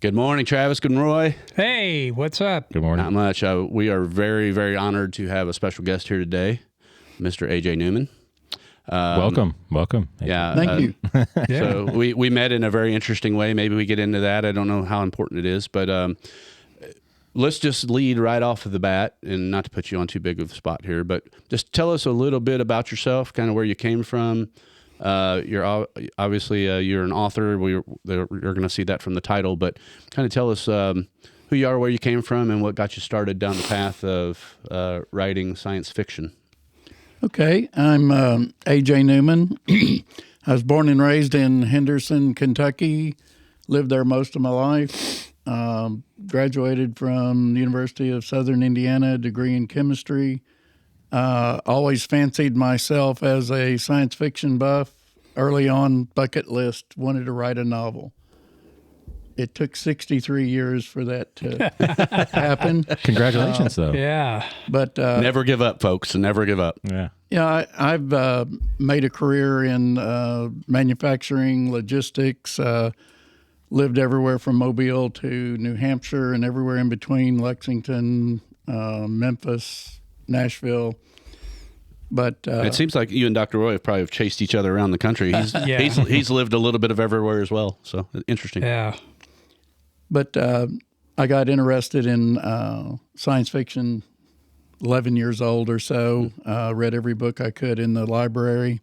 Good morning, Travis. Good morning, Roy. Hey, what's up? Good morning. Not much. We are very, very honored to have a special guest here today, Mr. AJ Newman. Welcome. Yeah. Thank you. So we met in a very interesting way. Maybe we get into that. I don't know how important it is, but let's just lead right off of the bat, and not to put you on too big of a spot here, but just tell us a little bit about yourself, kind of where you came from. You're obviously you're an author. You're going to see that from the title, but kind of tell us who you are, where you came from, and what got you started down the path of writing science fiction. Okay, I'm AJ Newman. I was born and raised in Henderson, Kentucky. Lived there most of my life. Graduated from the University of Southern Indiana, degree in chemistry. Always fancied myself as a science fiction buff. Early on, bucket list, wanted to write a novel. It took 63 years for that to happen. Congratulations, though. Yeah. But Never give up, folks. Never give up. Yeah. yeah, I've made a career in manufacturing, logistics. Lived everywhere from Mobile to New Hampshire and everywhere in between, Lexington, Memphis, Nashville. But It seems like you and Dr. Roy probably have chased each other around the country. He's lived a little bit of everywhere as well. So interesting. Yeah. But I got interested in science fiction 11 years old or so. Read every book I could in the library.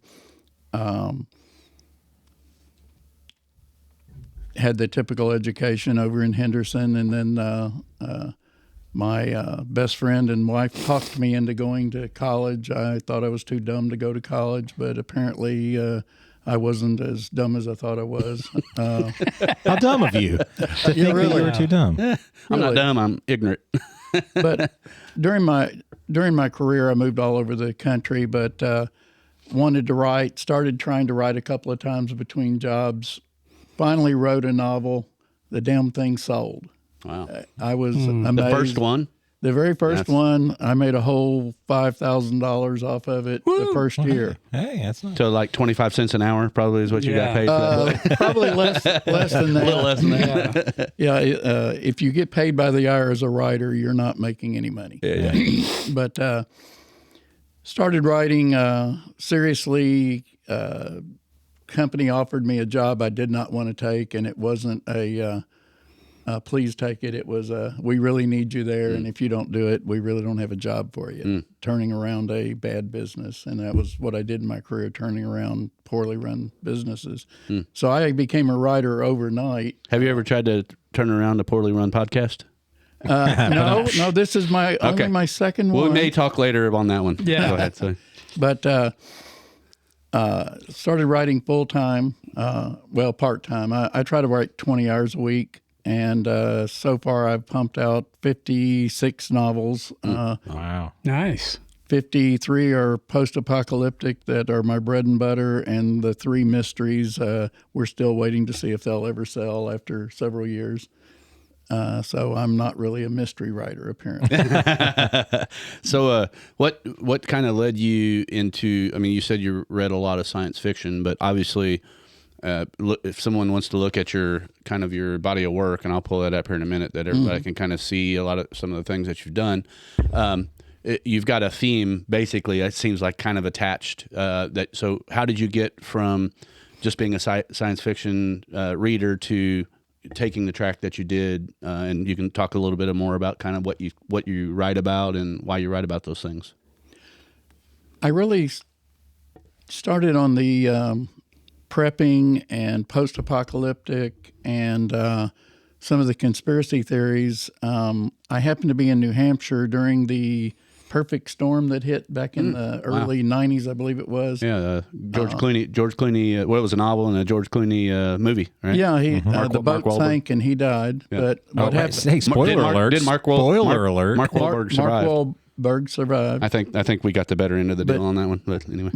Had the typical education over in Henderson, and then my best friend and wife talked me into going to college. I thought I was too dumb to go to college, but apparently I wasn't as dumb as I thought I was. How dumb of you to think that you were too dumb. I'm not dumb. I'm ignorant. But during my career, I moved all over the country, but wanted to write. Started trying to write a couple of times between jobs. Finally wrote a novel. The damn thing sold. Wow. I was amazed. The first one? The very first one, I made a whole $5,000 off of it the first year. Hey, that's not. So like 25 cents an hour probably is what you got paid for that book. Probably less than that. A little less than that. Yeah, if you get paid by the hour as a writer, you're not making any money. Yeah. But started writing seriously. Company offered me a job I did not want to take, and it wasn't a please take it. It was we really need you there, and if you don't do it, we really don't have a job for you. Turning around a bad business, and that was what I did in my career, turning around poorly run businesses. So I became a writer overnight. Have you ever tried to turn around a poorly run podcast? No, this is only my second one. Well, we may talk later on that one. Yeah. Go ahead. So. But started writing full time, part time. I try to write 20 hours a week, and so far I've pumped out 56 novels. Wow. Nice. 53 are post-apocalyptic that are my bread and butter, and the 3 mysteries we're still waiting to see if they'll ever sell after several years. So I'm not really a mystery writer, apparently. So what kind of led you into, I mean, you said you read a lot of science fiction, but obviously if someone wants to look at your body of work, and I'll pull that up here in a minute, that everybody can kind of see some of the things that you've done. You've got a theme, basically, it seems like kind of attached. So how did you get from just being a science fiction reader to taking the track that you did, and you can talk a little bit more about kind of what you write about and why you write about those things? I really started on the prepping and post-apocalyptic and some of the conspiracy theories. I happened to be in New Hampshire during the perfect storm that hit back in the early 90s, I believe it was. Yeah, George Clooney, well, it was a novel and a George Clooney movie, right? Yeah, the boat sank and he died. Yeah. But what happened? Hey, spoiler alert. Did Mark Wahlberg survive? Mark Wahlberg survived. I think we got the better end of the deal on that one, but anyway.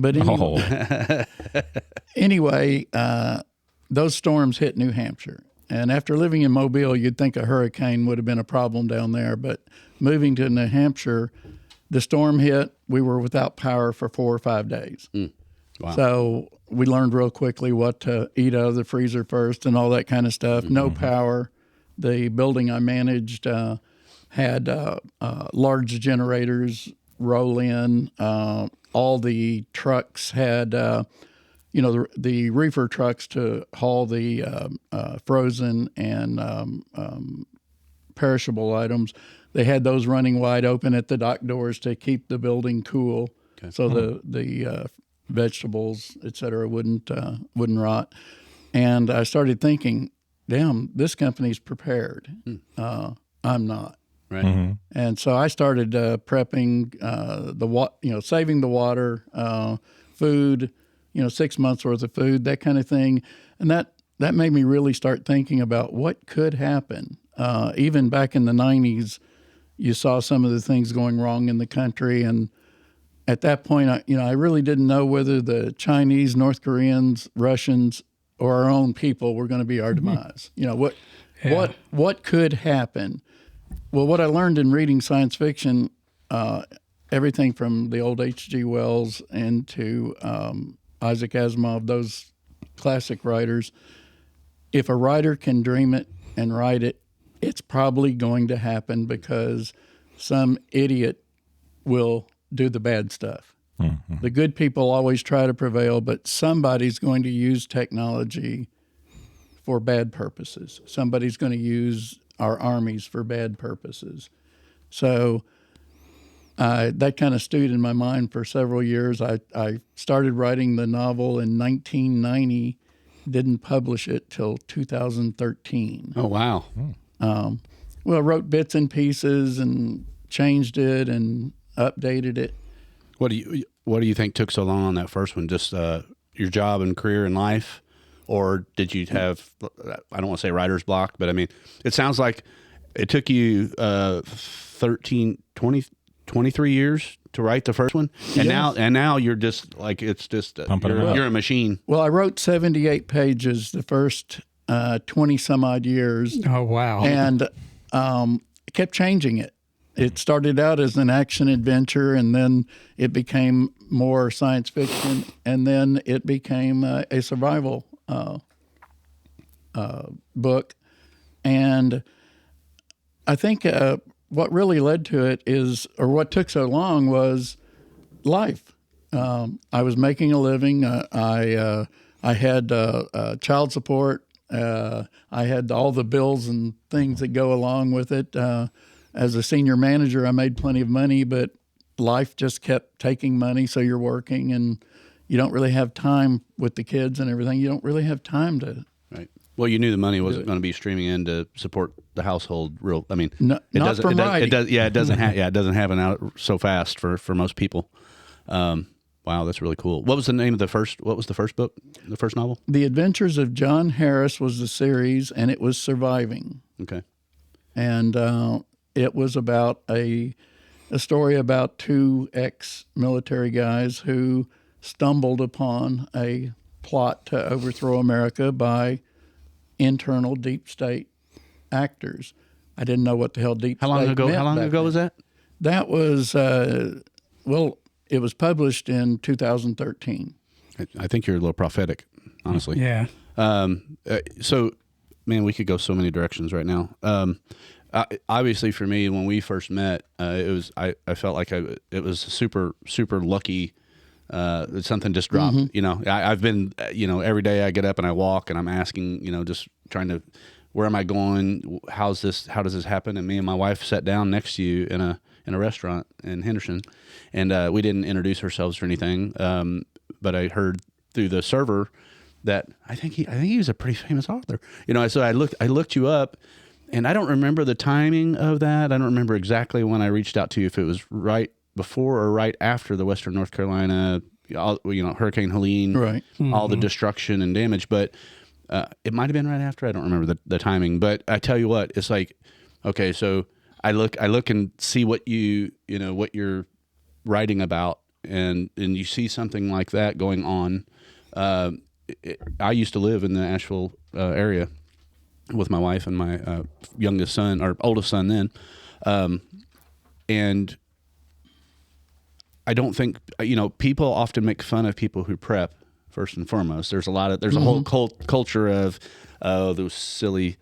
Anyway, those storms hit New Hampshire. And after living in Mobile, you'd think a hurricane would have been a problem down there. But moving to New Hampshire, the storm hit. We were without power for 4 or 5 days. Wow. So we learned real quickly what to eat out of the freezer first and all that kind of stuff. No power. the building I managed had large generators roll in. All the trucks had, the reefer trucks to haul the frozen and perishable items. They had those running wide open at the dock doors to keep the building cool, so the vegetables, et cetera, wouldn't rot. And I started thinking, damn, this company's prepared. I'm not. Right. Mm-hmm. And so I started prepping saving the water, food, 6 months worth of food, that kind of thing. And that made me really start thinking about what could happen. Even back in the 90s, you saw some of the things going wrong in the country. And at that point, I really didn't know whether the Chinese, North Koreans, Russians, or our own people were going to be our demise. What could happen? Well, what I learned in reading science fiction, everything from the old H.G. Wells into Isaac Asimov, those classic writers, if a writer can dream it and write it, it's probably going to happen because some idiot will do the bad stuff. Mm-hmm. The good people always try to prevail, but somebody's going to use technology for bad purposes. Somebody's going to use our armies for bad purposes. So that kind of stewed in my mind for several years. I started writing the novel in 1990, didn't publish it till 2013. Oh, wow. Wrote bits and pieces and changed it and updated it. What do you think took so long on that first one? Just your job and career and life? Or did you have, I don't want to say writer's block, but I mean, it sounds like it took you 23 years to write the first one. And now you're just like, it's just, you're a machine. Well, I wrote 78 pages the first 20 some odd years. Oh, wow. And kept changing it. It started out as an action adventure, and then it became more science fiction, and then it became a survival book. And I think what really led to it what took so long was life. I was making a living. I had child support. I had all the bills and things that go along with it. As a senior manager, I made plenty of money, but life just kept taking money. So you're working and you don't really have time with the kids and everything. You don't really have time to. Right. Well, you knew the money wasn't going to be streaming in to support the household. It doesn't happen out so fast for most people. Wow, that's really cool. What was the name of the first book, the first novel? The Adventures of John Harris was the series, and it was Surviving. Okay. And it was about a story about two ex-military guys who stumbled upon a plot to overthrow America by internal deep state actors. I didn't know what the hell deep state meant. How long ago was that? That was, it was published in 2013. I think you're a little prophetic, honestly. Yeah. So, man, we could go so many directions right now. Obviously, for me, when we first met, I felt like it was super, super lucky. Something just dropped. Mm-hmm. I've been, every day I get up and I walk and I'm asking, just trying to, where am I going? How does this happen? And me and my wife sat down next to you in a restaurant in Henderson, and we didn't introduce ourselves or anything. But I heard through the server that I think he was a pretty famous author. So I looked you up. And I don't remember the timing of that. I don't remember exactly when I reached out to you, if it was right before or right after the Western North Carolina, Hurricane Helene, right. All the destruction and damage. But it might have been right after. I don't remember the timing. But I tell you what, it's like, okay, so I look and see what what you're writing about, and you see something like that going on. I used to live in the Asheville area with my wife and my youngest son, or oldest son then. And I don't think, people often make fun of people who prep first and foremost. There's a whole culture of those silly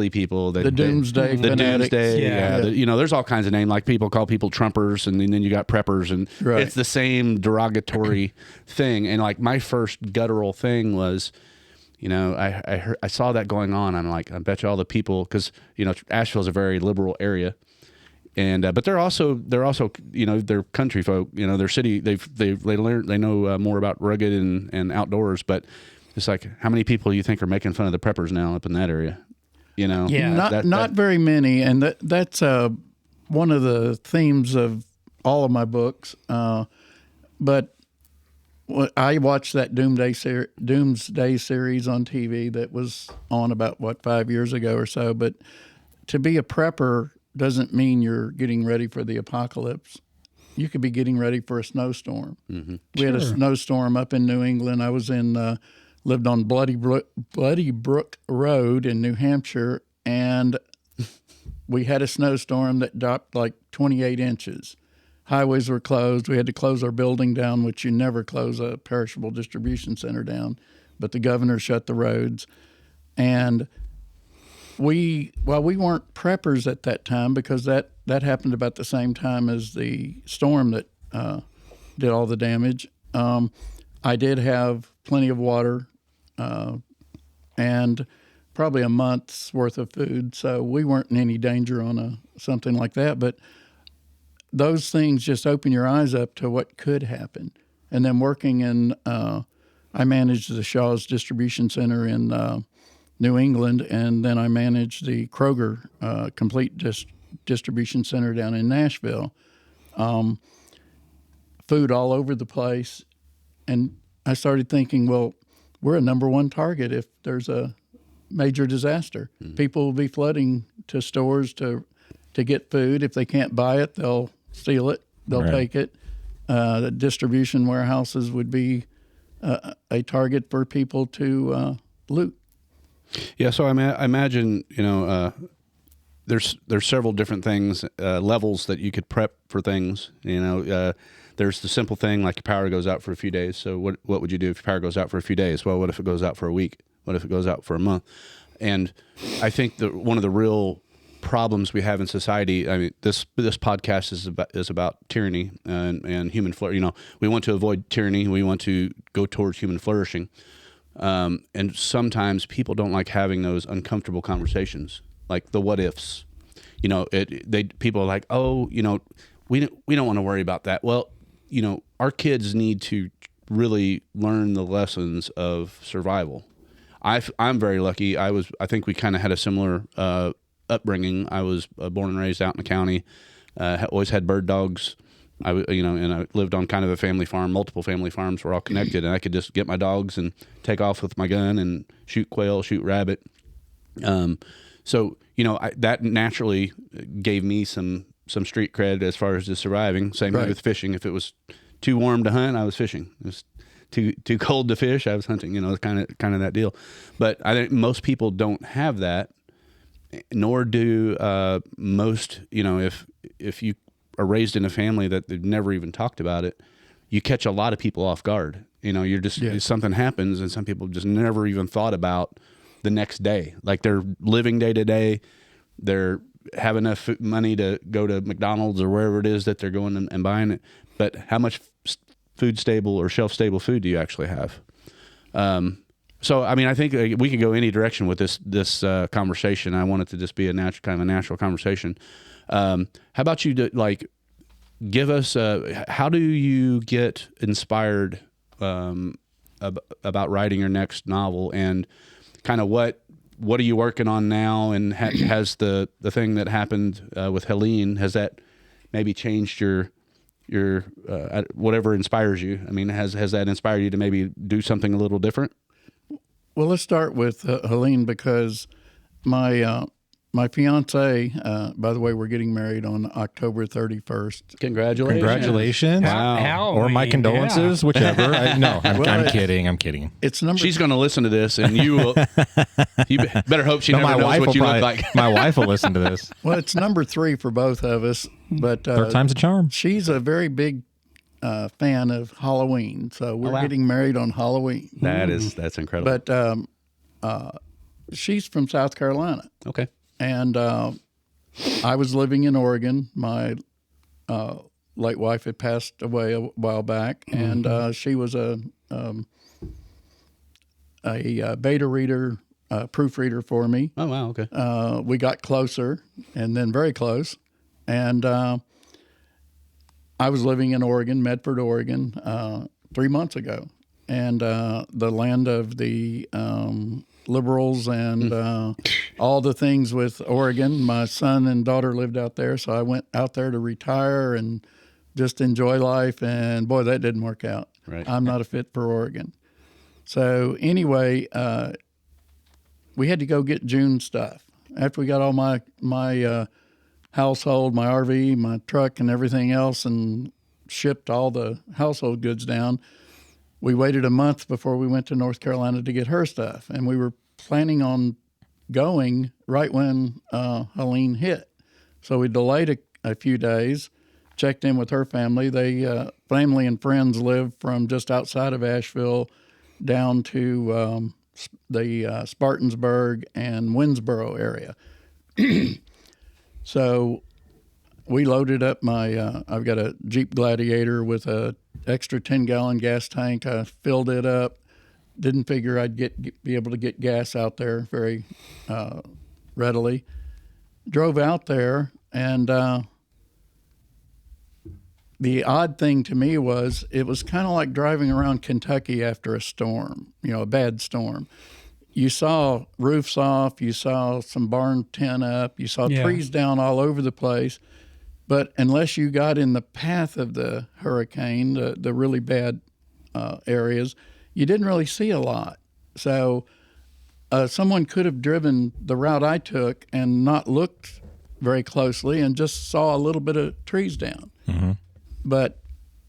people that the doomsday fanatics. There's all kinds of names, like people call people Trumpers, and then you got preppers, and it's the same derogatory thing. And like my first guttural thing was, I saw that going on. I'm like, I bet you all the people, because Asheville's a very liberal area, and but they're also they're country folk. They're city. They know more about rugged and outdoors, but. It's like, how many people do you think are making fun of the preppers now up in that area? Not very many, and that's one of the themes of all of my books. But I watched that Doomsday series on TV that was on about 5 years ago or so. But to be a prepper doesn't mean you're getting ready for the apocalypse. You could be getting ready for a snowstorm. Mm-hmm. We had a snowstorm up in New England. I was lived on Bloody Brook Road in New Hampshire, and we had a snowstorm that dropped like 28 inches. Highways were closed. We had to close our building down, which you never close a perishable distribution center down, but the governor shut the roads. And we weren't preppers at that time, because that happened about the same time as the storm that did all the damage. I did have plenty of water and probably a month's worth of food, so we weren't in any danger on something like that. But those things just open your eyes up to what could happen. And then working in, I managed the Shaw's Distribution Center in New England, and then I managed the Kroger Complete Distribution Center down in Nashville. Food all over the place. And I started thinking, well, we're a number one target if there's a major disaster. Mm-hmm. People will be flooding to stores to get food. If they can't buy it, they'll steal it. They'll take it. The distribution warehouses would be a target for people to loot. Yeah, so I imagine, there's several different things, levels that you could prep for things. There's the simple thing, like your power goes out for a few days. So what would you do if your power goes out for a few days? Well, what if it goes out for a week? What if it goes out for a month? And I think that one of the real problems we have in society, I mean, this podcast is about tyranny and human flourishing. We want to avoid tyranny. We want to go towards human flourishing. And sometimes people don't like having those uncomfortable conversations, like the what ifs. People are like, we don't want to worry about that. Well, our kids need to really learn the lessons of survival. I'm very lucky. I think we kind of had a similar upbringing. I was born and raised out in the county. Always had bird dogs. And I lived on kind of a family farm. Multiple family farms were all connected, and I could just get my dogs and take off with my gun and shoot quail, shoot rabbit. So that naturally gave me some street cred as far as just surviving. Same thing with fishing. If it was too warm to hunt, I was fishing. It was too cold to fish, I was hunting. Kind of that deal. But I think most people don't have that, nor do most. If you are raised in a family that they've never even talked about it, you catch a lot of people off guard. You're just something happens, and some people just never even thought about the next day. Like they're living day to day. They're have enough money to go to McDonald's or wherever it is that they're going and buying it. But how much food stable or shelf stable food do you actually have? So, I mean, I think we could go any direction with this conversation. I want it to just be a natural conversation. How about you give us, how do you get inspired about writing your next novel, and kind of what are you working on now? And has the thing that happened with Helene, has that maybe changed your whatever inspires you? I mean, has that inspired you to maybe do something a little different? Well, let's start with Helene, because my fiance, by the way, we're getting married on October 31st. Congratulations. Wow. Or my condolences, whichever. I'm kidding. She's going to listen to this, and you better hope she never knows what you look like. My wife will listen to this. Well, it's number 3 for both of us. But third time's a charm. She's a very big fan of Halloween. So we're wow. getting married on Halloween. That's incredible. But she's from South Carolina. Okay. And I was living in Oregon. My late wife had passed away a while back, and she was a beta reader, proofreader for me. Oh, wow. Okay. We got closer, and then very close. And I was living in Oregon, Medford, Oregon, 3 months ago, and the land of the liberals and all the things with Oregon. My son and daughter lived out there, so I went out there to retire and just enjoy life. And boy, that didn't work out. Right. I'm not a fit for Oregon. So anyway, we had to go get June stuff. After we got all my household, my RV, my truck, and everything else, and shipped all the household goods down, we waited a month before we went to North Carolina to get her stuff. And we were planning on going right when Helene hit. So we delayed a few days, checked in with her family. They family and friends live from just outside of Asheville down to the Spartansburg and Winnsboro area. So we loaded up my, I've got a Jeep Gladiator with a extra 10-gallon gas tank. I filled it up. Didn't figure I'd be able to get gas out there very readily. Drove out there, and the odd thing to me was it was kind of like driving around Kentucky after a storm, a bad storm. You saw roofs off, you saw some barn tent up, you saw trees down all over the place. But unless you got in the path of the hurricane, the really bad areas, you didn't really see a lot. So someone could have driven the route I took and not looked very closely and just saw a little bit of trees down. Mm-hmm. But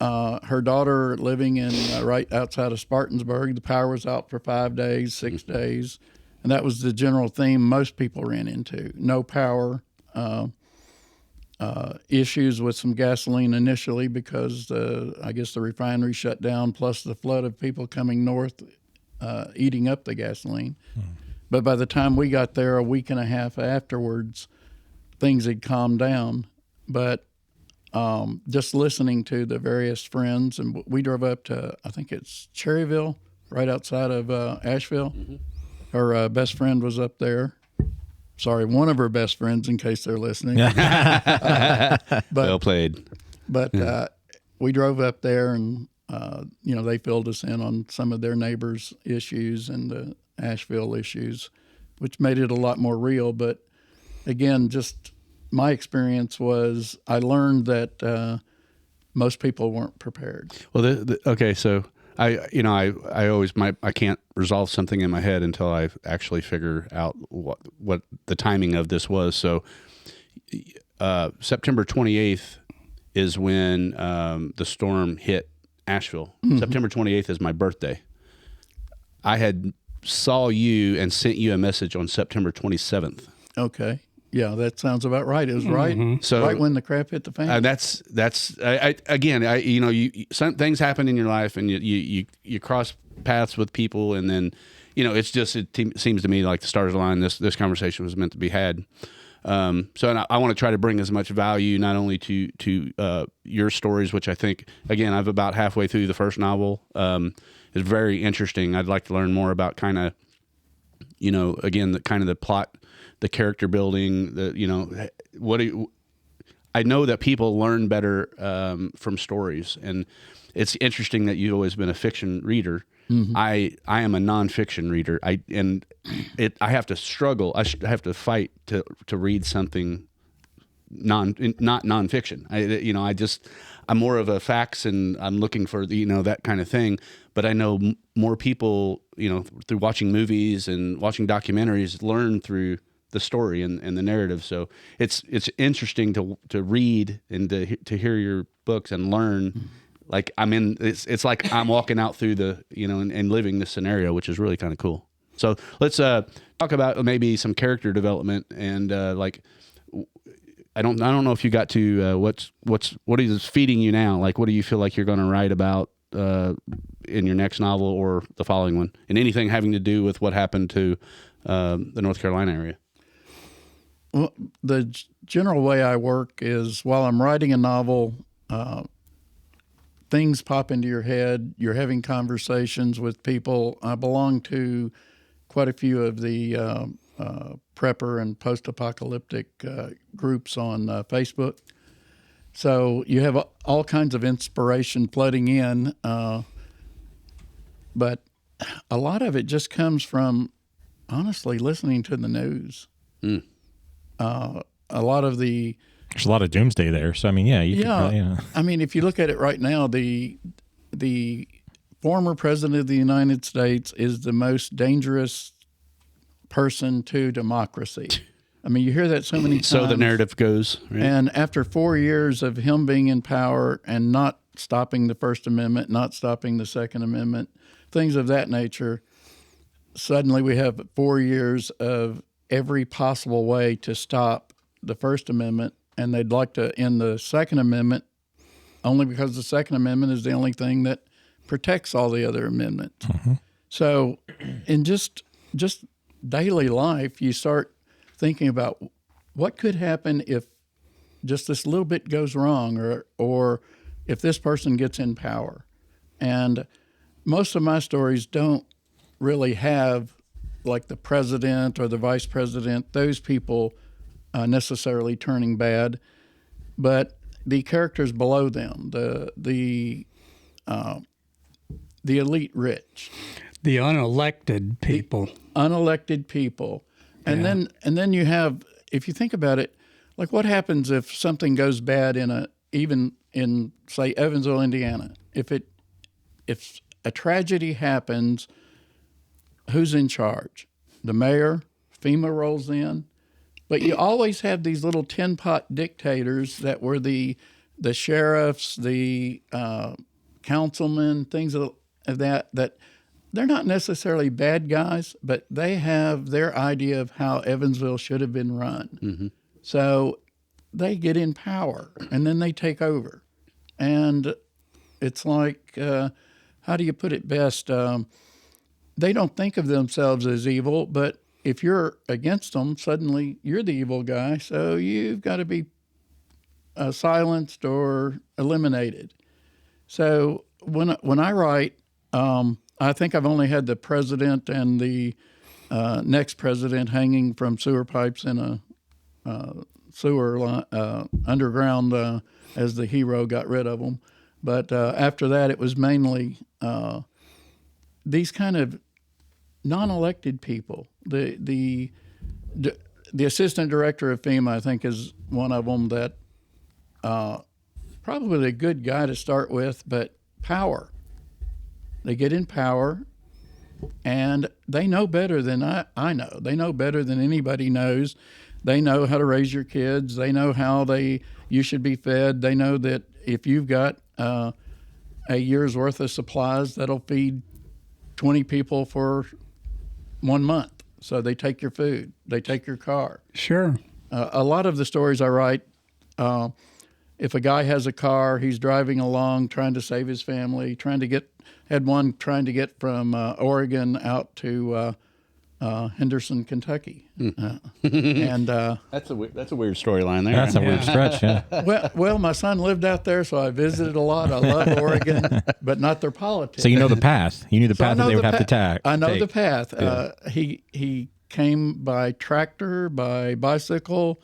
her daughter living in right outside of Spartansburg, the power was out for 5 days, 6 days. And that was the general theme most people ran into. No power. Issues with some gasoline initially because I guess the refinery shut down, plus the flood of people coming north eating up the gasoline. But by the time we got there a week and a half afterwards, things had calmed down. But just listening to the various friends, and we drove up to, I think it's Cherryville, right outside of Asheville. Her best friend was up there. Sorry, one of her best friends, in case they're listening. Well played. But we drove up there, and they filled us in on some of their neighbors' issues and the Asheville issues, which made it a lot more real. But again, just my experience was I learned that most people weren't prepared. Well, okay, so I always I can't resolve something in my head until I actually figure out what the timing of this was. So September 28th is when the storm hit Asheville. Mm-hmm. September 28th is my birthday. I had saw you and sent you a message on September 27th. Okay. Yeah, that sounds about right. It was right. So right when the crap hit the fan. That's some things happen in your life, and you cross paths with people, and then it seems to me like the stars align. This conversation was meant to be had. So I want to try to bring as much value not only to your stories, which I think again I'm about halfway through the first novel. Is very interesting. I'd like to learn more about kind of again the plot. The character building, I know that people learn better from stories, and it's interesting that you've always been a fiction reader. Mm-hmm. I am a nonfiction reader. I have to struggle. I have to fight to read something not nonfiction. I'm more of a facts, and I'm looking for that kind of thing. But I know more people through watching movies and watching documentaries learn through the story and the narrative. So it's interesting to read and to hear your books and learn. Like it's like I'm walking out through the, and living this scenario, which is really kind of cool. So let's talk about maybe some character development and I don't know if you got to what is feeding you now. Like, what do you feel like you're going to write about in your next novel or the following one, and anything having to do with what happened to the North Carolina area? Well, the general way I work is while I'm writing a novel, things pop into your head. You're having conversations with people. I belong to quite a few of the prepper and post-apocalyptic groups on Facebook. So you have all kinds of inspiration flooding in, but a lot of it just comes from, honestly, listening to the news. Mm. A lot of the... There's a lot of doomsday there. So, I mean, yeah, you could probably, I mean, if you look at it right now, the former president of the United States is the most dangerous person to democracy. I mean, you hear that so many times. So the narrative goes. Right? And after 4 years of him being in power and not stopping the First Amendment, not stopping the Second Amendment, things of that nature, suddenly we have 4 years of every possible way to stop the First Amendment, and they'd like to end the Second Amendment only because the Second Amendment is the only thing that protects all the other amendments. Mm-hmm. So in just daily life, you start thinking about what could happen if just this little bit goes wrong, or if this person gets in power. And most of my stories don't really have like the president or the vice president, those people necessarily turning bad, but the characters below them, the elite rich, the unelected people, and then you have, if you think about it, like what happens if something goes bad even in say Evansville, Indiana? If a tragedy happens, who's in charge? The mayor. FEMA rolls in. But you always have these little tin pot dictators that were the sheriffs, the councilmen, things of that they're not necessarily bad guys, but they have their idea of how Evansville should have been run. Mm-hmm. So they get in power, and then they take over. And it's like, how do you put it best? They don't think of themselves as evil, but if you're against them, suddenly you're the evil guy, so you've got to be silenced or eliminated. So when I write, I think I've only had the president and the next president hanging from sewer pipes in a sewer underground as the hero got rid of them. But after that, it was mainly these kind of non-elected people. The assistant director of FEMA, I think, is one of them that probably a good guy to start with, but power. They get in power, and they know better than I know. They know better than anybody knows. They know how to raise your kids. They know how you should be fed. They know that if you've got a year's worth of supplies, that'll feed 20 people for 1 month. So they take your food. They take your car. Sure. A lot of the stories I write, if a guy has a car, he's driving along trying to save his family, had one trying to get from Oregon out to Henderson, Kentucky. And that's a weird storyline there. That's a weird stretch, yeah. Well, my son lived out there, so I visited a lot. I love Oregon, but not their politics. So you know the path. You knew the path that they would have to take. I know the path. Yeah. He came by tractor, by bicycle,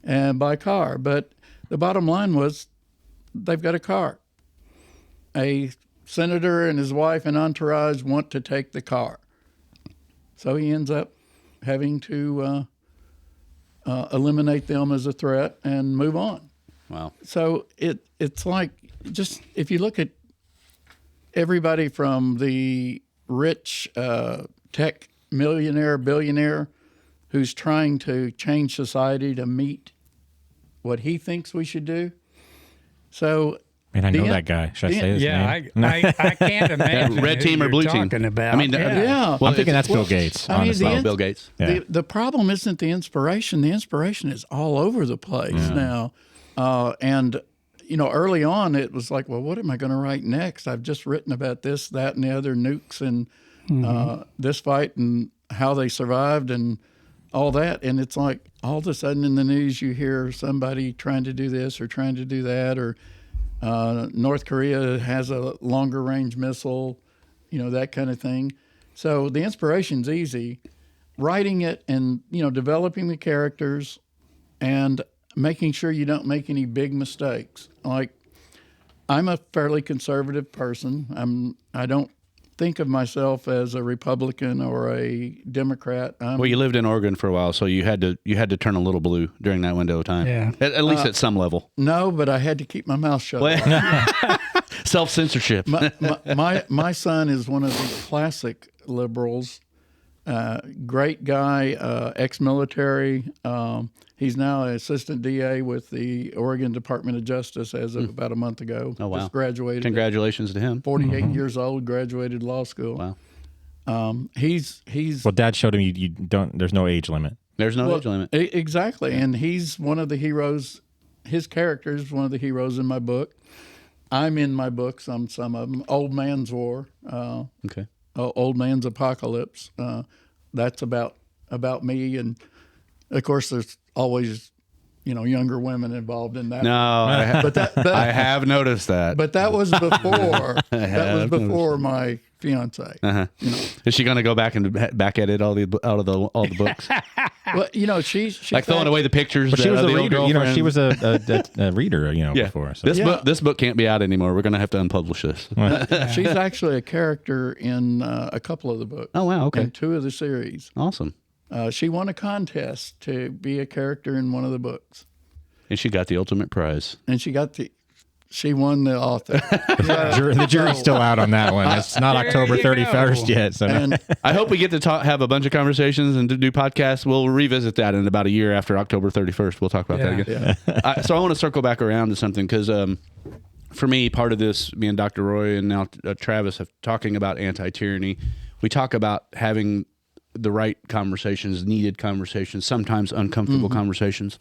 and by car. But the bottom line was they've got a car. A senator and his wife and entourage want to take the car. So he ends up having to eliminate them as a threat and move on. Wow. So it's like, just if you look at everybody from the rich tech millionaire, billionaire who's trying to change society to meet what he thinks we should do. So Man, I know that guy. Should I say his name? I can't imagine red who team or you're blue team? talking about. I mean, Yeah. I'm thinking that's Bill Gates, honestly. Bill Gates. Yeah. The problem isn't the inspiration. The inspiration is all over the place now. And, early on it was like, well, what am I going to write next? I've just written about this, that, and the other nukes and this fight and how they survived and all that. And it's like all of a sudden in the news you hear somebody trying to do this or trying to do that, or North Korea has a longer range missile, that kind of thing. So the inspiration's easy. Writing it and, developing the characters and making sure you don't make any big mistakes. Like, I'm a fairly conservative person. I don't think of myself as a Republican or a Democrat. Well, you lived in Oregon for a while, so you had to turn a little blue during that window of time. Yeah. At least at some level. No, but I had to keep my mouth shut. Self-censorship. My son is one of the classic liberals. Great guy, ex-military. He's now an assistant DA with the Oregon Department of Justice as of about a month ago. Oh, wow. Just graduated. Congratulations to him. 48 years old, graduated law school. Wow. He's Well, Dad showed him you don't. There's no age limit. There's no age limit. Exactly, and he's one of the heroes. His character is one of the heroes in my book. I'm in my books on some of them. Old Man's War. Okay. Old Man's Apocalypse. That's about me, and of course there's always younger women involved in that. No, I have noticed that. But that was before. That was before my fiance. Is she going to go back and back at it all the books? Well, she's like throwing away the pictures. But she was of a the old reader. girlfriends? She was a reader. Before. So. This book can't be out anymore. We're going to have to unpublish this. She's actually a character in a couple of the books. Oh wow! Okay, in 2 of the series. Awesome. She won a contest to be a character in one of the books, and she got the ultimate prize. And she won the author. The jury's still out on that one. It's not October 31st yet. So and I hope we get to have a bunch of conversations and to do podcasts. We'll revisit that in about a year after October 31st. We'll talk about that again. Yeah. So I want to circle back around to something because for me, part of this, me and Dr. Roy and now Travis have talking about anti-tyranny. We talk about having the right conversations, needed conversations, sometimes uncomfortable conversations.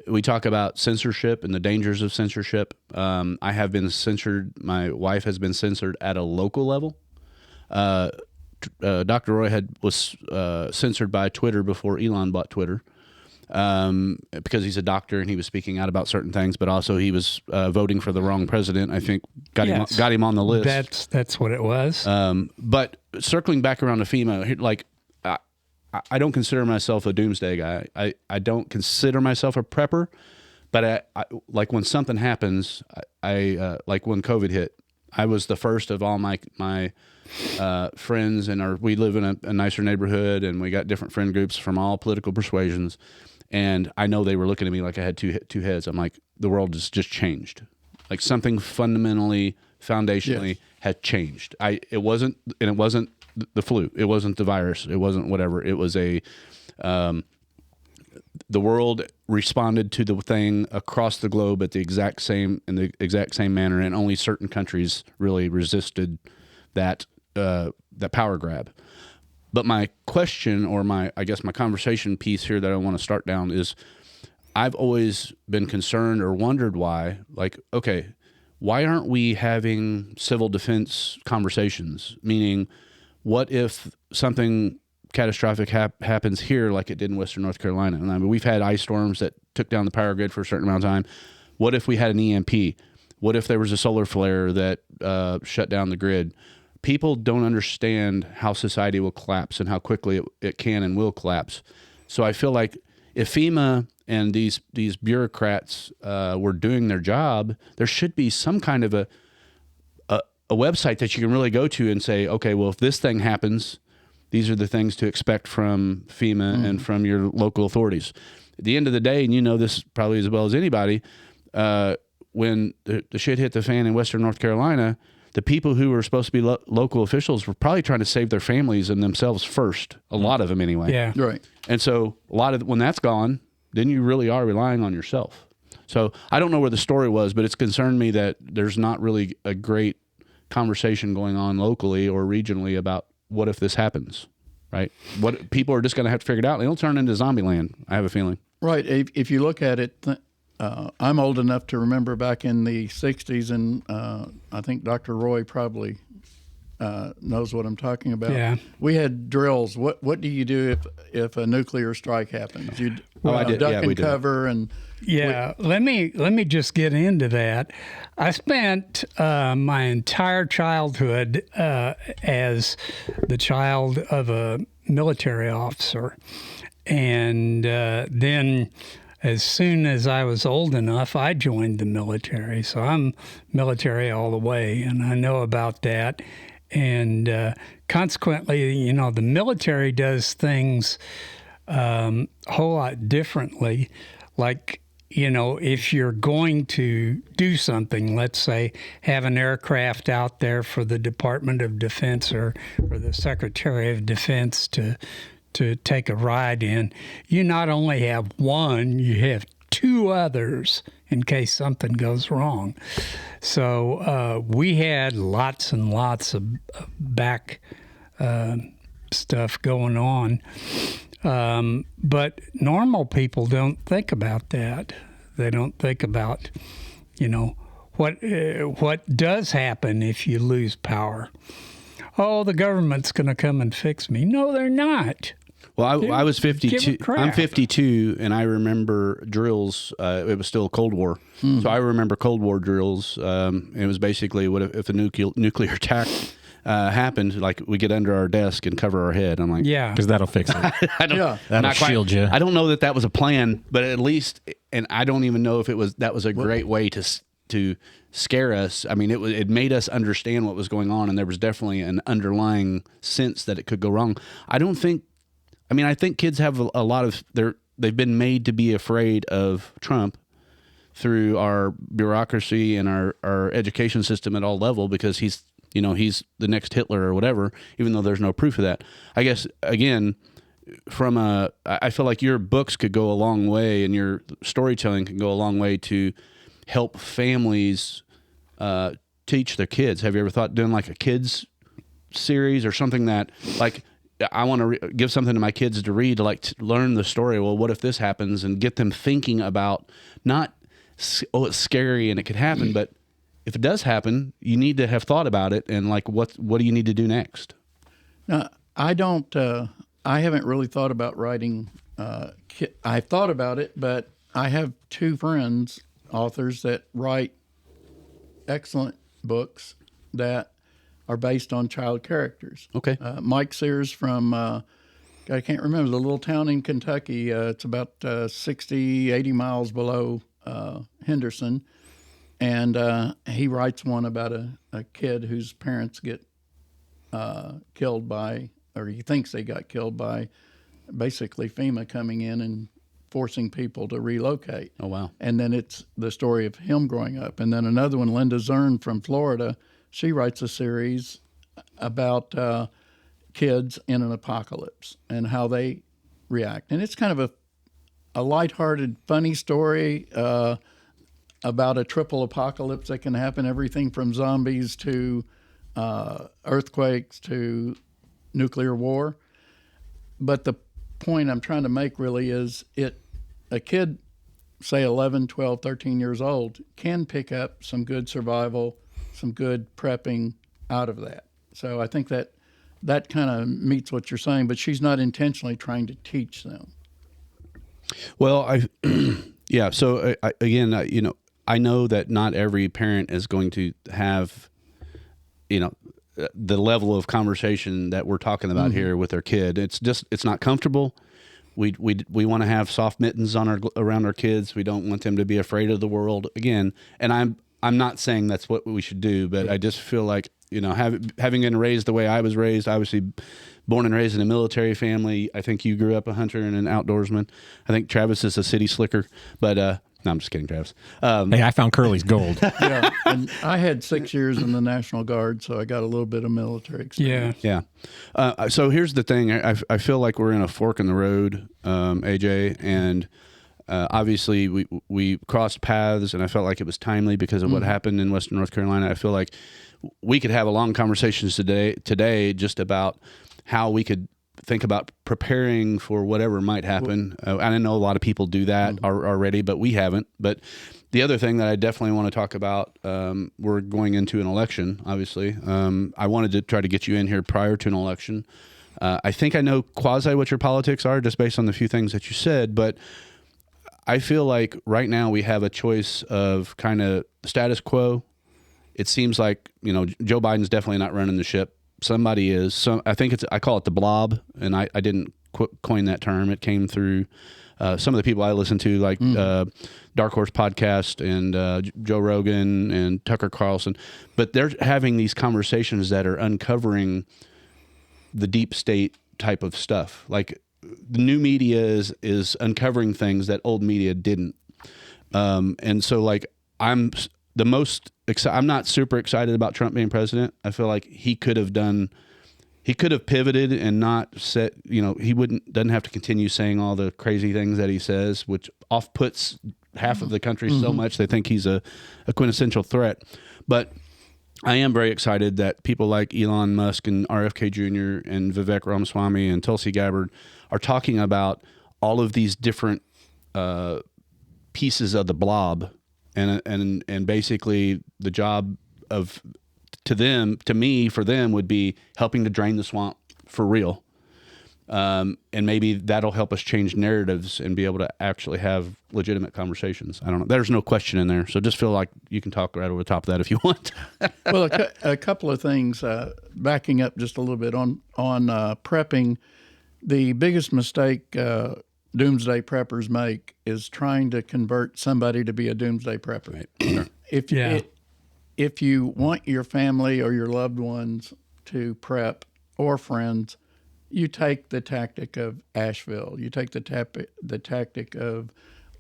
We talk about censorship and the dangers of censorship. I have been censored. My wife has been censored at a local level. Dr. Roy was censored by Twitter before Elon bought Twitter because he's a doctor and he was speaking out about certain things, but also he was voting for the wrong president. I think got him on the list. That's what it was. But circling back around to FEMA, like I don't consider myself a doomsday guy. I don't consider myself a prepper, but I like when something happens, I like when COVID hit, I was the first of all my friends, and we live in a nicer neighborhood, and we got different friend groups from all political persuasions, and I know they were looking at me like I had two heads. I'm like, the world has just changed, like something fundamentally, foundationally had changed. It wasn't the flu. It wasn't the virus. It wasn't whatever. It was the world responded to the thing across the globe in the exact same manner, and only certain countries really resisted that power grab. But my question, or my conversation piece here that I want to start down is, I've always been concerned or wondered why, like, okay, why aren't we having civil defense conversations? Meaning, what if something catastrophic happens here like it did in Western North Carolina? And I mean, we've had ice storms that took down the power grid for a certain amount of time. What if we had an EMP? What if there was a solar flare that shut down the grid? People don't understand how society will collapse and how quickly it can and will collapse. So I feel like if FEMA and these bureaucrats were doing their job, there should be some kind of a website that you can really go to and say, okay, well, if this thing happens, these are the things to expect from FEMA and from your local authorities. At the end of the day, and you know this probably as well as anybody, when the shit hit the fan in Western North Carolina, the people who were supposed to be local officials were probably trying to save their families and themselves first. A lot of them anyway. Yeah. Right. And so when that's gone, then you really are relying on yourself. So I don't know where the story was, but it's concerned me that there's not really a great conversation going on locally or regionally about what if this happens, right? What people are just going to have to figure it out. It'll turn into zombie land, I have a feeling. Right. If you look at it, I'm old enough to remember back in the 60s, and I think Dr. Roy probably knows what I'm talking about. Yeah. We had drills. What do you do if a nuclear strike happens? You I did. duck Yeah, and we did. cover and Yeah, let me just get into that. I spent my entire childhood as the child of a military officer, and then as soon as I was old enough, I joined the military. So I'm military all the way, and I know about that. And consequently, the military does things a whole lot differently. Like, if you're going to do something, let's say have an aircraft out there for the Department of Defense or the Secretary of Defense to take a ride in, you not only have one, you have two others in case something goes wrong. So we had lots and lots of back stuff going on. But normal people don't think about that. They don't think about, what does happen if you lose power. Oh, the government's going to come and fix me. No, they're not. Well, I was Give 52. a crap. I'm 52, and I remember drills. It was still Cold War, so I remember Cold War drills. It was basically what if a nuclear attack happened, like we get under our desk and cover our head. I'm like, Yeah. Because that'll fix it. I don't, Yeah. That'll not quite- shield you. I don't know that was a plan, but at least, and I don't even know if that was a great way to scare us. I mean, it made us understand what was going on, and there was definitely an underlying sense that it could go wrong. I think kids have a lot of they've been made to be afraid of Trump through our bureaucracy and our education system at all level, because he's the next Hitler or whatever, even though there's no proof of that. I guess, again, I feel like your books could go a long way, and your storytelling can go a long way to help families teach their kids. Have you ever thought doing like a kids series or something that, like, I want to give something to my kids to read, to learn the story. Well, what if this happens, and get them thinking about not, it's scary and it could happen, but if it does happen, you need to have thought about it, and what do you need to do next? No, I don't. I haven't really thought about writing. I've thought about it, but I have two friends, authors, that write excellent books that are based on child characters. Okay. Mike Sears from, I can't remember, the little town in Kentucky. It's about 60, 80 miles below Henderson. And he writes one about a kid whose parents get killed by, or he thinks they got killed by, basically FEMA coming in and forcing people to relocate. Oh, wow. And then it's the story of him growing up. And then another one, Linda Zern from Florida, she writes a series about kids in an apocalypse and how they react. And it's kind of a lighthearted, funny story about a triple apocalypse that can happen, everything from zombies to earthquakes to nuclear war. But the point I'm trying to make really is a kid, say 11, 12, 13 years old, can pick up some good survival, some good prepping out of that. So I think that kind of meets what you're saying, but she's not intentionally trying to teach them. Well, yeah. So again, I know that not every parent is going to have, the level of conversation that we're talking about here with their kid. It's not comfortable. We want to have soft mittens around our kids. We don't want them to be afraid of the world again. And I'm not saying that's what we should do, but I just feel like, having been raised the way I was raised, obviously born and raised in a military family. I think you grew up a hunter and an outdoorsman. I think Travis is a city slicker, but no, I'm just kidding, Travis. Hey, I found Curly's gold. Yeah, and I had 6 years in the National Guard, so I got a little bit of military experience. Yeah. So here's the thing. I feel like we're in a fork in the road, AJ, and Obviously, we crossed paths, and I felt like it was timely because of what happened in Western North Carolina. I feel like we could have a long conversation today just about how we could think about preparing for whatever might happen. I know a lot of people do that already, but we haven't. But the other thing that I definitely want to talk about, we're going into an election, obviously. I wanted to try to get you in here prior to an election. I think I know quasi what your politics are just based on the few things that you said, but I feel like right now we have a choice of kind of status quo. It seems like, Joe Biden's definitely not running the ship. Somebody is. I think I call it the blob, and I didn't coin that term. It came through some of the people I listen to, like Dark Horse Podcast and Joe Rogan and Tucker Carlson. But they're having these conversations that are uncovering the deep state type of stuff. Like the new media is uncovering things that old media didn't. And so, like, I'm not super excited about Trump being president. I feel like he could have pivoted and not said, he doesn't have to continue saying all the crazy things that he says, which off-puts half of the country so much they think he's a quintessential threat. But I am very excited that people like Elon Musk and RFK Jr. and Vivek Ramaswamy and Tulsi Gabbard are talking about all of these different pieces of the blob. And basically the job for them would be helping to drain the swamp for real. And maybe that'll help us change narratives and be able to actually have legitimate conversations. I don't know. There's no question in there. So just feel like you can talk right over the top of that if you want. Well, a couple of things, backing up just a little bit on prepping. The biggest mistake doomsday preppers make is trying to convert somebody to be a doomsday prepper. Right. Sure. If you want your family or your loved ones to prep or friends, you take the tactic of Asheville. You take the tactic of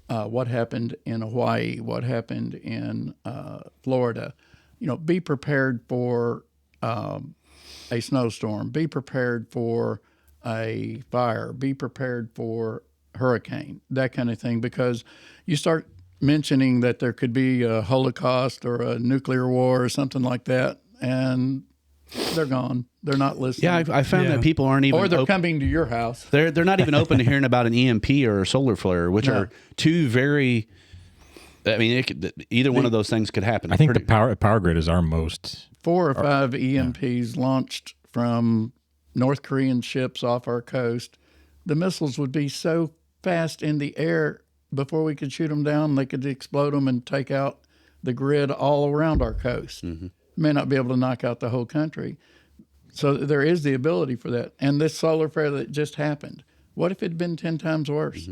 what happened in Hawaii, what happened in Florida. Be prepared for a snowstorm. Be prepared for a fire. Be prepared for hurricane, that kind of thing, because you start mentioning that there could be a Holocaust or a nuclear war or something like that, and they're gone. They're not listening. Yeah, I found that people aren't even... Or they're coming to your house. They're not even open to hearing about an EMP or a solar flare, which are two very... I mean, either one of those things could happen. I think the power grid is our most... 4 or 5 EMPs launched from North Korean ships off our coast. The missiles would be so fast in the air, before we could shoot them down, they could explode them and take out the grid all around our coast. May not be able to knock out the whole country. So there is the ability for that. And this solar flare that just happened, what if it had been 10 times worse?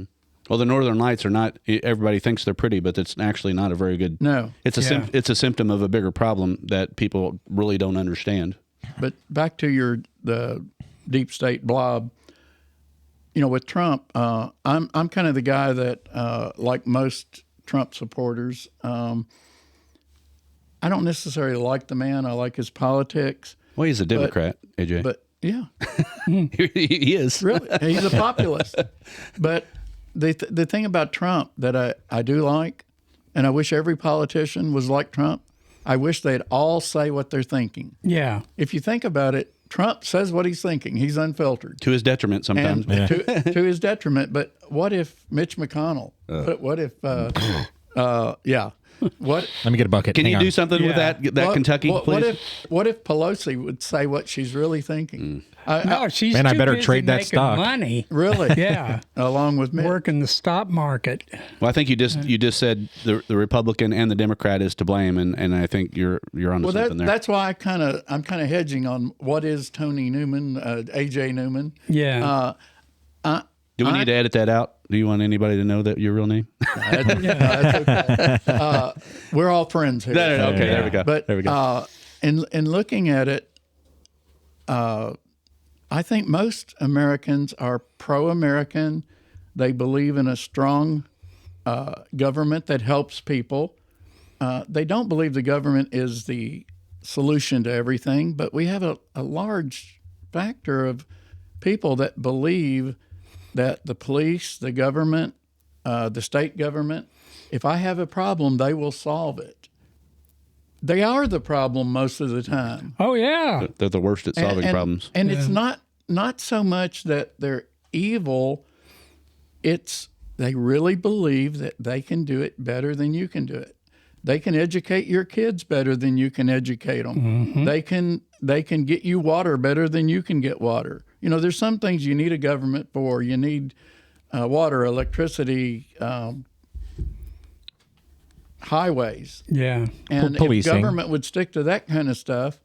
Well, the Northern Lights are not, everybody thinks they're pretty, but it's actually not a very good... No. It's a symptom of a bigger problem that people really don't understand. But back to the deep state blob, with Trump, I'm kind of the guy that, like most Trump supporters, I don't necessarily like the man. I like his politics. Well, he's a Democrat, AJ. But yeah, he is. Really, he's a populist. But the thing about Trump that I do like, and I wish every politician was like Trump, I wish they'd all say what they're thinking. Yeah. If you think about it, Trump says what he's thinking. He's unfiltered. To his detriment sometimes. To his detriment. But what if Mitch McConnell? What if, yeah. What? Let me get a bucket. Can Hang you on. do something with that Kentucky, please? What if Pelosi would say what she's really thinking? No, she's Man, I too better busy trade that making stock. money. Really? Yeah. Along with Mitch. Working the stock market. Well, I think you just said the Republican and the Democrat is to blame, and I think you're onto something there. That's why I'm kind of hedging on what is Tony Newman, AJ Newman. Yeah. Do we need to edit that out? Do you want anybody to know that your real name? That's okay. We're all friends here. No, okay, there we go. But there we go. In looking at it, I think most Americans are pro-American. They believe in a strong government that helps people. They don't believe the government is the solution to everything, but we have a large factor of people that believe that the police, the government, the state government. If I have a problem, they will solve it. They are the problem most of the time. Oh, yeah. They're the worst at solving problems. And it's not so much that they're evil. It's they really believe that they can do it better than you can do it. They can educate your kids better than you can educate them. They can get you water better than you can get water. You know, there's some things you need a government for. You need water, electricity, highways. Yeah. And Policing. if government would stick to that kind of stuff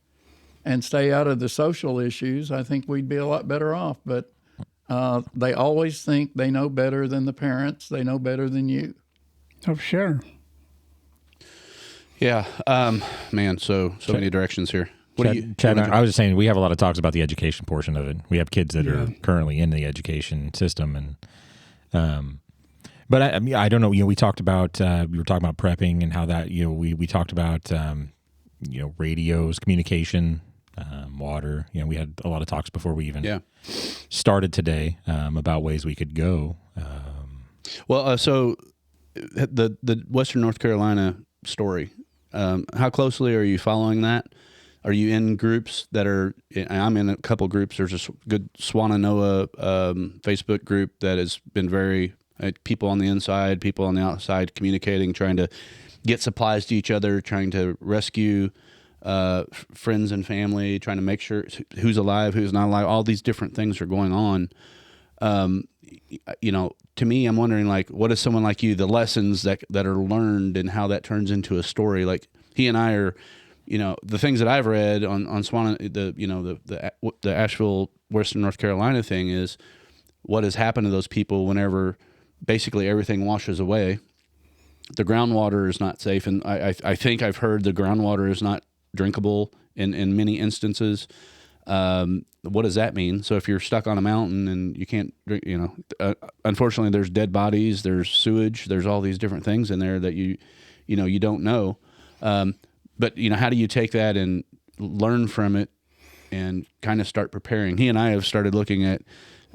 and stay out of the social issues, I think we'd be a lot better off. But they always think they know better than the parents. They know better than you. Oh, sure. Yeah, man. So many directions here. Chad, I was just saying we have a lot of talks about the education portion of it. We have kids that are currently in the education system, and but I mean, I don't know. You know, we talked about we were talking about prepping and how that we talked about radios, communication, water. You know, we had a lot of talks before we even started today about ways we could go. So the Western North Carolina story. How closely are you following that? Are you in groups that are? I'm in a couple groups. There's a good Swananoa Facebook group that has been very people on the inside, people on the outside, communicating, trying to get supplies to each other, trying to rescue friends and family, trying to make sure who's alive, who's not alive. All these different things are going on. To me, I'm wondering, like, what is someone like you, the lessons that are learned and how that turns into a story? Like he and I are, the things that I've read on Swan, the Asheville, Western North Carolina thing is what has happened to those people whenever basically everything washes away. The groundwater is not safe. And I think I've heard the groundwater is not drinkable in many instances. What does that mean? So if you're stuck on a mountain and you can't drink, unfortunately there's dead bodies, there's sewage, there's all these different things in there that you don't know. But how do you take that and learn from it and kind of start preparing? He and I have started looking at,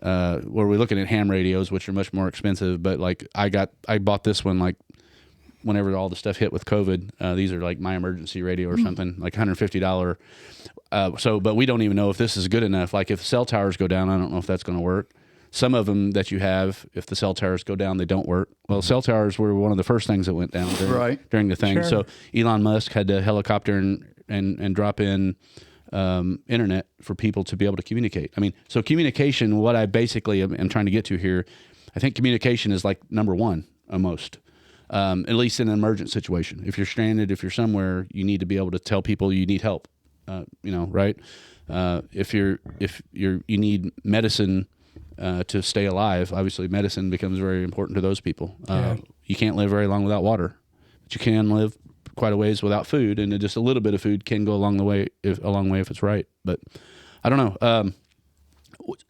we're looking at ham radios, which are much more expensive, but like I bought this one, like whenever all the stuff hit with COVID, these are like my emergency radio or something, like $150. But we don't even know if this is good enough. Like if cell towers go down, I don't know if that's going to work. Some of them that you have, if the cell towers go down, they don't work. Well, cell towers were one of the first things that went down during the thing. Sure. So Elon Musk had to helicopter and drop in internet for people to be able to communicate. I mean, so communication, what I basically am trying to get to here, I think communication is like number one almost. At least in an emergent situation. If you're stranded, if you're somewhere, you need to be able to tell people you need help. Right? If you need medicine to stay alive, obviously medicine becomes very important to those people. You can't live very long without water, but you can live quite a ways without food, and just a little bit of food can go a long way if it's right. But I don't know.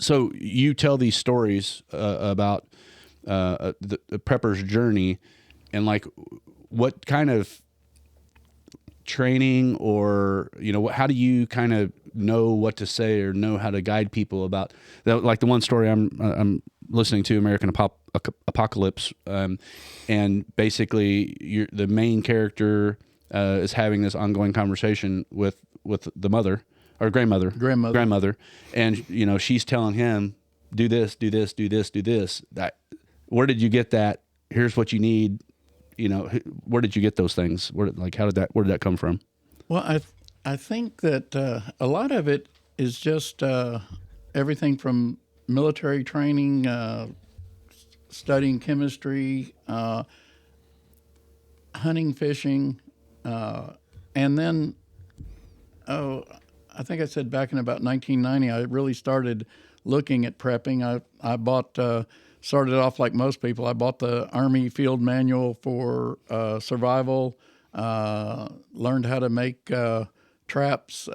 So you tell these stories about the prepper's journey. And like, what kind of training or, how do you kind of know what to say or know how to guide people about that? Like the one story I'm listening to, American Apocalypse, and basically the main character is having this ongoing conversation with the mother or grandmother, and she's telling him, do this, do this, do this, do this. Where did you get that? Here's what you need. Where did you get those things? Where did that come from? Well, I think that a lot of it is just everything from military training, studying chemistry, hunting, fishing, and then, I think I said back in about 1990, I really started looking at prepping. I bought... started off like most people. I bought the Army Field Manual for survival, learned how to make traps,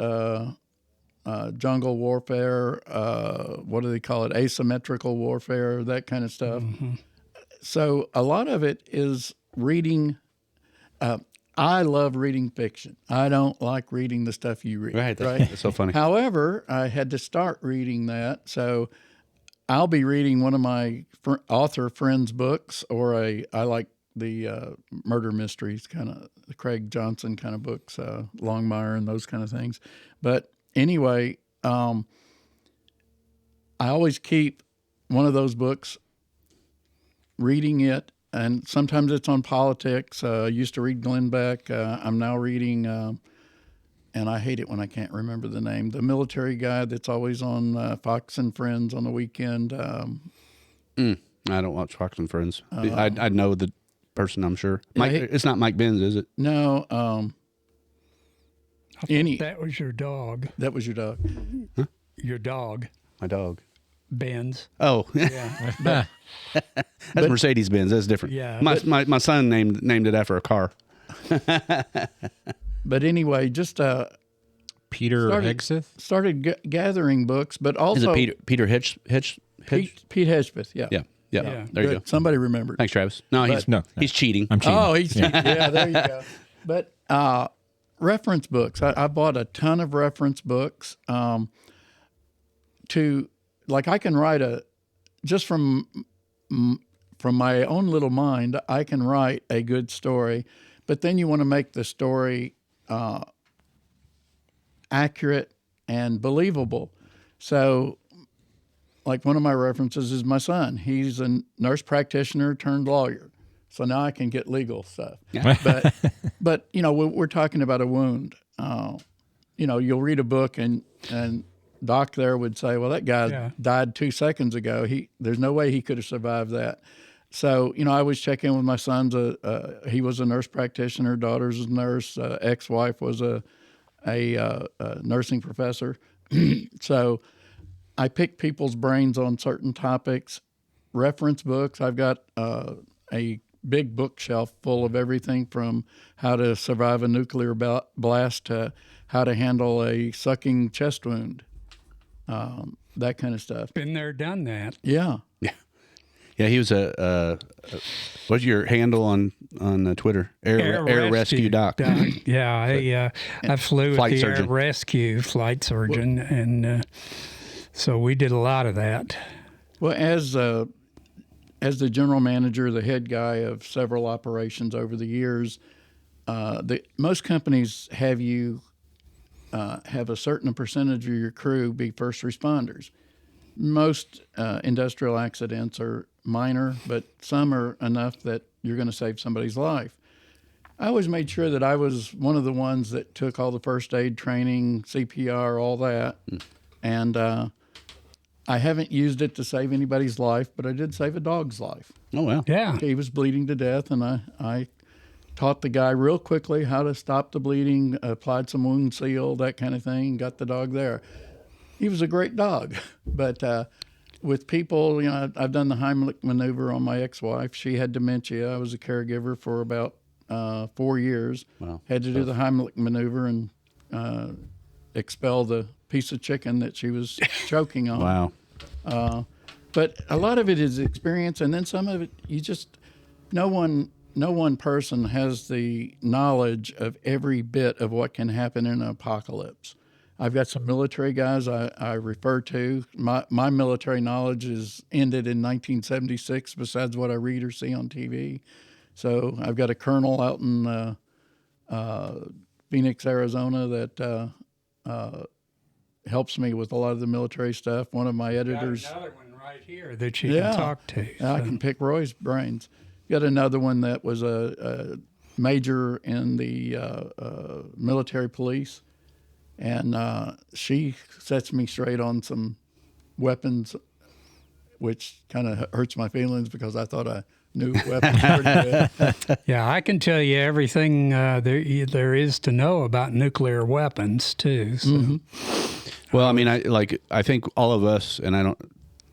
jungle warfare, what do they call it, asymmetrical warfare, that kind of stuff. Mm-hmm. So a lot of it is reading. I love reading fiction. I don't like reading the stuff you read. Right. That's so funny. However, I had to start reading that. So I'll be reading one of my author friends' books, or I like the murder mysteries, kind of the Craig Johnson kind of books, Longmire and those kind of things. But anyway, I always keep one of those books, reading it, and sometimes it's on politics. I used to read Glenn Beck. I'm now reading, and I hate it when I can't remember the name, the military guy that's always on Fox and Friends on the weekend. I don't watch Fox and Friends. I know the person, I'm sure. Mike, it's not Mike Benz, is it? No. That was your dog. That was your dog. Huh? Your dog, My dog. Benz. Oh, Yeah. that's Mercedes Benz. That's different. Yeah. My son named it after a car. But anyway, just Peter Hegseth? started gathering books, but Is also it Peter Hitch? Pete Hedgepeth. Yeah. Yeah. Yeah. There you Good. go. Somebody remembered. Thanks, Travis. No, he's cheating. I'm cheating. Oh, he's yeah. There you go. But reference books. I bought a ton of reference books. I can write just from my own little mind, I can write a good story, but then you want to make the story accurate and believable. So, like one of my references is my son. He's a nurse practitioner turned lawyer. So now I can get legal stuff. Yeah. But we're talking about a wound. You'll read a book and Doc there would say, well, that guy died 2 seconds ago. There's no way he could have survived that. So, I always check in with my sons. He was a nurse practitioner, daughter's a nurse, ex-wife was a nursing professor. So I pick people's brains on certain topics. Reference books. I've got a big bookshelf full of everything from how to survive a nuclear blast to how to handle a sucking chest wound. That kind of stuff. Been there, done that. Yeah. Yeah, he was what's your handle on Twitter? Air Rescue Doc. Yeah, I flew with the surgeon. Air Rescue flight surgeon, and so we did a lot of that. Well, as the general manager, the head guy of several operations over the years, most companies have you have a certain percentage of your crew be first responders. Most industrial accidents are minor, but some are enough that you're going to save somebody's life. I always made sure that I was one of the ones that took all the first aid training, CPR, all that. And I haven't used it to save anybody's life, but I did save a dog's life. Oh, wow. Yeah. He was bleeding to death, and I taught the guy real quickly how to stop the bleeding, applied some wound seal, that kind of thing, got the dog there. He was a great dog. But with people, I've done the Heimlich maneuver on my ex-wife. She had dementia. I was a caregiver for about 4 years. Wow. Had to do the Heimlich maneuver and expel the piece of chicken that she was choking on. Wow. But a lot of it is experience, and then some of it no one person has the knowledge of every bit of what can happen in an apocalypse. I've got some military guys I refer to. My military knowledge is ended in 1976, besides what I read or see on TV. So I've got a colonel out in Phoenix, Arizona that helps me with a lot of the military stuff. One of my editors. Got another one right here that you can talk to. So. I can pick Roy's brains. Got another one that was a major in the military police. And she sets me straight on some weapons, which kind of hurts my feelings because I thought I knew weapons pretty good. Yeah, I can tell you everything there is to know about nuclear weapons too. So. Mm-hmm. Well, I mean, I think all of us, and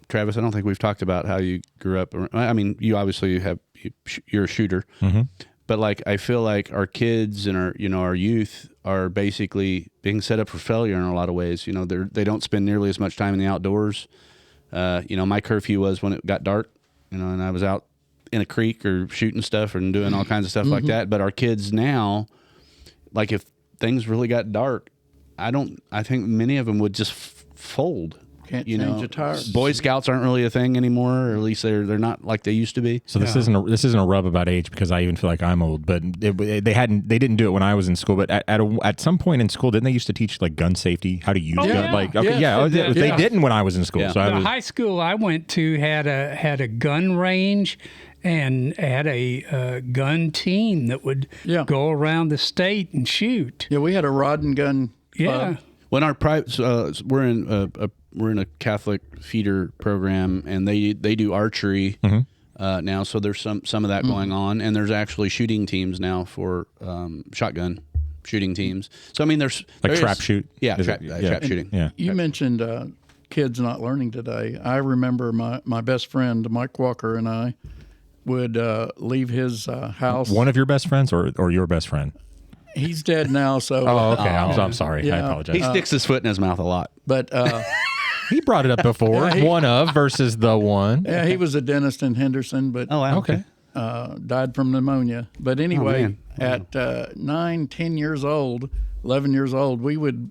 Travis, I don't think we've talked about how you grew up. I mean, you obviously you're a shooter. Mm-hmm. But I feel like our kids and our youth are basically being set up for failure in a lot of ways. They don't spend nearly as much time in the outdoors. My curfew was when it got dark, and I was out in a creek or shooting stuff and doing all kinds of stuff like that. But our kids now, if things really got dark, I think many of them would just fold. Can't you change know, a tire. Boy Scouts aren't really a thing anymore, or at least they're not like they used to be. So this isn't a rub about age because I even feel like I'm old. But they didn't do it when I was in school. But at some point in school, didn't they used to teach like gun safety, how to use gun? yeah. Like okay, Yes, they didn't when I was in school. Yeah. So I The was, high school I went to had a gun range and had a gun team that would Yeah. go around the state and shoot. Yeah, we had a rod and gun Yeah. club. When our private, we're in a Catholic feeder program, and they do archery now. So there's some of that going on, and there's actually shooting teams now for shotgun shooting teams. So I mean, there trap shoot. Yeah, Is trap, it? Yeah. trap shooting. yeah. You mentioned kids not learning today. I remember my best friend, Mike Walker, and I would leave his house. One of your best friends or your best friend? He's dead now, so. Oh, okay. I'm sorry. I Yeah. apologize. He sticks his foot in his mouth a lot. But He brought it up before. One of versus the one. yeah, he was a dentist in Henderson, but wow. Okay. died from pneumonia. But anyway, man. at 9, 10 years old, 11 years old, we would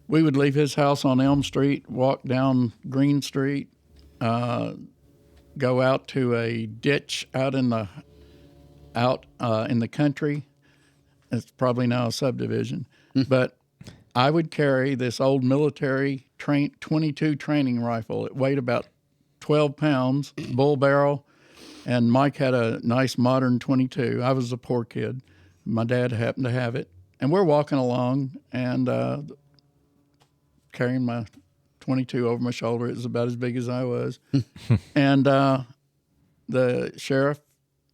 leave his house on Elm Street, walk down Green Street, go out to a ditch out in the country. It's probably now a subdivision, but I would carry this old military 22 training rifle. It weighed about 12 pounds, bull barrel, and Mike had a nice modern 22. I was a poor kid. My dad happened to have it, and we're walking along and carrying my 22 over my shoulder. It was about as big as I was, and the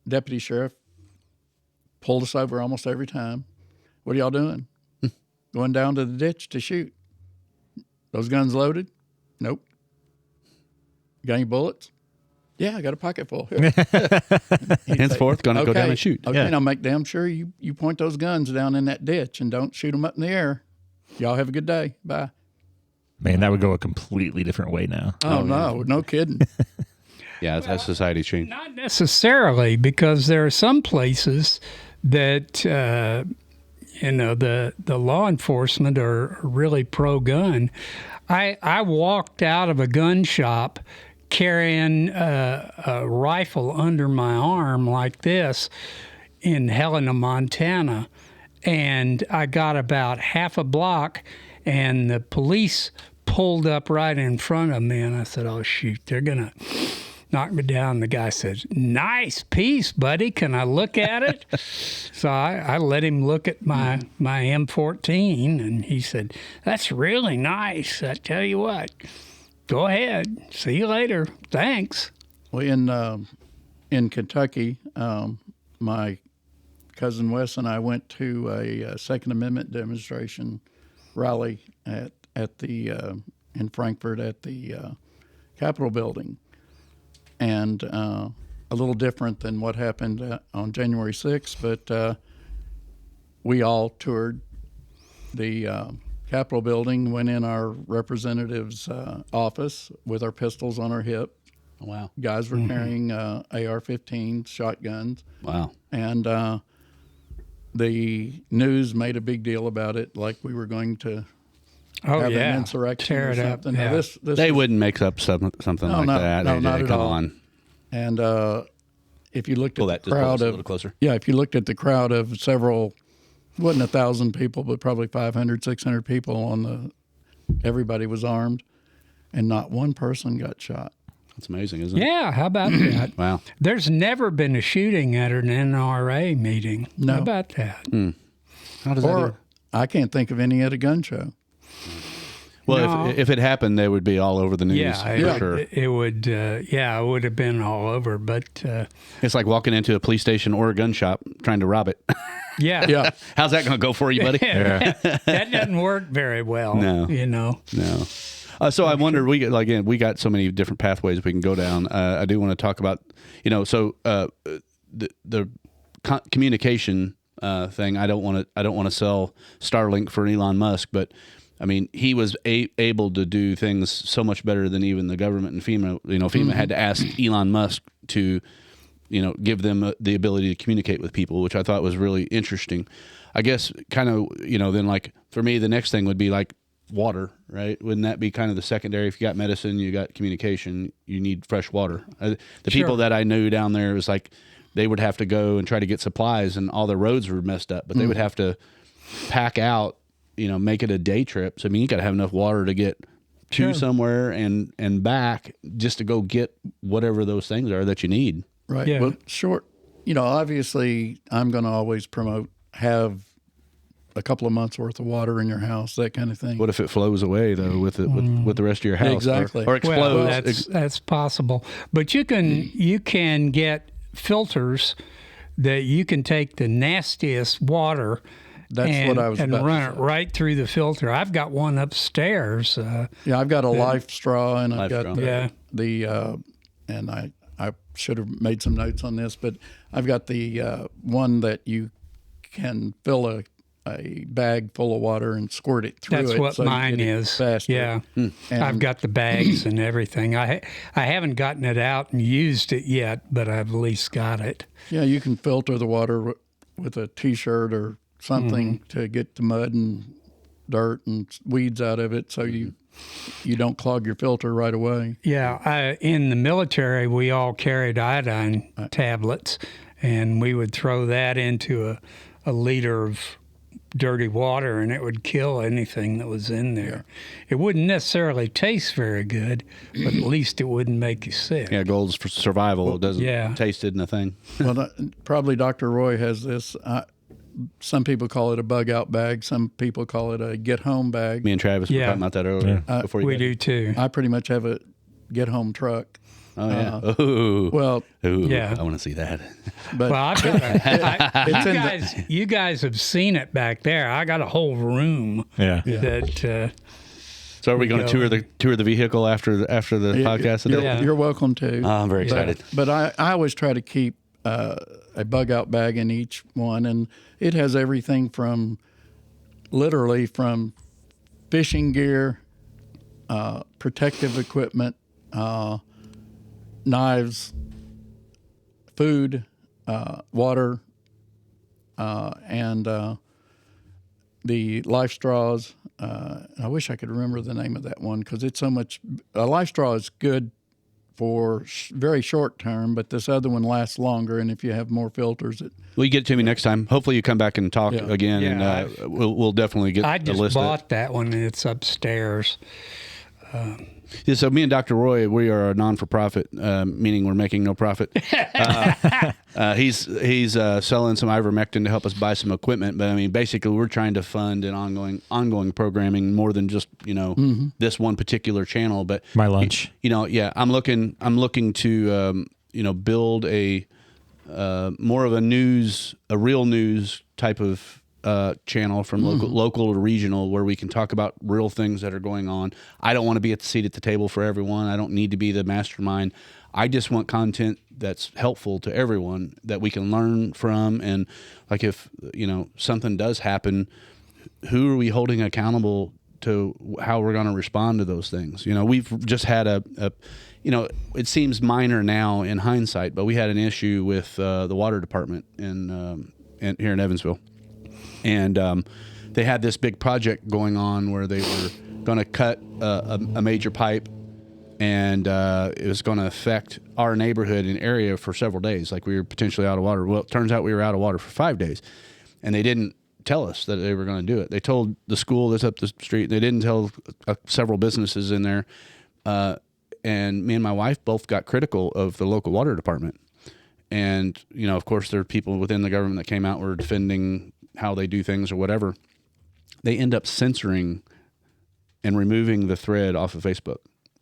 deputy sheriff, pulled us over almost every time. What are y'all doing? Going down to the ditch to shoot. Those guns loaded? Nope. Got any bullets? Yeah, I got a pocket full. Here. Henceforth, going to go down and shoot. Okay, Yeah. now make damn sure you point those guns down in that ditch and don't shoot them up in the air. Y'all have a good day. Bye. Man, that would go a completely different way now. Oh, no kidding. Yeah, that's society's changed. Not necessarily, because there are some places that the law enforcement are really pro-gun. I walked out of a gun shop carrying a rifle under my arm like this in Helena, Montana, and I got about half a block, and the police pulled up right in front of me, and I said, "Oh shoot, they're gonna knocked me down." The guy says, "Nice piece, buddy. Can I look at it?" So I let him look at my M14, and he said, "That's really nice. I tell you what, go ahead. See you later. Thanks." Well, in Kentucky, my cousin Wes and I went to a Second Amendment demonstration rally at the in Frankfurt at the Capitol building. And a little different than what happened on January 6th, but we all toured the Capitol building, went in our representative's office with our pistols on our hip. Wow. Guys were carrying AR-15 shotguns. Wow. And the news made a big deal about it, like we were going to have an insurrection Tear or it up. something. Now, Yeah. this They was- wouldn't make up something like no, that. no, They- not at come all. on. And if you looked Pull at that the just pull crowd us a of little closer. Yeah, if you looked at the crowd of several, wasn't 1,000 people, but probably 500, 600 people everybody was armed, and not one person got shot. That's amazing, isn't it? Yeah, how about that? Wow. There's never been a shooting at an NRA meeting. No. How about that? How does that? Or I can't think of any at a gun show. Well, No. if it happened, they would be all over the news Yeah, for sure. it would. It would have been all over. But It's like walking into a police station or a gun shop trying to rob it. yeah, Yeah. How's that going to go for you, buddy? that doesn't work very well. No. You know. No. So I wonder, we got so many different pathways we can go down. I do want to talk about, the communication thing. I don't want to sell Starlink for Elon Musk, but I mean, he was able to do things so much better than even the government and FEMA. FEMA had to ask Elon Musk to, give them the ability to communicate with people, which I thought was really interesting. I guess kind of, then like for me, the next thing would be like, water, right? Wouldn't that be kind of the secondary? If you got medicine, you got communication, you need fresh water. The people that I knew down there, was like they would have to go and try to get supplies, and all the roads were messed up, but they would have to pack out, make it a day trip. So I mean, you got to have enough water to get to somewhere and back, just to go get whatever those things are that you need. Right. Yeah. Well, obviously I'm going to always promote have a couple of months worth of water in your house, that kind of thing. What if it flows away though with the rest of your house? Exactly. Or explodes? Well, that's possible. But you can get filters that you can take the nastiest water. That's what I was and about run to it say. right through the filter. I've got one upstairs. Yeah, I've got a life straw, and I've Life got straw. the and I should have made some notes on this, but I've got the one that you can fill a bag full of water and squirt it through. That's it what so you mine get it is. faster. Yeah, And I've got the bags and everything. I haven't gotten it out and used it yet, but I've at least got it. Yeah, you can filter the water with a T-shirt or something to get the mud and dirt and weeds out of it, so you don't clog your filter right away. Yeah, in the military, we all carried iodine tablets, and we would throw that into a liter of dirty water, and it would kill anything that was in there. It wouldn't necessarily taste very good, but at least it wouldn't make you sick. Yeah, goals for survival. It doesn't taste it in a thing. Well, probably Dr. Roy has this. Some people call it a bug out bag. Some people call it a get home bag. Me and Travis were talking about that earlier. Before you We do too. I pretty much have a get home truck. Oh yeah. Ooh. Well, Ooh. Yeah. I want to see that. but Well, I've got it's you guys have seen it back there. I got a whole room that. So are we going to tour the vehicle after the podcast today? you're welcome to. I'm very excited. But I always try to keep a bug out bag in each one, and it has everything from literally from fishing gear, protective equipment, knives, food, water, and the life straws. I wish I could remember the name of that one because it's so much. A life straw is good for very short term, but this other one lasts longer. And if you have more filters, Well, you get it to me next time. Hopefully, you come back and talk again, Yeah, and we'll definitely get I the just list. bought that one, and it's upstairs. Yeah, so me and Dr. Roy, we are a non-for-profit, meaning we're making no profit. He's selling some ivermectin to help us buy some equipment, but I mean, basically, we're trying to fund an ongoing programming more than just this one particular channel. But My lunch. I'm looking to build a more of a real news type of channel from local to regional, where we can talk about real things that are going on. I don't want to be at the seat at the table for everyone. I don't need to be the mastermind. I just want content that's helpful to everyone that we can learn from. And like if something does happen, who are we holding accountable to how we're going to respond to those things? We've just had it seems minor now in hindsight, but we had an issue with the water department here in Evansville. And they had this big project going on where they were going to cut a major pipe, and it was going to affect our neighborhood and area for several days. Like we were potentially out of water. Well, it turns out we were out of water for 5 days, and they didn't tell us that they were going to do it. They told the school that's up the street. They didn't tell several businesses in there. And me and my wife both got critical of the local water department. And, of course, there are people within the government that came out were defending how they do things or whatever. They end up censoring and removing the thread off of Facebook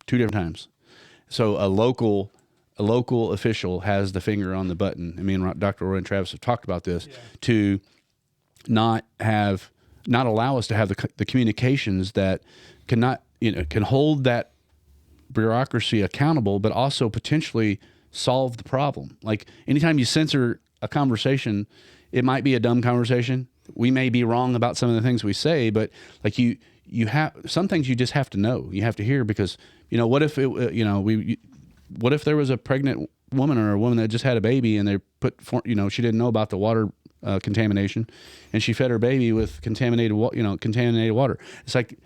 2 different times. So a local official has the finger on the button. I mean, Dr. Roy and Travis have talked about this to not allow us to have the communications that can hold that bureaucracy accountable, but also potentially solve the problem. Like anytime you censor a conversation, it might be a dumb conversation. We may be wrong about some of the things we say, but like you have some things you just have to know. You have to hear because what if what if there was a pregnant woman or a woman that just had a baby and they she didn't know about the water contamination, and she fed her baby with contaminated water. It's like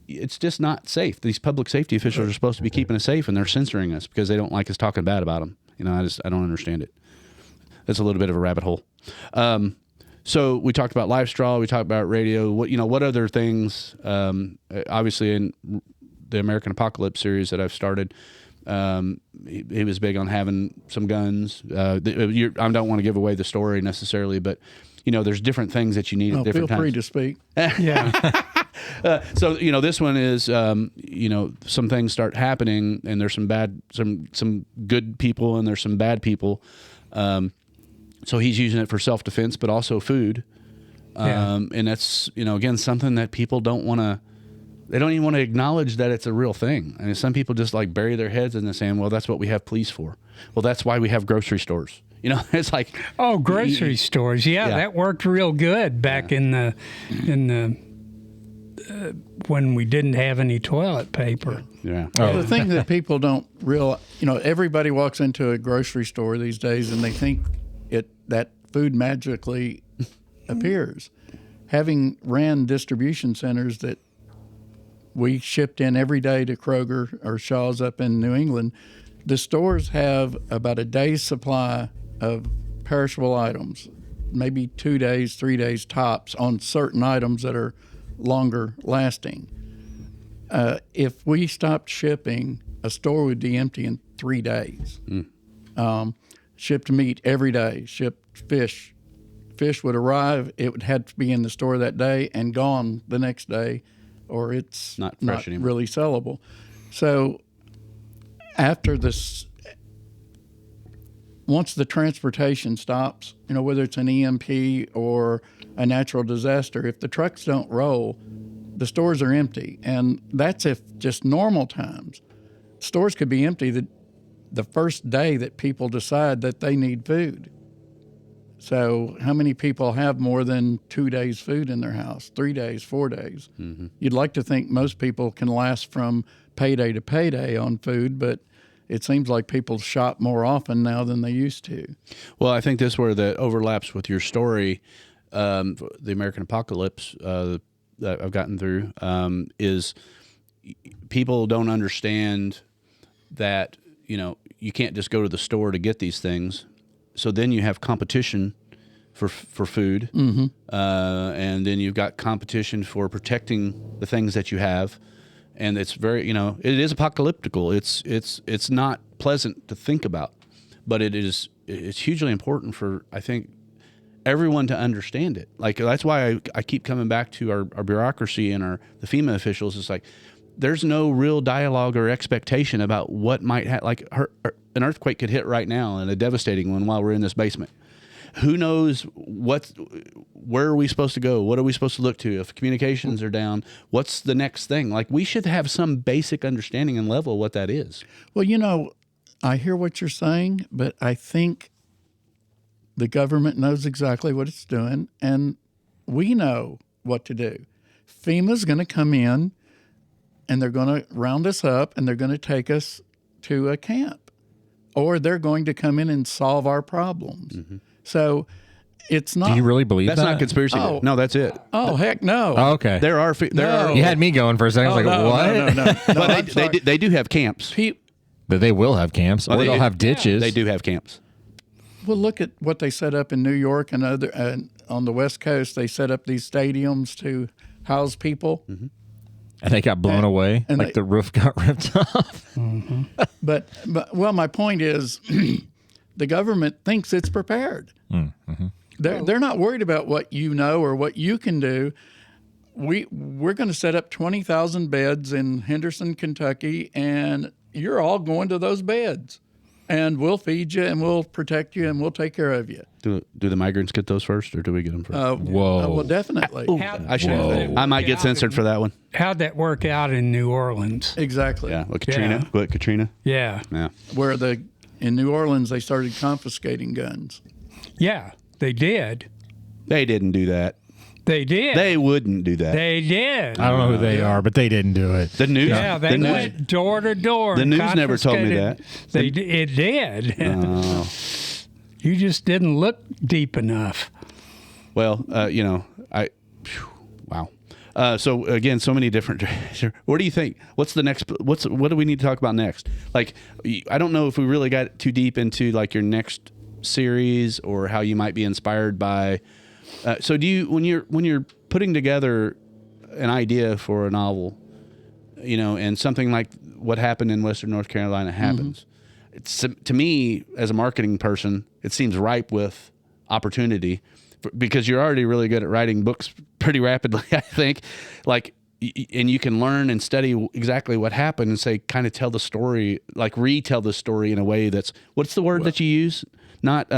it's just not safe. These public safety officials are supposed to be keeping us safe, and they're censoring us because they don't like us talking bad about them. You know, I don't understand it. That's a little bit of a rabbit hole. So we talked about live straw. We talked about radio. What other things? Obviously, in the American Apocalypse series that I've started, he was big on having some guns. I don't want to give away the story necessarily, but there's different things that you need at different times. Feel free to speak. Yeah. So this one is some things start happening, and there's some good people, and there's some bad people. So he's using it for self-defense, but also food. And that's, again, something that people don't want to, they don't even want to acknowledge that it's a real thing. I mean, some people just like bury their heads in the sand. Well, that's what we have police for. Well, that's why we have grocery stores. It's like, oh, grocery stores. Yeah, that worked real good back in the when we didn't have any toilet paper. Yeah. Well, the thing that people don't realize, everybody walks into a grocery store these days and they think that food magically appears. Having ran distribution centers that we shipped in every day to Kroger or Shaw's up in New England, the stores have about a day's supply of perishable items, maybe 2 days, 3 days tops on certain items that are longer lasting. If we stopped shipping, a store would be empty in 3 days. Shipped meat every day, shipped fish. Fish would arrive, it would have to be in the store that day and gone the next day, or it's not fresh anymore. Really sellable. So after this, once the transportation stops, whether it's an EMP or a natural disaster, if the trucks don't roll, the stores are empty. And that's if just normal times. Stores could be empty the first day that people decide that they need food. So how many people have more than 2 days food in their house, 3 days, 4 days? Mm-hmm. You'd like to think most people can last from payday to payday on food, but it seems like people shop more often now than they used to. Well, I think this where that overlaps with your story, the American Apocalypse that I've gotten through, is people don't understand that, you can't just go to the store to get these things. So then you have competition for food, mm-hmm. And then you've got competition for protecting the things that you have, and it's very, it is apocalyptical. It's not pleasant to think about, but it's hugely important for, I think, everyone to understand it. Like that's why I keep coming back to our bureaucracy and the FEMA officials. It's like there's no real dialogue or expectation about what might happen. Like an earthquake could hit right now, and a devastating one while we're in this basement. Who knows where are we supposed to go? What are we supposed to look to? If communications are down, what's the next thing? Like we should have some basic understanding and level of what that is. Well, I hear what you're saying, but I think the government knows exactly what it's doing, and we know what to do. FEMA's going to come in, and they're going to round us up, and they're going to take us to a camp, or they're going to come in and solve our problems. Mm-hmm. So it's not. Do you really believe that's that? not conspiracy? No, that's it. Oh, heck no. Oh, okay. There are. You had me going for a second. I was like, what? No. Well, they do have camps. But they will have camps, or they'll have ditches. They do have camps. Well, look at what they set up in New York and on the West Coast. They set up these stadiums to house people. Mm-hmm. And they got blown away, and the roof got ripped off. Mm-hmm. But my point is, the government thinks it's prepared. Mm-hmm. They're not worried about what you know or what you can do. We're going to set up 20,000 beds in Henderson, Kentucky, and you're all going to those beds. And we'll feed you, and we'll protect you, and we'll take care of you. Do the migrants get those first, or do we get them first? Whoa! Well, definitely. I might get censored for that one. How'd that work out in New Orleans? Exactly. Yeah. Well, Katrina. What, Katrina? Yeah. Where in New Orleans they started confiscating guns. Yeah, they did. They didn't do that. They did. They wouldn't do that. They did. I don't know who they are, but they didn't do it. The news. Yeah, they went door to door. The news never told me that. It did. Oh. You just didn't look deep enough. Well, wow. So again, so many different. What do you think? What's the next? What do we need to talk about next? Like, I don't know if we really got too deep into like your next series or how you might be inspired by. So do you when you're putting together an idea for a novel, and something like what happened in Western North Carolina happens. It's, to me, as a marketing person, it seems ripe with opportunity because you're already really good at writing books pretty rapidly, I think. Like, and you can learn and study exactly what happened and say, kind of tell the story, like retell the story in a way that's, what's the word that you use? Not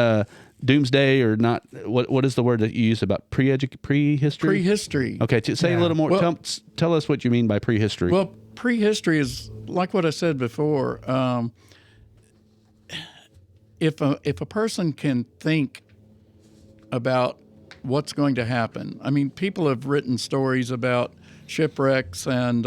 doomsday or not, what is the word that you use about prehistory? Prehistory. Okay, say a little more. Well, tell us what you mean by prehistory. Well, prehistory is like what I said before. If a person can think about what's going to happen, I mean, people have written stories about shipwrecks and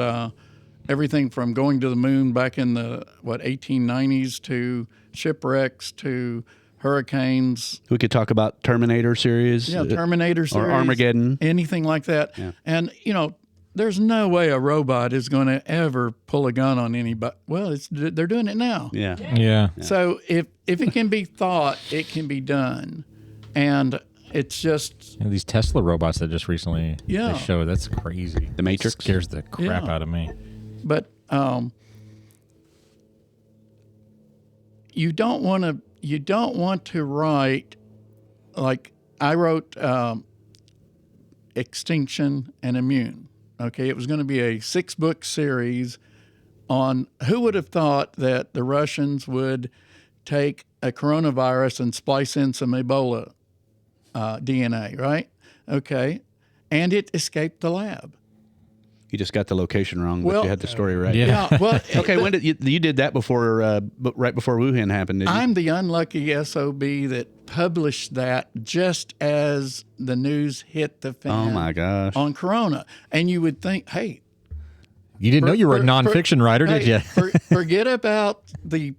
everything from going to the moon back in the 1890s to shipwrecks to hurricanes. We could talk about Terminator series. Yeah, Terminator series. Or Armageddon. Anything like that. Yeah. And, there's no way a robot is going to ever pull a gun on anybody. Well, they're doing it now. Yeah. So if it can be thought, it can be done. And it's just... these Tesla robots that just recently they showed, that's crazy. The Matrix? It scares the crap out of me. But you don't want to write, like I wrote Extinction and Immune. Okay, it was going to be a 6-book series on who would have thought that the Russians would take a coronavirus and splice in some Ebola DNA, right? Okay, and it escaped the lab. You just got the location wrong, but you had the story right. Yeah. Well, okay, when did you did that before? Right before Wuhan happened, did you? I'm the unlucky SOB that published that just as the news hit the fan. Oh my gosh! On Corona, and you would think, hey, you didn't know you were a nonfiction writer, did you? Forget about the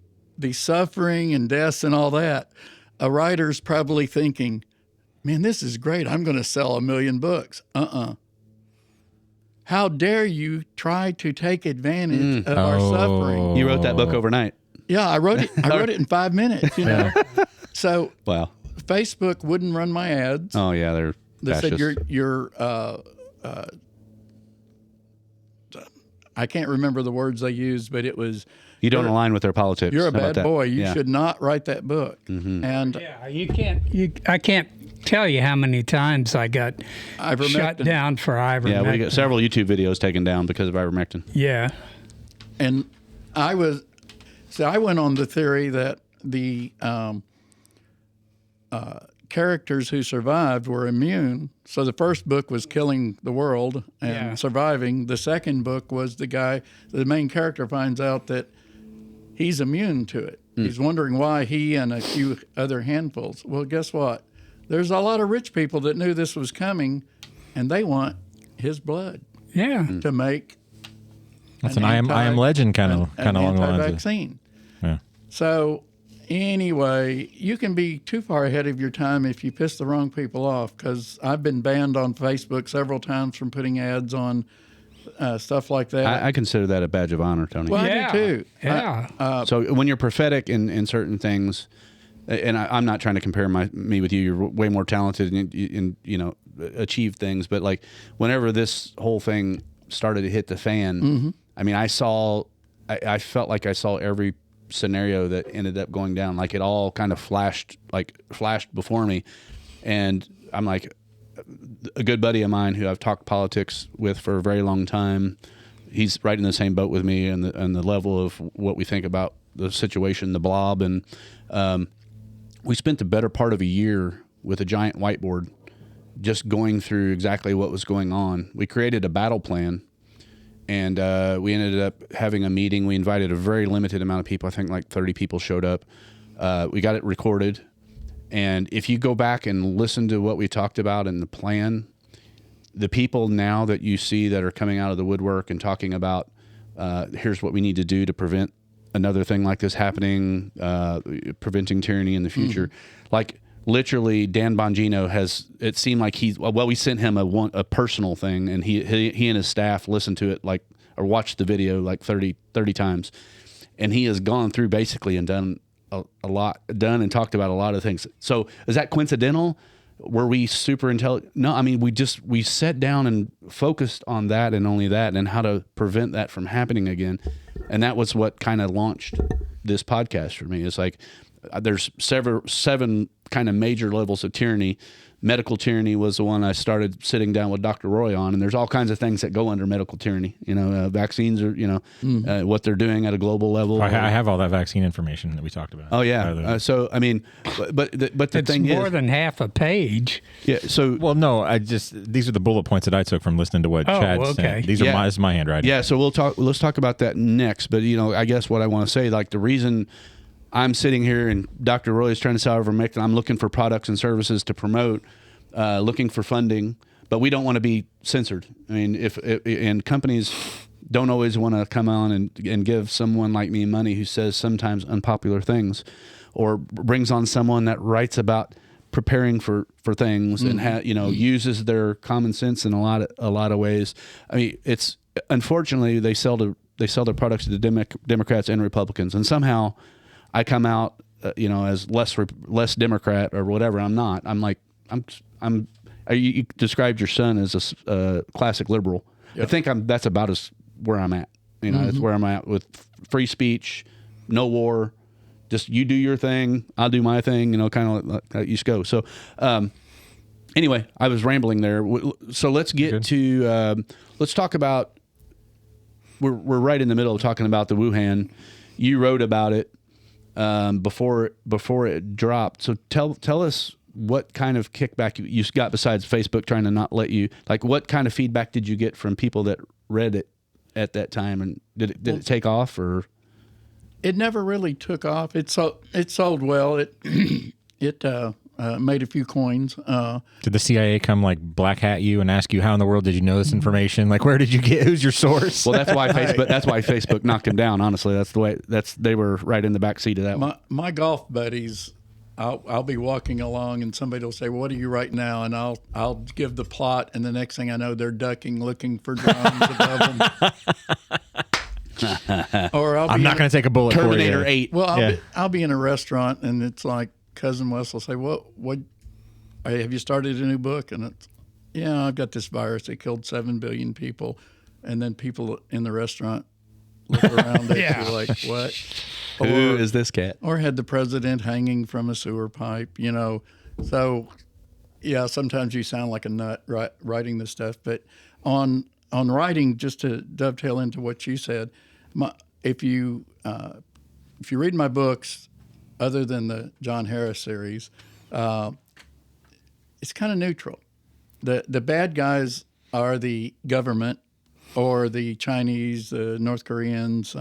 suffering and deaths and all that. A writer's probably thinking, man, this is great. I'm going to sell 1 million books. How dare you try to take advantage of our suffering? You wrote that book overnight. Yeah, I wrote it. I wrote it in 5 minutes. So wow, Facebook wouldn't run my ads. Oh yeah, they said you're. I can't remember the words they used, but it was. You don't align with their politics. You're a bad boy. You should not write that book. Mm-hmm. And you can't. I can't tell you how many times I got shut down for ivermectin. Yeah, we got several YouTube videos taken down because of ivermectin. Yeah, and I went on the theory that the characters who survived were immune. So the first book was killing the world and surviving. The second book was the main character finds out that he's immune to it. He's wondering why he and a few other handfuls. Well, guess what? There's a lot of rich people that knew this was coming, and they want his blood. Yeah. To make that's an I am legend kind of along the lines. Vaccine. Yeah. So anyway, you can be too far ahead of your time if you piss the wrong people off. Because I've been banned on Facebook several times from putting ads on stuff like that. I consider that a badge of honor, Tony. Well, I do too. Yeah. So when you're prophetic in certain things. And I'm not trying to compare me with you. You're way more talented and achieve things. But like whenever this whole thing started to hit the fan, I mean, I felt like I saw every scenario that ended up going down. Like it all kind of flashed before me, and I'm like, a good buddy of mine who I've talked politics with for a very long time. He's right in the same boat with me, and the level of what we think about the situation, the blob, and we spent the better part of a year with a giant whiteboard just going through exactly what was going on. We created a battle plan, and we ended up having a meeting. We invited a very limited amount of people. I think like 30 people showed up. We got it recorded. And if you go back and listen to what we talked about in the plan, the people now that you see that are coming out of the woodwork and talking about here's what we need to do to prevent another thing like this happening, preventing tyranny in the future. Like literally Dan Bongino it seemed like we sent him a personal thing, and he and his staff listened to it or watched the video like 30 times, and he has gone through basically and done and talked about a lot of things. So is that coincidental? Were we super intelligent? No, I mean, we sat down and focused on that and only that, and how to prevent that from happening again. And that was what kind of launched this podcast for me. It's like, there's seven kind of major levels of tyranny. Medical tyranny was the one I started sitting down with Dr. Roy on, and there's all kinds of things that go under medical tyranny. Vaccines are, what they're doing at a global level. I have all that vaccine information that we talked about. Oh yeah. So I mean, but the thing is, it's more than half a page. Yeah. So no, these are the bullet points that I took from listening to what Chad said. These are this is my handwriting. Yeah. So let's talk about that next. But I guess what I want to say, like, the reason I'm sitting here and Dr. Roy is trying to sell ivermectin, I'm looking for products and services to promote, looking for funding, but we don't want to be censored. I mean, and companies don't always want to come on and give someone like me money who says sometimes unpopular things, or brings on someone that writes about preparing for things and uses their common sense in a lot of ways. I mean, it's unfortunately they sell their products to the Democrats and Republicans, and somehow I come out, as less Democrat or whatever. I'm not. You described your son as a classic liberal. Yep. I think that's about where I'm at. That's where I'm at with free speech, no war. Just you do your thing, I'll do my thing. Kind of like that used to go. So, anyway, I was rambling there. So let's get to let's talk about. We're right in the middle of talking about the Wuhan. You wrote about it before it dropped. So tell us what kind of kickback you got besides Facebook trying to not let you. Like, what kind of feedback did you get from people that read it at that time, and did it take off, or? It never really took off. It sold well. It made a few coins. Did the CIA come black hat you and ask you, how in the world did you know this information? Like, where did you get? Who's your source? Well, that's why Facebook knocked him down. Honestly, that's the way. They were right in the back seat of that one. My golf buddies, I'll be walking along and somebody will say, well, "What are you writing now?" And I'll give the plot, and the next thing I know, they're ducking, looking for drones above them. Or I'm not going to take a bullet Terminator for you. 8. Well, I'll be in a restaurant, and it's like Cousin Wes will say, "What? Have you started a new book?" And it's, "Yeah, I've got this virus that killed 7 billion people," and then people in the restaurant look around at you like, "What? Who is this cat?" Or had the president hanging from a sewer pipe, So, yeah, sometimes you sound like a nut writing this stuff, but on writing, just to dovetail into what you said, if you read my books, other than the John Harris series, it's kind of neutral. The bad guys are the government or the Chinese, the North Koreans,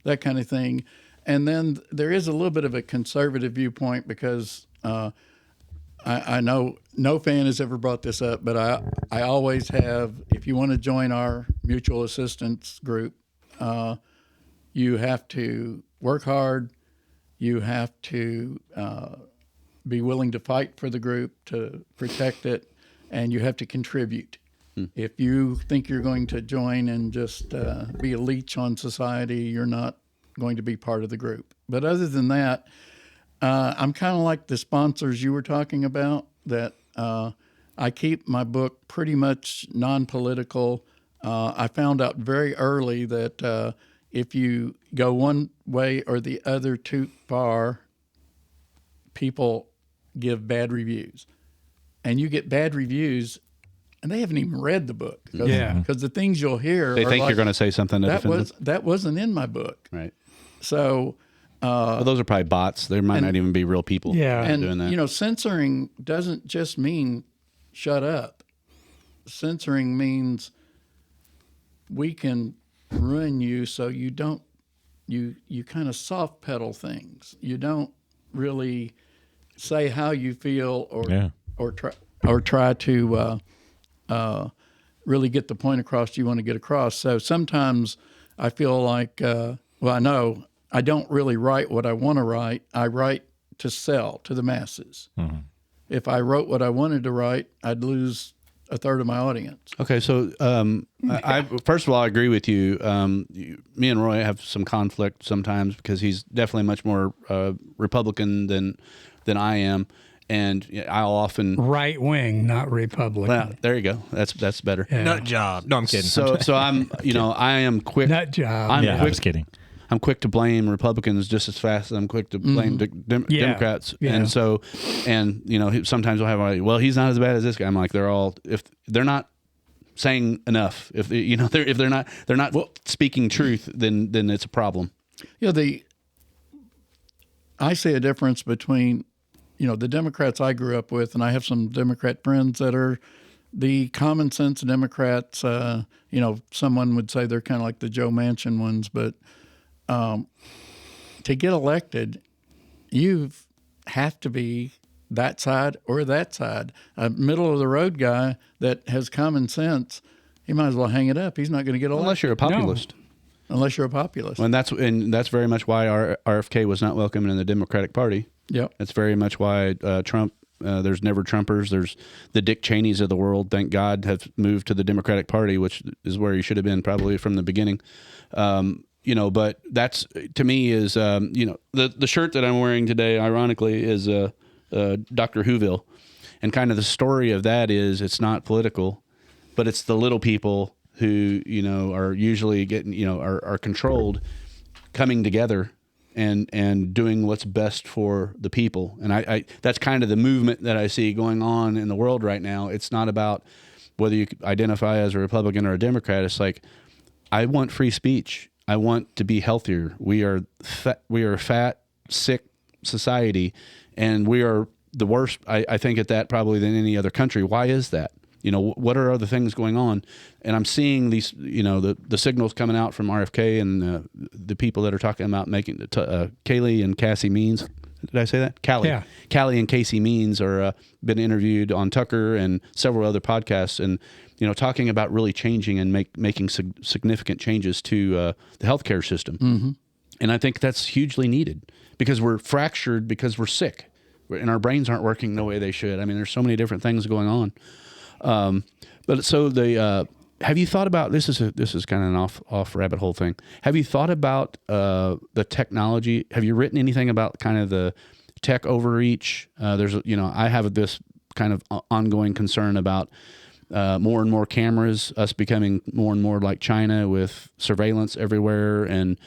that kind of thing. And then there is a little bit of a conservative viewpoint because I know no fan has ever brought this up, but I always have. If you want to join our mutual assistance group, you have to work hard. You have to be willing to fight for the group, to protect it, and you have to contribute. If you think you're going to join and just be a leech on society, you're not going to be part of the group. But other than that, I'm kind of like the sponsors you were talking about, that I keep my book pretty much non-political. I found out very early that if you go one way or the other too far, people give bad reviews. And you get bad reviews, and they haven't even read the book. Because the things you'll hear, they think you're going to say something that wasn't in my book. Right. So well, those are probably bots. There might not even be real people doing that. Censoring doesn't just mean shut up. Censoring means we can ruin you, so you don't. You kind of soft pedal things. You don't really say how you feel, or try to really get the point across you want to get across. So sometimes I feel like, I know I don't really write what I want to write. I write to sell to the masses. Mm-hmm. if I wrote what I wanted to write, I'd lose a third of my audience. Okay, so I first of all, I agree with you. Me and Roy have some conflict sometimes because he's definitely much more Republican than I am, and I'll often Right wing, not Republican. well, there you go. That's better. Yeah. Nut job. No, I'm kidding. So I'm I am quick. Nut job. I'm yeah, I quick. was kidding. I'm quick to blame Republicans just as fast as I'm quick to blame Democrats. Yeah. And so, and sometimes we'll have like, well, he's not as bad as this guy. I'm like, they're all, if they're not saying enough, if they're not speaking truth, then it's a problem. I see a difference between, the Democrats I grew up with, and I have some Democrat friends that are the common sense Democrats. Someone would say they're kind of like the Joe Manchin ones, but to get elected, you have to be that side or that side. A middle of the road guy that has common sense, he might as well hang it up. He's not going to get elected. Unless you're a populist. Unless you're a populist. And that's very much why RFK was not welcome in the Democratic Party. Yep. That's very much why Trump. There's never Trumpers. There's the Dick Cheneys of the world. Thank God have moved to the Democratic Party, which is where he should have been probably from the beginning. But that's to me is the shirt that I'm wearing today, ironically, is Dr. Whoville, and kind of the story of that is it's not political, but it's the little people who are usually getting are controlled, coming together and doing what's best for the people. And I that's kind of the movement that I see going on in the world right now. It's not about whether you identify as a Republican or a Democrat. It's like, I want free speech. I want to be healthier. We are a fat, sick society, and we are the worst, I think, at that probably than any other country. Why is that? What are other things going on? And I'm seeing these, the signals coming out from RFK and the people that are talking about making Kaylee and Cassie Means. Did I say that? Callie. Yeah. Callie and Casey Means are been interviewed on Tucker and several other podcasts, and talking about really changing and making significant changes to the healthcare system. Mm-hmm. And I think that's hugely needed because we're fractured because we're sick and our brains aren't working the way they should. I mean, there's so many different things going on. But so have you thought about this? Is kind of an off rabbit hole thing. Have you thought about the technology? Have you written anything about kind of the tech overreach? I have this kind of ongoing concern about more and more cameras, us becoming more and more like China with surveillance everywhere, and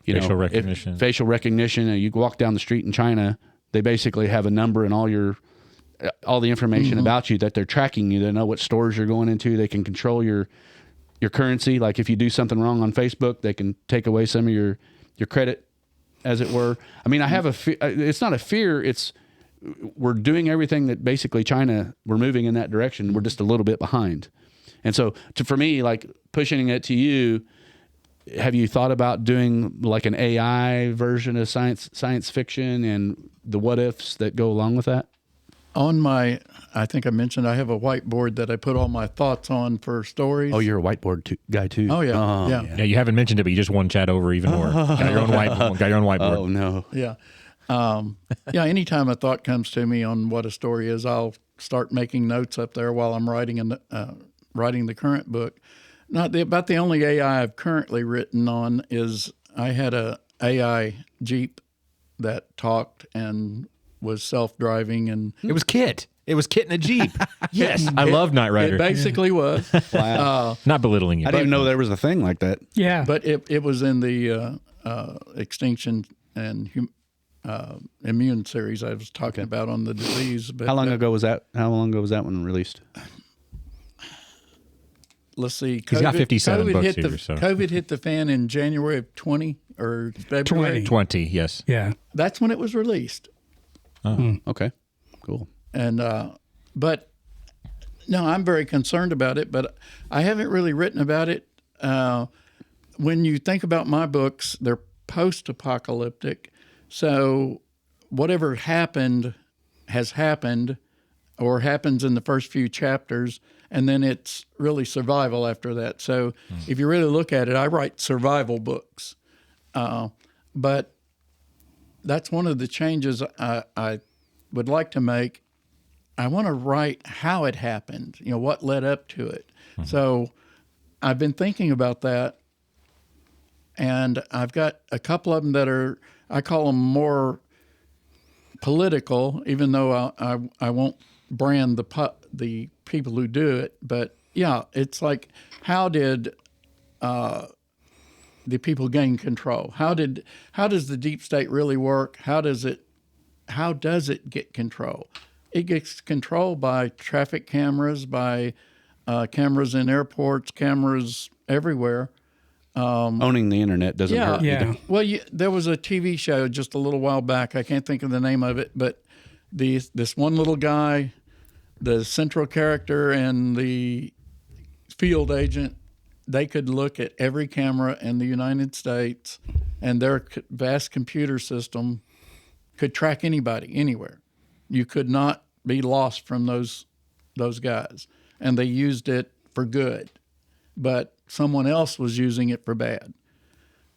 facial recognition. Facial recognition. And you walk down the street in China, they basically have a number and all the information about you, that they're tracking you. They know what stores you're going into. They can control your currency. Like if you do something wrong on Facebook, they can take away some of your credit, as it were. I mean, I have it's not a fear. It's we're doing everything that basically China, we're moving in that direction. We're just a little bit behind. And so for me, like pushing it to you, have you thought about doing like an AI version of science fiction and the what ifs that go along with that? I think I mentioned I have a whiteboard that I put all my thoughts on for stories. Oh, you're a whiteboard guy too. Oh yeah, Yeah, you haven't mentioned it, but you just won chat over even more. Got your own whiteboard. Oh no. Yeah. Anytime a thought comes to me on what a story is, I'll start making notes up there while I'm writing the current book. About the only AI I've currently written on is I had a AI Jeep that talked and was self-driving, and It was Kit. It was Kit in a Jeep. Yes, I love Knight Rider. it basically was. Wow. Not belittling you. I didn't even know there was a thing like that. Yeah. But it was in the extinction and immune series I was talking about on the disease. But How long ago was that? How long ago was that one released? Let's see. He's got 57 books here. So. COVID hit the fan in January of 20 or February. 20, yes. Yeah. That's when it was released. Okay, cool. And but no, I'm very concerned about it, but I haven't really written about it. When you think about my books, they're post-apocalyptic, so whatever happened has happened or happens in the first few chapters, and then it's really survival after that. So if you really look at it, I write survival books, but that's one of the changes I would like to make. to write how it happened, what led up to it. So I've been thinking about that, and I've got a couple of them that I call them more political, even though I won't brand the people who do it. But yeah, it's like, how did the people gain control? How does the deep state really work? How does it get control? It gets control by traffic cameras, by cameras in airports, cameras everywhere. Owning the internet doesn't hurt. Yeah. Well, there was a TV show just a little while back. I can't think of the name of it, but this one little guy, the central character and the field agent, they could look at every camera in the United States, and their vast computer system could track anybody anywhere. You could not be lost from those guys, and they used it for good, but someone else was using it for bad.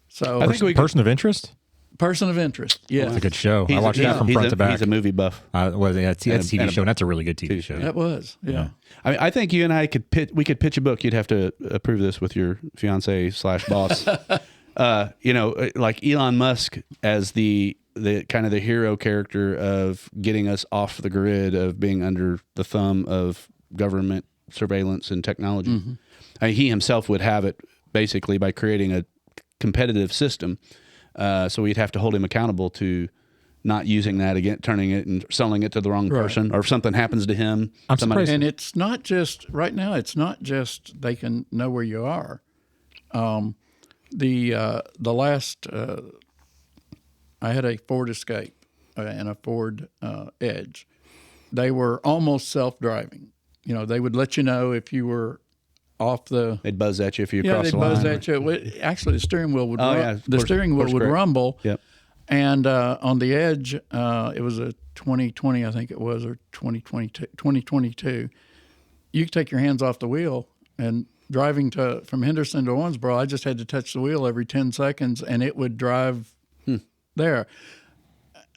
So I think Person of Interest? Person of Interest, yes. It's a good show. I watched that from front to back. He's a movie buff. That's a TV show, and that's a really good TV show. That was, yeah. I mean, I think you and I could pitch a book. You'd have to approve this with your fiance/boss. Like Elon Musk as the kind of the hero character of getting us off the grid, of being under the thumb of government surveillance and technology. Mm-hmm. I mean, he himself would have it basically by creating a competitive system. So we'd have to hold him accountable to not using that again, turning it and selling it to the wrong person, or if something happens to him. I'm surprised. And it's not just right now. It's not just they can know where you are. The last I had a Ford Escape and a Ford Edge. They were almost self-driving. They would let you know if you were off the. They'd buzz at you if you crossed the line. They'd buzz at you. Actually, the steering wheel would. The steering wheel would rumble. Yep. And on the Edge, it was a 2020, I think it was, or 2022. You could take your hands off the wheel, and driving from Henderson to Owensboro, I just had to touch the wheel every 10 seconds, and it would drive there.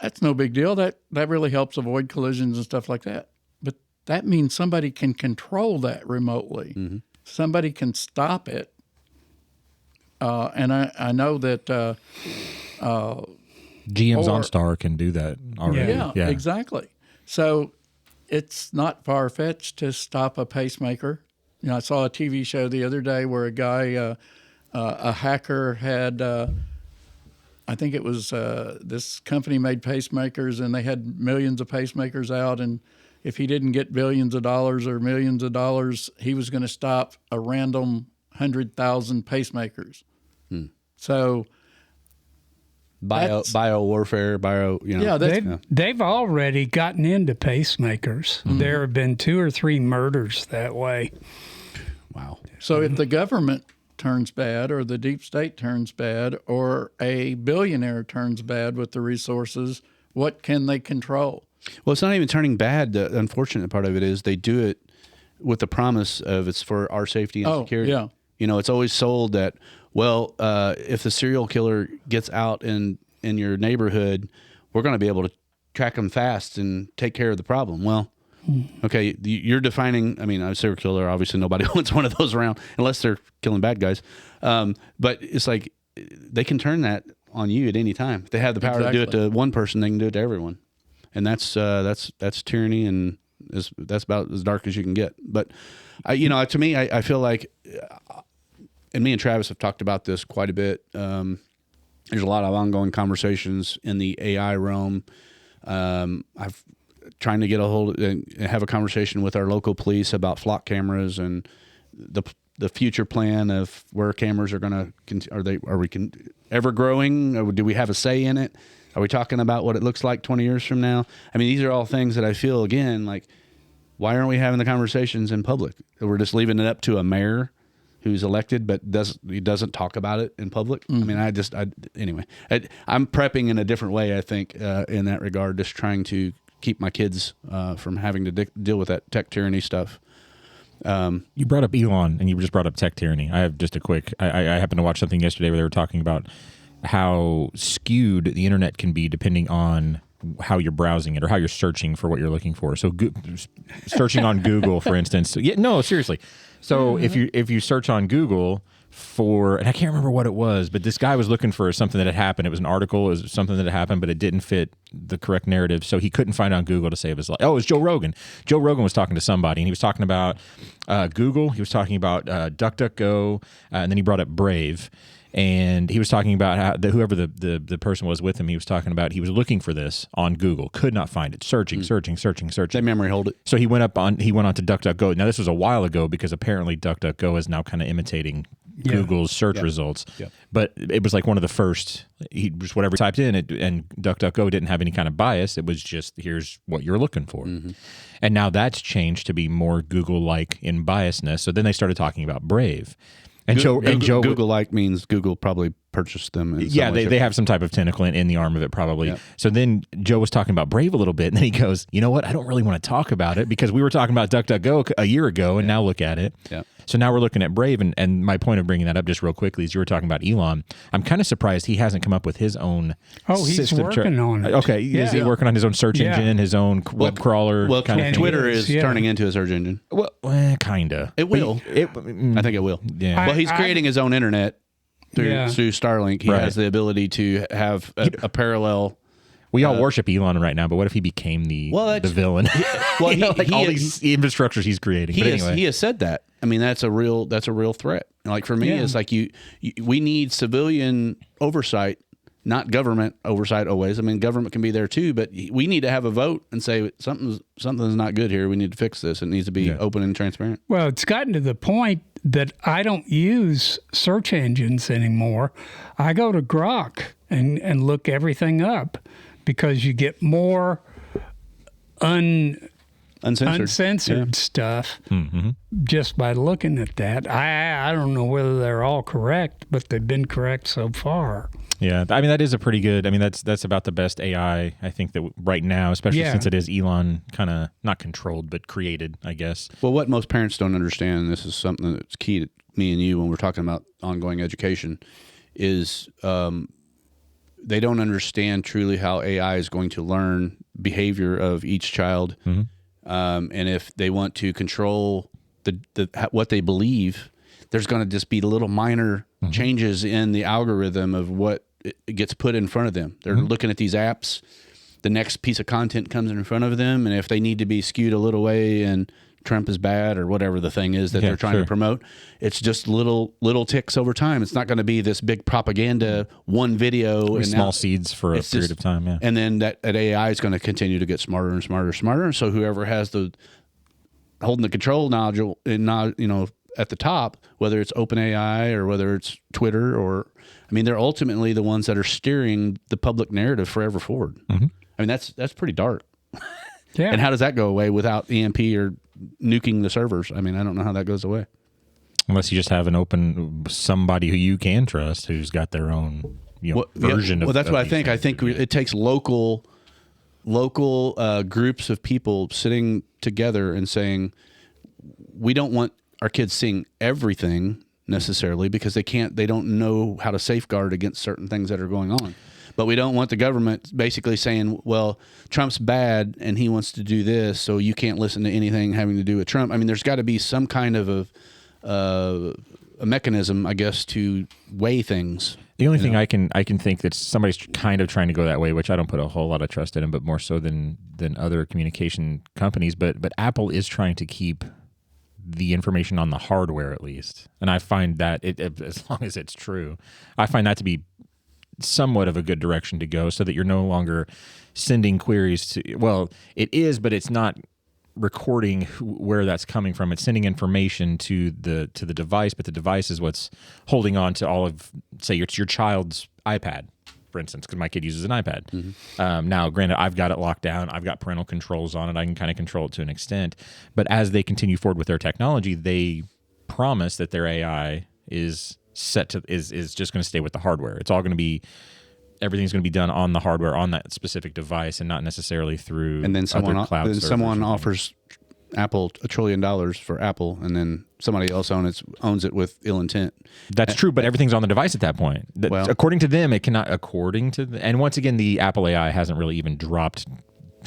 That's no big deal. That really helps avoid collisions and stuff like that. But that means somebody can control that remotely. Mm-hmm. Somebody can stop it. And I know that GM's OnStar can do that already. Yeah, exactly. So it's not far-fetched to stop a pacemaker. I saw a TV show the other day where a guy, a hacker had, I think it was this company made pacemakers, and they had millions of pacemakers out, and if he didn't get billions of dollars or millions of dollars, he was going to stop a random 100,000 pacemakers. So bio warfare, they've already gotten into pacemakers. Mm-hmm. There have been 2 or 3 murders that way. Wow. So if the government turns bad, or the deep state turns bad, or a billionaire turns bad with the resources, what can they control? Well, it's not even turning bad. The unfortunate part of it is they do it with the promise of it's for our safety and security. Yeah. It's always sold that, if the serial killer gets out in your neighborhood, we're going to be able to track them fast and take care of the problem. Well, okay, you're defining, a serial killer, obviously nobody wants one of those around unless they're killing bad guys. But it's like they can turn that on you at any time. If they have the power to do it to one person, they can do it to everyone. And that's tyranny, and that's about as dark as you can get. But, to me, I feel like, and me and Travis have talked about this quite a bit. There's a lot of ongoing conversations in the AI realm. I've trying to get a hold and have a conversation with our local police about flock cameras and the future plan of where cameras are going to are we ever growing? Or do we have a say in it? Are we talking about what it looks like 20 years from now? These are all things that I feel, again, like, why aren't we having the conversations in public? We're just leaving it up to a mayor who's elected, but he doesn't talk about it in public. Mm-hmm. Anyway, I'm prepping in a different way, I think, in that regard, just trying to keep my kids from having to deal with that tech tyranny stuff. You brought up Elon, and you just brought up tech tyranny. I have just a quick, I happened to watch something yesterday where they were talking about how skewed the internet can be depending on how you're browsing it or how you're searching for what you're looking for. So searching on Google, for instance. No, seriously. So if you search on Google for, and I can't remember what it was, but this guy was looking for something that had happened. It was an article, it was something that had happened, but it didn't fit the correct narrative, so he couldn't find it on Google to save his life. Oh, it was Joe Rogan. Joe Rogan was talking to somebody, and he was talking about Google, he was talking about DuckDuckGo, and then he brought up Brave. And he was talking about how whoever the person was with him, he was talking about he was looking for this on Google, could not find it, searching. They memory hold it. So he went on to DuckDuckGo. Now this was a while ago because apparently DuckDuckGo is now kind of imitating Google's search results. Yeah. But it was like one of the first. He just whatever he typed in, and DuckDuckGo didn't have any kind of bias. It was just here's what you're looking for. Mm-hmm. And now that's changed to be more Google-like in biasness. So then they started talking about Brave. And Joe Google-like means Google probably purchased them. Yeah, they have some type of tentacle in the arm of it probably. Yep. So then Joe was talking about Brave a little bit, and then he goes, you know what? I don't really want to talk about it because we were talking about DuckDuckGo a year ago, and now look at it. Yeah. So now we're looking at Brave, and my point of bringing that up just real quickly is you were talking about Elon. I'm kind of surprised he hasn't come up with his own system. He's working on it. Okay, is he working on his own search engine, his own web crawler? Well, kind of Twitter is turning into a search engine. Well, kind of. It will. I think it will. Yeah. Well, he's creating his own internet through Starlink. He has the ability to have a parallel. We all worship Elon right now, but what if he became the villain? All these infrastructures he's creating. But anyway. He has said that. I mean, that's a real threat. Like for me, it's like we need civilian oversight, not government oversight always. I mean, government can be there too, but we need to have a vote and say something's not good here. We need to fix this. It needs to be open and transparent. Well, it's gotten to the point that I don't use search engines anymore. I go to Grok and look everything up because you get more uncensored stuff just by looking at that. I don't know whether they're all correct, but they've been correct so far. Yeah, I mean, that is a pretty good, I mean, that's about the best AI, I think, that right now, especially since it is Elon kind of, not controlled, but created, I guess. Well, what most parents don't understand, and this is something that's key to me and you when we're talking about ongoing education, is they don't understand truly how AI is going to learn behavior of each child. Mm-hmm. And if they want to control what they believe, there's going to just be little minor changes in the algorithm of what gets put in front of them. They're looking at these apps. The next piece of content comes in front of them, and if they need to be skewed a little way and Trump is bad or whatever the thing is that they're trying to promote, it's just little ticks over time. It's not going to be this big propaganda, one video. And small seeds for a period of time, yeah. And then that AI is going to continue to get smarter and smarter. So whoever has holding the control nodule, at the top, whether it's OpenAI or whether it's Twitter they're ultimately the ones that are steering the public narrative forever forward. Mm-hmm. I mean, that's pretty dark. Yeah. And how does that go away without EMP or nuking the servers? I mean, I don't know how that goes away. Unless you just have somebody who you can trust who's got their own version of. Well, that's what I think. I think it takes local groups of people sitting together and saying, we don't want our kids seeing everything necessarily because they don't know how to safeguard against certain things that are going on. But we don't want the government basically saying, well, Trump's bad and he wants to do this, so you can't listen to anything having to do with Trump. I mean, there's got to be some kind of a mechanism, I guess, to weigh things. The only thing I can think that somebody's kind of trying to go that way, which I don't put a whole lot of trust in them, but more so than other communication companies. But Apple is trying to keep the information on the hardware at least, and I find that as long as it's true, I find that to be somewhat of a good direction to go, so that you're no longer sending queries to. Well, it is, but it's not recording where that's coming from. It's sending information to the device, but the device is what's holding on to all of, say, your child's iPad, for instance, because my kid uses an iPad. Mm-hmm. Now, granted, I've got it locked down. I've got parental controls on it. I can kind of control it to an extent. But as they continue forward with their technology, they promise that their AI is just going to stay with the hardware. It's all going to be, everything's going to be done on the hardware on that specific device, and not necessarily through. And then someone offers Apple $1 trillion for Apple, and then somebody else owns it with ill intent. That's true, but everything's on the device at that point. Well, according to them, it cannot. And once again, the Apple AI hasn't really even dropped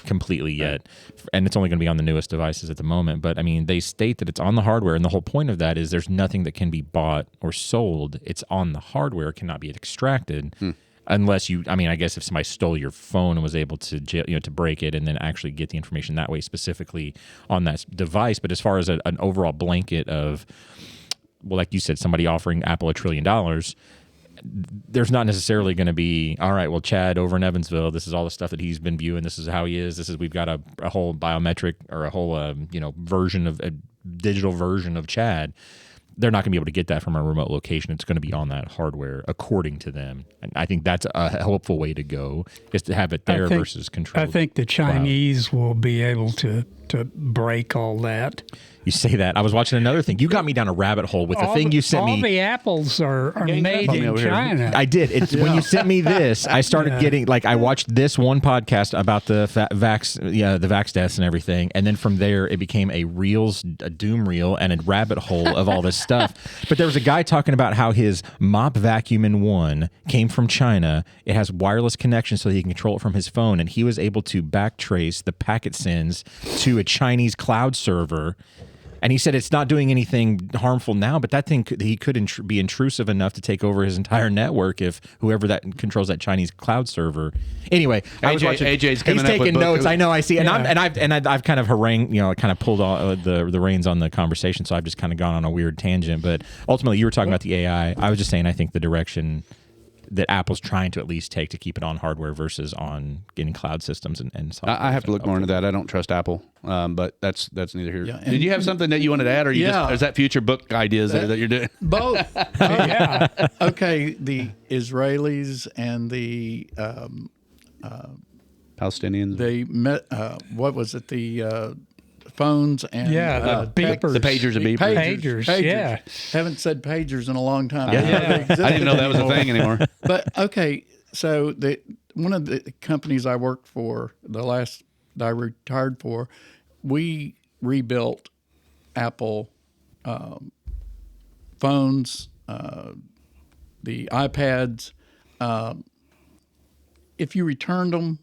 completely yet, and it's only going to be on the newest devices at the moment. But I mean, they state that it's on the hardware, and the whole point of that is there's nothing that can be bought or sold. It's on the hardware, it cannot be extracted. Unless you, I mean, I guess if somebody stole your phone and was able to, to break it and then actually get the information that way specifically on that device. But as far as an overall blanket of, well, like you said, somebody offering Apple $1 trillion, there's not necessarily going to be, all right, well, Chad over in Evansville, this is all the stuff that he's been viewing. This is how he is. We've got a whole biometric or a whole, version of a digital version of Chad. They're not going to be able to get that from a remote location. It's going to be on that hardware, according to them. And I think that's a helpful way to go, is to have it there versus control. I think the Chinese will be able to break all that. You say that. I was watching another thing. You got me down a rabbit hole with the thing you sent me. All the apples are made in China. I did. When you sent me this, I started getting, I watched this one podcast about the vax deaths and everything, and then from there it became a doom reel and a rabbit hole of all this stuff. But there was a guy talking about how his mop vacuum in one came from China. It has wireless connection so he can control it from his phone, and he was able to backtrace the packet sends to a Chinese cloud server. And he said it's not doing anything harmful now, but that thing he could be intrusive enough to take over his entire network if whoever that controls that Chinese cloud server. Anyway, AJ's he's taking notes. I know. I see, and I've kind of harangued, kind of pulled all the reins on the conversation, so I've just kind of gone on a weird tangent. But ultimately, you were talking about the AI. I was just saying I think the direction that Apple's trying to at least take to keep it on hardware versus on getting cloud systems and software. I have to look more into that. I don't trust Apple, but that's neither here. Yeah, did you have something that you wanted to add, or is that future book ideas that you're doing? Both. Yeah. Okay, the Israelis and the Palestinians. What was it? The phones and the beepers. The pagers and beepers. Pagers. Yeah. Haven't said pagers in a long time. I didn't even know that was a thing anymore. But okay, so one of the companies I worked for, that I retired for, we rebuilt Apple phones, the iPads. If you returned them,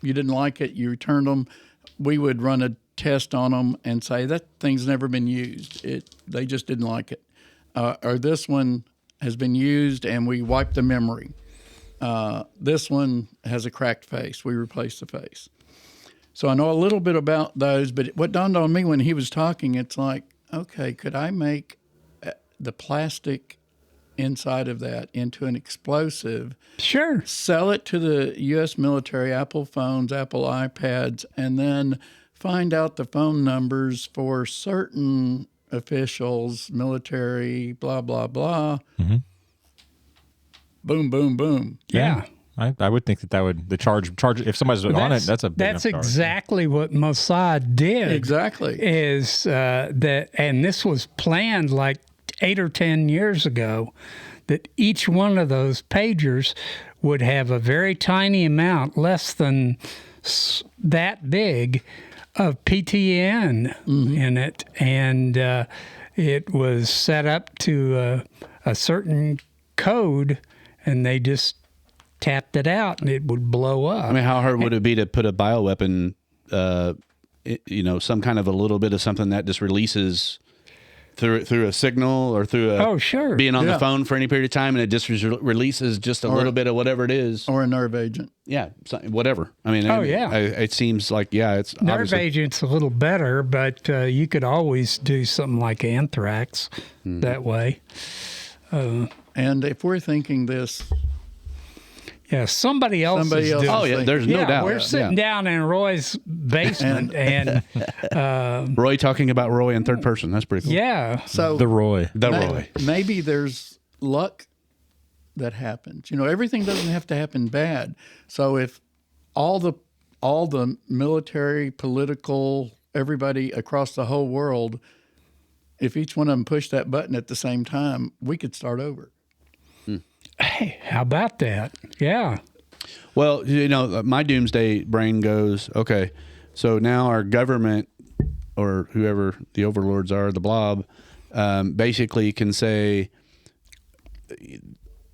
you didn't like it, you returned them, we would run a test on them and say that thing's never been used. They just didn't like it. Or this one has been used and we wiped the memory. This one has a cracked face. We replaced the face. So I know a little bit about those, but what dawned on me when he was talking, it's like, okay, could I make the plastic inside of that into an explosive? Sure. Sell it to the U.S. military, Apple phones, Apple iPads, and then find out the phone numbers for certain officials, military, blah, blah, blah. Mm-hmm. Boom, boom, boom. Yeah. I would think that would, the charge, if somebody's on it, that's a big That's enough charge. Exactly what Mossad did. Exactly. Is that, and this was planned like 8 or 10 years ago, that each one of those pagers would have a very tiny amount, less than that big, of PTN in it, and it was set up to a certain code, and they just tapped it out, and it would blow up. I mean, how hard would it be to put a bioweapon, some kind of a little bit of something that just releases through a signal or through being on the phone for any period of time, and it just releases just a little bit of whatever it is, or a nerve agent. Yeah, whatever. I mean, it seems like it's nerve agent's a little better, but you could always do something like anthrax that way. And if we're thinking this. Yeah, somebody else is doing it. Oh, yeah, there's no doubt. We're sitting down in Roy's basement and Roy talking about Roy in third person. That's pretty cool. Yeah. So the Roy. Maybe there's luck that happens. Everything doesn't have to happen bad. So if all the military, political, everybody across the whole world, if each one of them pushed that button at the same time, we could start over. Hey, how about that? Yeah. Well, my doomsday brain goes, okay, so now our government or whoever the overlords are, the blob, basically can say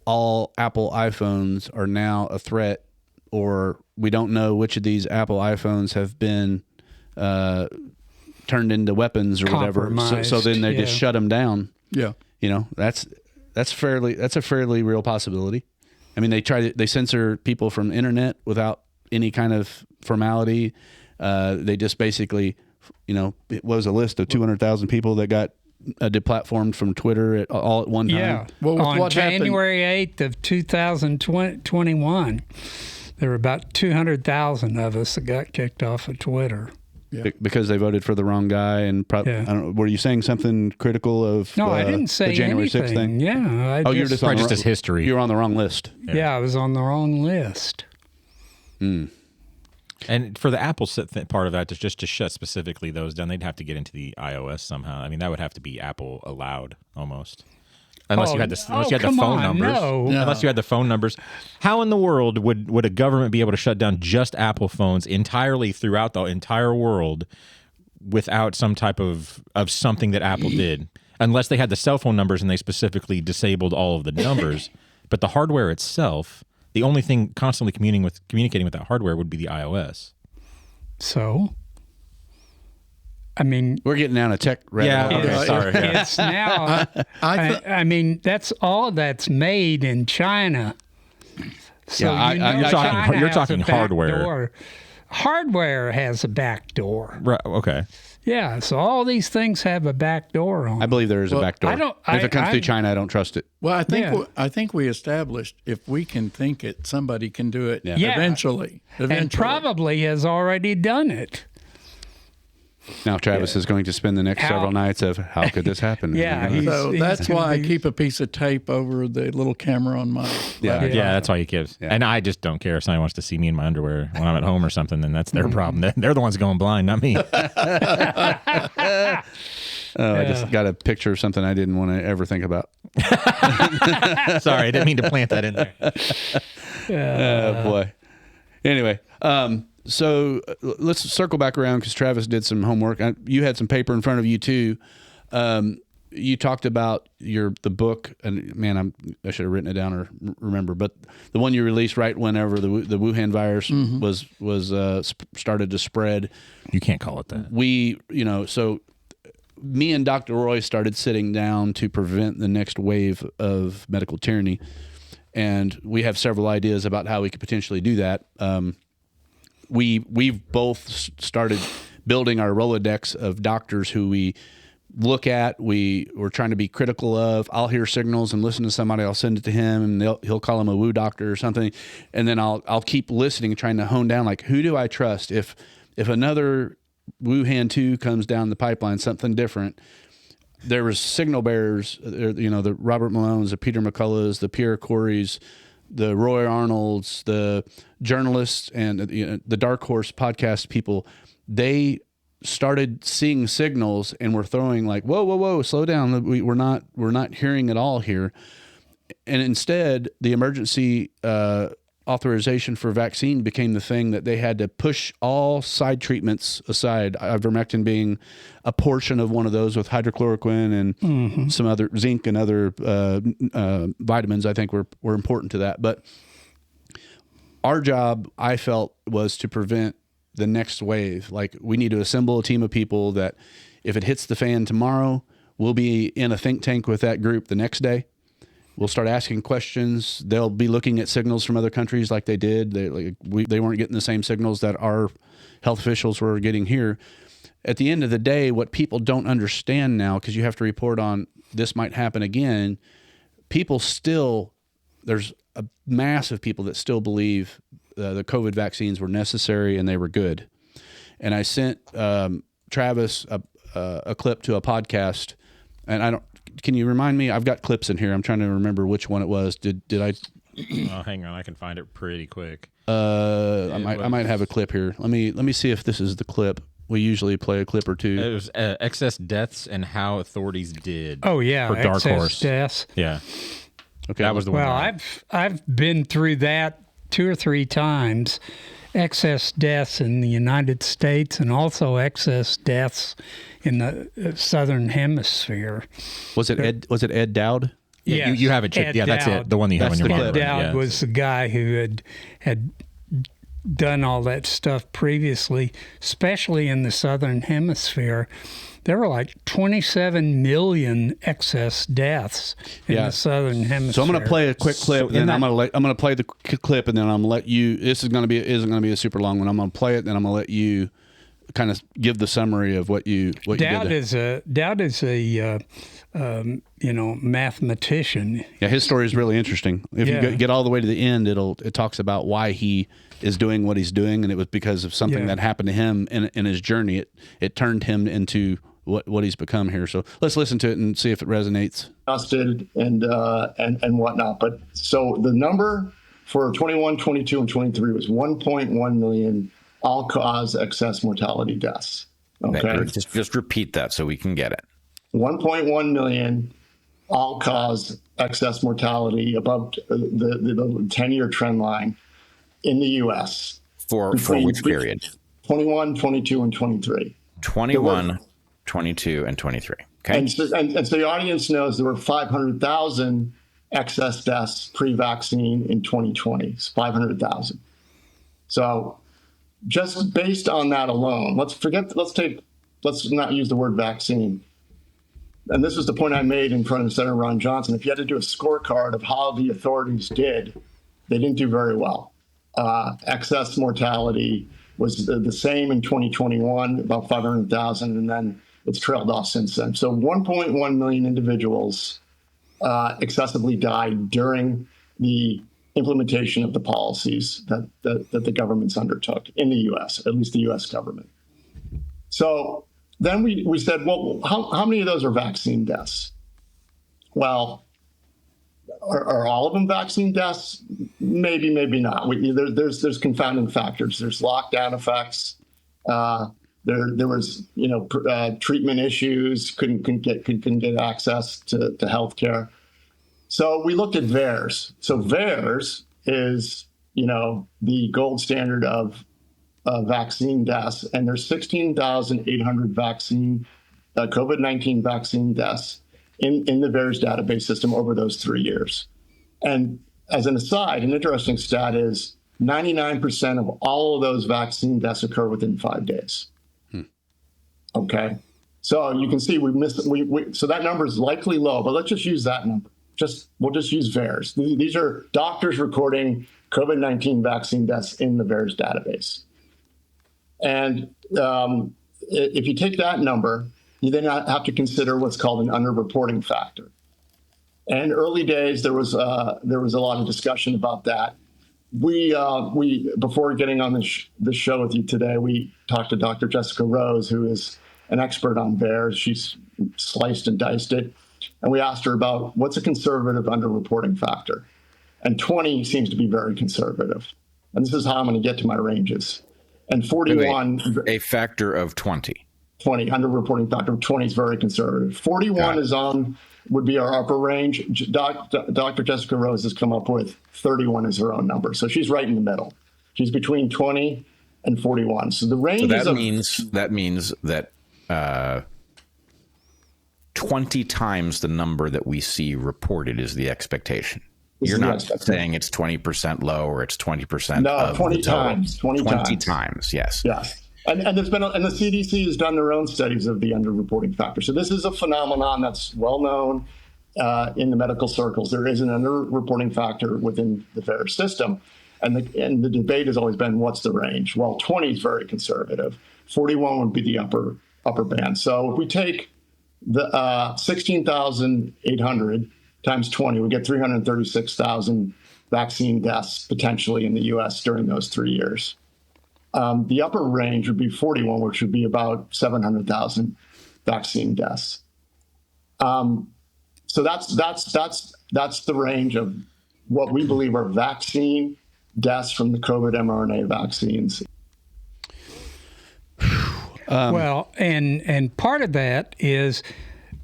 all Apple iPhones are now a threat, or we don't know which of these Apple iPhones have been turned into weapons or whatever. So then they just shut them down. Yeah. You know, that's a fairly real possibility. I mean, they censor people from internet without any kind of formality. They just basically, you know, it was a list of 200,000 people that got deplatformed from Twitter all at one time. Yeah. Well, on January 8th of 2021, there were about 200,000 of us that got kicked off of Twitter. Yeah. Because they voted for the wrong guy, and I don't know, were you saying something critical of? No, I didn't say the January 6th anything. thing. Yeah, You're just probably just as history. You're on the wrong list. Yeah, I was on the wrong list. And for the Apple part of that, just to shut specifically those down, they'd have to get into the iOS somehow. I mean, that would have to be Apple allowed almost. Unless you had the phone numbers. No. Unless you had the phone numbers. How in the world would a government be able to shut down just Apple phones entirely throughout the entire world without some type of something that Apple did? Unless they had the cell phone numbers and they specifically disabled all of the numbers. But the hardware itself, the only thing constantly communicating with that hardware would be the iOS. So, I mean, We're getting down a tech rabbit hole. Okay, sorry. Yeah. it's now. I mean, that's all that's made in China. So you're talking hardware. Door. Hardware has a back door. Right, okay. Yeah, so all these things have a back door on. I believe there is a back door. If it comes through China, I don't trust it. Well, I think we established if we can think it, somebody can do it eventually. And probably has already done it. Now Travis is going to spend the next several nights of how could this happen? Yeah, So that's why I keep a piece of tape over the little camera on my laptop. Yeah, that's why he gives. Yeah. And I just don't care if somebody wants to see me in my underwear when I'm at home or something, then that's their problem. They're the ones going blind, not me. I just got a picture of something I didn't want to ever think about. Sorry, I didn't mean to plant that in there. Oh, boy. Anyway, so let's circle back around because Travis did some homework. You had some paper in front of you, too. You talked about the book, and man, I should have written it down or remember, but the one you released right whenever the Wuhan virus was started to spread. You can't call it that. So me and Dr. Roy started sitting down to prevent the next wave of medical tyranny, and we have several ideas about how we could potentially do that. We've both started building our Rolodex of doctors who we look at, we're trying to be critical of. I'll hear signals and listen to somebody, I'll send it to him, and he'll call him a woo doctor or something, and then I'll keep listening, trying to hone down, like, who do I trust? If another Wuhan 2 comes down the pipeline, something different. There was signal bearers, the Robert Malones, the Peter McCulloughs, the Pierre Corys, the Roy Arnolds, the journalists, and the Dark Horse podcast people. They started seeing signals and were throwing like, whoa, slow down. We're not hearing it all here. And instead, the emergency authorization for vaccine became the thing that they had to push all side treatments aside. Ivermectin being a portion of one of those, with hydrochloroquine and some other zinc and other vitamins, I think were important to that. But our job, I felt, was to prevent the next wave. Like, we need to assemble a team of people that if it hits the fan tomorrow, we'll be in a think tank with that group the next day. We'll start asking questions. They'll be looking at signals from other countries like they did. They weren't getting the same signals that our health officials were getting here. At the end of the day, what people don't understand now, because you have to report on this might happen again, there's a mass of people that still believe the COVID vaccines were necessary and they were good. And I sent Travis a clip to a podcast, and can you remind me? I've got clips in here. I'm trying to remember which one it was. Did I? Oh, hang on. I can find it pretty quick. I might have a clip here. Let me see if this is the clip. We usually play a clip or two. It was excess deaths and how authorities did. Oh yeah, for Dark excess Horse deaths. Yeah. Okay, that was the one. Well, I've been through that 2 or 3 times, excess deaths in the United States and also excess deaths in the Southern Hemisphere. Was it Ed Dowd? Yeah, Yes, you have it. Ed Yeah, that's Dowd. it. The one you have on your That's the marker. clip. Ed Dowd Yeah. was the guy who had done all that stuff previously, especially in the Southern Hemisphere. There were like 27 million excess deaths in Yeah. the Southern Hemisphere. So I'm going to play a quick clip, and then I'm going to play the clip, and then I'm going to let you. This isn't going to be a super long one. I'm going to play it, and then I'm going to let you kind of give the summary of what you Dowd did there. Dowd is a mathematician. Yeah, his story is really interesting. If Yeah. you get all the way to the end, it talks about why he is doing what he's doing, and it was because of something Yeah. that happened to him in his journey. It turned him into what he's become here. So let's listen to it and see if it resonates. Adjusted and whatnot. But so the number for 21, 22, and 23 was 1.1 million all-cause excess mortality deaths. Okay, Just repeat that so we can get it. 1.1 million all-cause excess mortality above the 10-year trend line in the U.S. For which period? 21, 22, and 23. 21, 22, and 23. Okay. And so the audience knows there were 500,000 excess deaths pre-vaccine in 2020. It's 500,000. So just based on that alone, let's not use the word vaccine. And this was the point I made in front of Senator Ron Johnson. If you had to do a scorecard of how the authorities did, they didn't do very well. Excess mortality was the same in 2021, about 500,000, and then it's trailed off since then. So 1.1 million individuals excessively died during the implementation of the policies that the governments undertook in the U.S., at least the U.S. government. So then we said, well, how many of those are vaccine deaths? Well, are all of them vaccine deaths? Maybe, maybe not. There's confounding factors. There's lockdown effects. There was treatment issues. Couldn't get access to healthcare. So we looked at VAERS. So VAERS is the gold standard of vaccine deaths, and there's 16,800 COVID-19 vaccine deaths in the VAERS database system over those 3 years. And as an aside, an interesting stat is 99% of all of those vaccine deaths occur within 5 days. Okay, so you can see so that number is likely low, but let's just use that number. We'll just use VAERS. These are doctors recording COVID-19 vaccine deaths in the VAERS database. And if you take that number, you then have to consider what's called an underreporting factor. And early days, there was a lot of discussion about that. We before getting on this show with you today, we talked to Dr. Jessica Rose, who is an expert on VAERS. She's sliced and diced it. And we asked her about what's a conservative underreporting factor. And 20 seems to be very conservative. And this is how I'm going to get to my ranges. And 41... A factor of 20. 20, underreporting factor of 20 is very conservative. 41 would be our upper range. Dr. Jessica Rose has come up with 31 as her own number. So she's right in the middle. She's between 20 and 41. So the range that means that 20 times the number that we see reported is the expectation. You're not saying it's 20% low or it's 20%. No, 20 times. 20 times, yes. Yes. And there's been and the CDC has done their own studies of the underreporting factor. So this is a phenomenon that's well known in the medical circles. There is an underreporting factor within the VAERS system, and the debate has always been what's the range. Well, 20 is very conservative. 41 would be the upper band. So if we take the 16,800 times 20, we get 336,000 vaccine deaths potentially in the U.S. during those 3 years. The upper range would be 41, which would be about 700,000 vaccine deaths. So that's the range of what we believe are vaccine deaths from the COVID mRNA vaccines. Well, and part of that is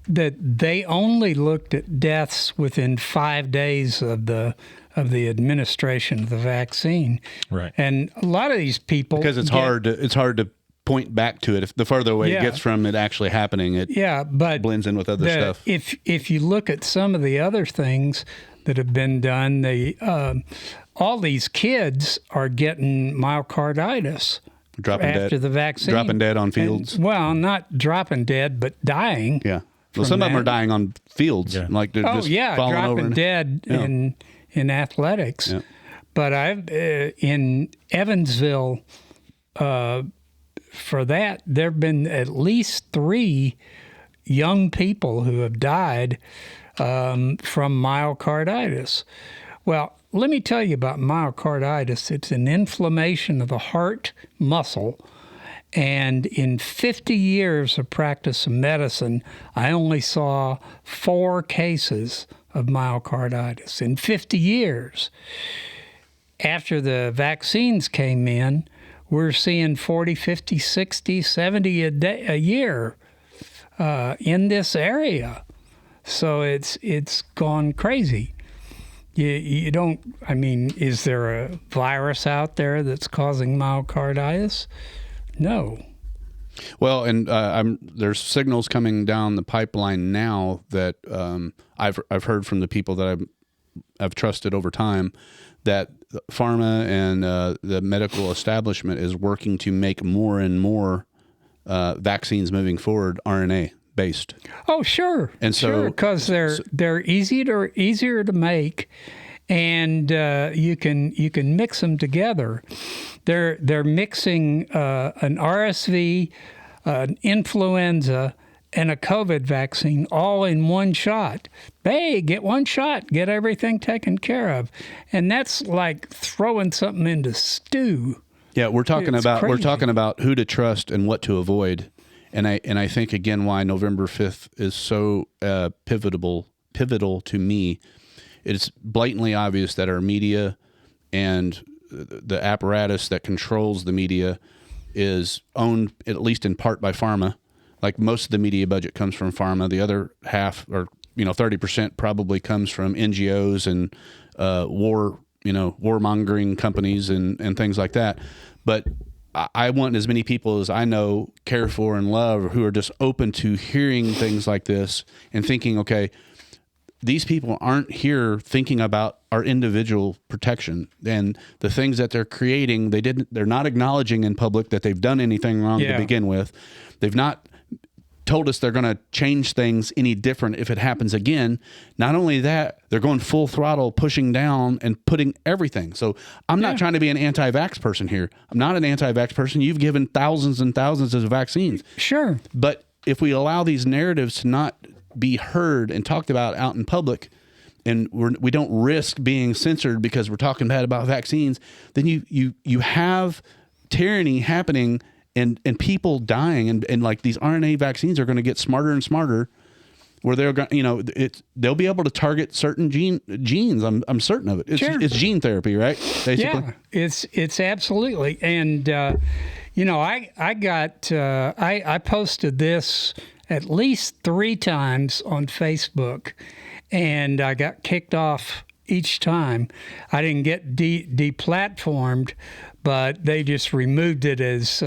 that they only looked at deaths within 5 days of the of the administration of the vaccine. Right. And a lot of these people, because it's hard to point back to it. If the further away it gets from it actually happening, it but blends in with other stuff. If you look at some of the other things that have been done, all these kids are getting myocarditis after the vaccine. Dropping dead on fields. And, not dropping dead, but dying. Yeah. Well, some of them are dying on fields. Yeah. Like they're just falling over. Dropping dead in athletics. Yeah. But I've in Evansville, for that, there have been at least 3 young people who have died from myocarditis. Well, let me tell you about myocarditis. It's an inflammation of the heart muscle. And in 50 years of practice of medicine, I only saw 4 cases of myocarditis in 50 years. After the vaccines came in, we're seeing 40, 50, 60, 70 a year in this area. So it's gone crazy. You don't, I mean, is there a virus out there that's causing myocarditis? No. Well, and there's signals coming down the pipeline now that I've heard from the people that I've trusted over time that pharma and the medical establishment is working to make more and more vaccines moving forward RNA based. Oh, sure. And so because they're easier to make, and you can mix them together. They're mixing an RSV, an influenza, and a COVID vaccine all in one shot. Hey, get one shot, get everything taken care of, and that's like throwing something into stew. Yeah, we're talking It's about crazy. who to trust and what to avoid, and I think again why November 5th is so pivotal to me. It's blatantly obvious that our media and the apparatus that controls the media is owned at least in part by pharma. Like most of the media budget comes from pharma. The other half, or 30%, probably comes from NGOs and warmongering companies and things like that. But I want as many people as I know, care for, and love who are just open to hearing things like this and thinking, okay, these people aren't here thinking about our individual protection and the things that they're creating. They're not acknowledging in public that they've done anything wrong to begin with. They've not told us they're going to change things any different if it happens again. Not only that, they're going full throttle, pushing down and putting everything. So I'm not trying to be an anti-vax person here. I'm not an anti-vax person. You've given thousands and thousands of vaccines. Sure. But if we allow these narratives to not be heard and talked about out in public, and we don't risk being censored because we're talking bad about vaccines, then you have tyranny happening and people dying, and like these RNA vaccines are going to get smarter and smarter, where they're going, they'll be able to target certain genes. I'm certain of it. It's gene therapy, right? Basically. Yeah, it's absolutely. And I posted this at least 3 times on Facebook, and I got kicked off each time. I didn't get deplatformed, but they just removed it as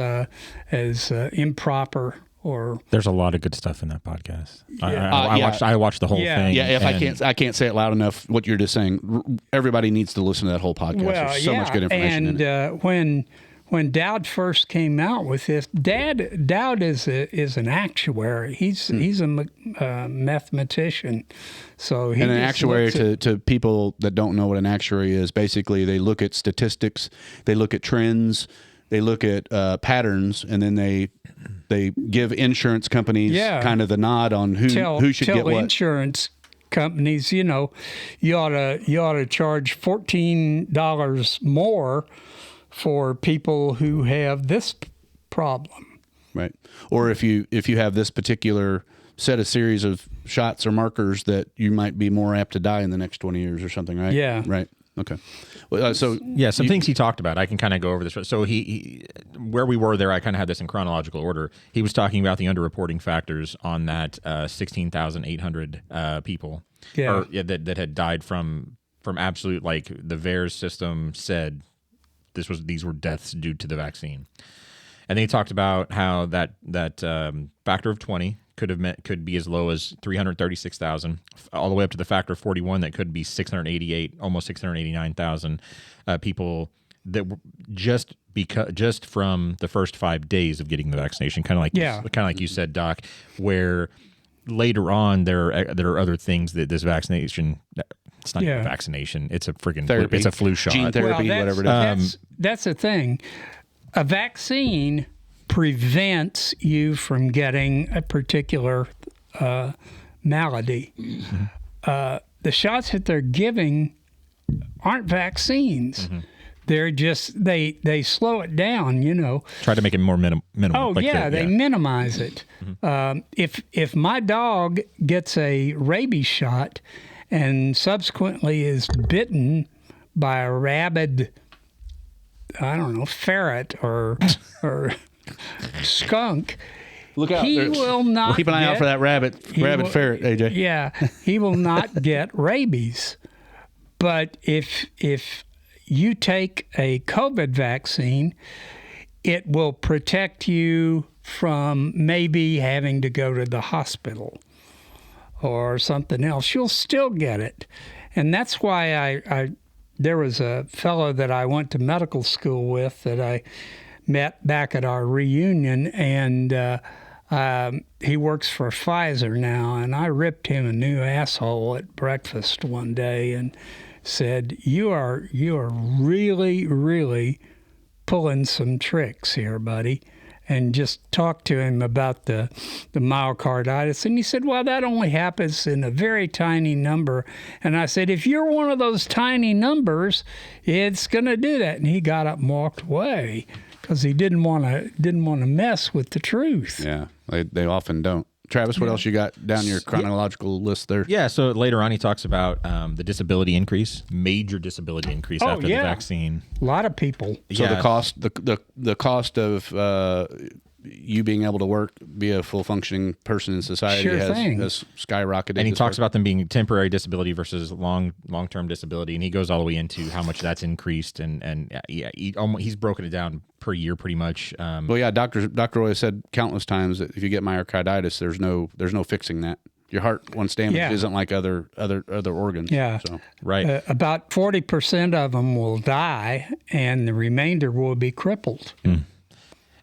improper. Or there's a lot of good stuff in that podcast. Yeah. I watched the whole thing. Yeah, if I can't say it loud enough, what you're just saying, everybody needs to listen to that whole podcast. There's so much good information in it. And when Dowd first came out with this, Dowd is an actuary. He's a mathematician. So and an actuary to people that don't know what an actuary is, basically they look at statistics, they look at trends, they look at patterns, and then they give insurance companies kind of the nod on who should get what. Tell insurance companies, you ought to charge $14 more for people who have this problem. Right. Or if you have this particular set of series of shots or markers that you might be more apt to die in the next 20 years or something, right? Yeah. Right. Okay. Well, some things he talked about, I can kind of go over this. So he where we were there, I kind of had this in chronological order. He was talking about the underreporting factors on that 16,800 people that had died from absolute, like the VAERS system said these were deaths due to the vaccine. And then he talked about how that factor of 20 could be as low as 336,000, all the way up to the factor of 41 that could be 688, almost 689,000 people that were just from the first 5 days of getting the vaccination. Kind of like you said, Doc, where later on there are other things that this vaccination. It's not even a vaccination. It's a freaking therapy. It's a flu shot. Gene therapy, whatever it is. That's the thing. A vaccine prevents you from getting a particular malady. Mm-hmm. The shots that they're giving aren't vaccines. Mm-hmm. They're just they slow it down, Try to make it more minimal. Oh, like they minimize it. Mm-hmm. If my dog gets a rabies shot and subsequently is bitten by a rabid, I don't know, ferret or skunk, look out! He will not. We'll keep an eye out for that rabid ferret, AJ. Yeah, he will not get rabies. But if you take a COVID vaccine, it will protect you from maybe having to go to the hospital or something else. You'll still get it. And that's why there was a fellow that I went to medical school with that I met back at our reunion, and he works for Pfizer now, and I ripped him a new asshole at breakfast one day and said, you are really, really pulling some tricks here, buddy. And just talked to him about the myocarditis. And he said, well, that only happens in a very tiny number. And I said, if you're one of those tiny numbers, it's going to do that. And he got up and walked away because he didn't want to mess with the truth. Yeah, they often don't. Travis, what else you got down your chronological list there? Yeah, so later on he talks about the disability increase, major disability increase after the vaccine. A lot of people. So the cost of you being able to work, be a full functioning person in society has skyrocketed. And he talks about them being temporary disability versus long-term disability, and he goes all the way into how much that's increased, and he's broken it down per year pretty much. Well, yeah, Dr. Roy said countless times that if you get myocarditis, there's no fixing that. Your heart, once damaged, isn't like other organs. Yeah, so. Right. About 40% of them will die, and the remainder will be crippled. Mm.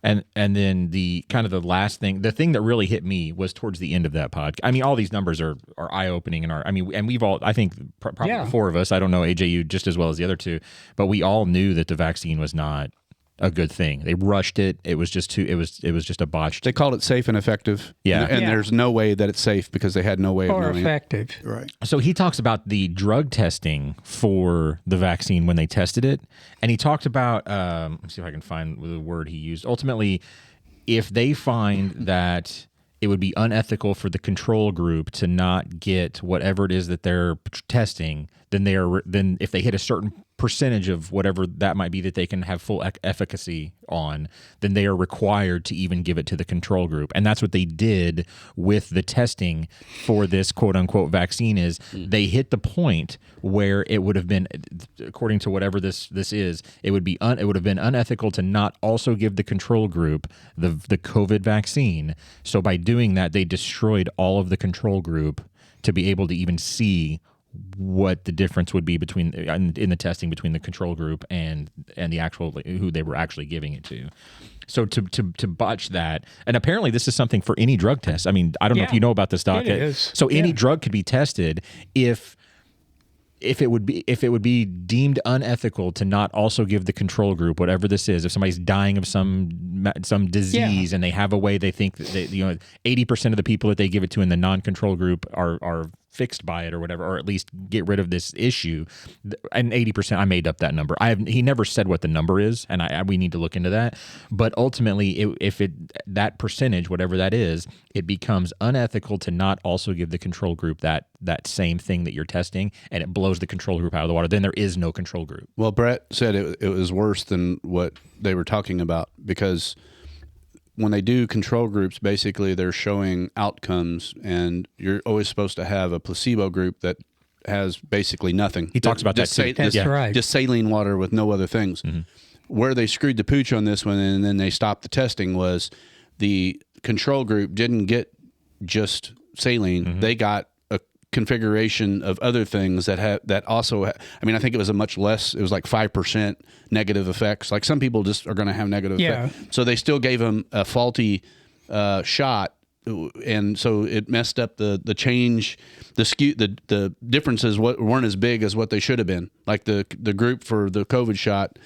And then the kind of the last thing, the thing that really hit me was towards the end of that podcast. I mean, all these numbers are eye-opening, and we've all, I think probably the four of us, I don't know, AJ, you just as well as the other two, but we all knew that the vaccine was not a good thing. They rushed it. It was just it was just a botched. They called it safe and effective. Yeah. And there's no way that it's safe because they had no way of knowing effective. it. Right. So he talks about the drug testing for the vaccine when they tested it. And he talked about, let's see if I can find the word he used. Ultimately, if they find that it would be unethical for the control group to not get whatever it is that they're testing, then if they hit a certain percentage of whatever that might be that they can have full efficacy on, then they are required to even give it to the control group. And that's what they did with the testing for this quote unquote vaccine. Is they hit the point where it would have been, according to whatever this is, it would have been unethical to not also give the control group the COVID vaccine. So by doing that, they destroyed all of the control group to be able to even see what the difference would be between in the testing between the control group and the actual who they were actually giving it to. So to botch that, and apparently this is something for any drug test. I mean, I don't know if you know about this, Doc. It is. So any drug could be tested if it would be deemed unethical to not also give the control group whatever this is. If somebody's dying of some disease and they have a way they think that 80% of the people that they give it to in the non-control group are fixed by it or whatever, or at least get rid of this issue. And 80%, I made up that number. He never said what the number is, and we need to look into that. But ultimately, that percentage, whatever that is, it becomes unethical to not also give the control group that same thing that you're testing, and it blows the control group out of the water. Then there is no control group. Well, Brett said it was worse than what they were talking about, because when they do control groups, basically they're showing outcomes, and you're always supposed to have a placebo group that has basically nothing. He talks about that too. That's right. Just saline water with no other things. Where they screwed the pooch on this one and then they stopped the testing was the control group didn't get just saline. They got a configuration of other things that also I think it was a much less, it was like 5% negative effects. Like some people just are going to have negative effects. So they still gave them a faulty shot, and so it messed up the change, the skew, the differences weren't as big as what they should have been. Like the group for the COVID shot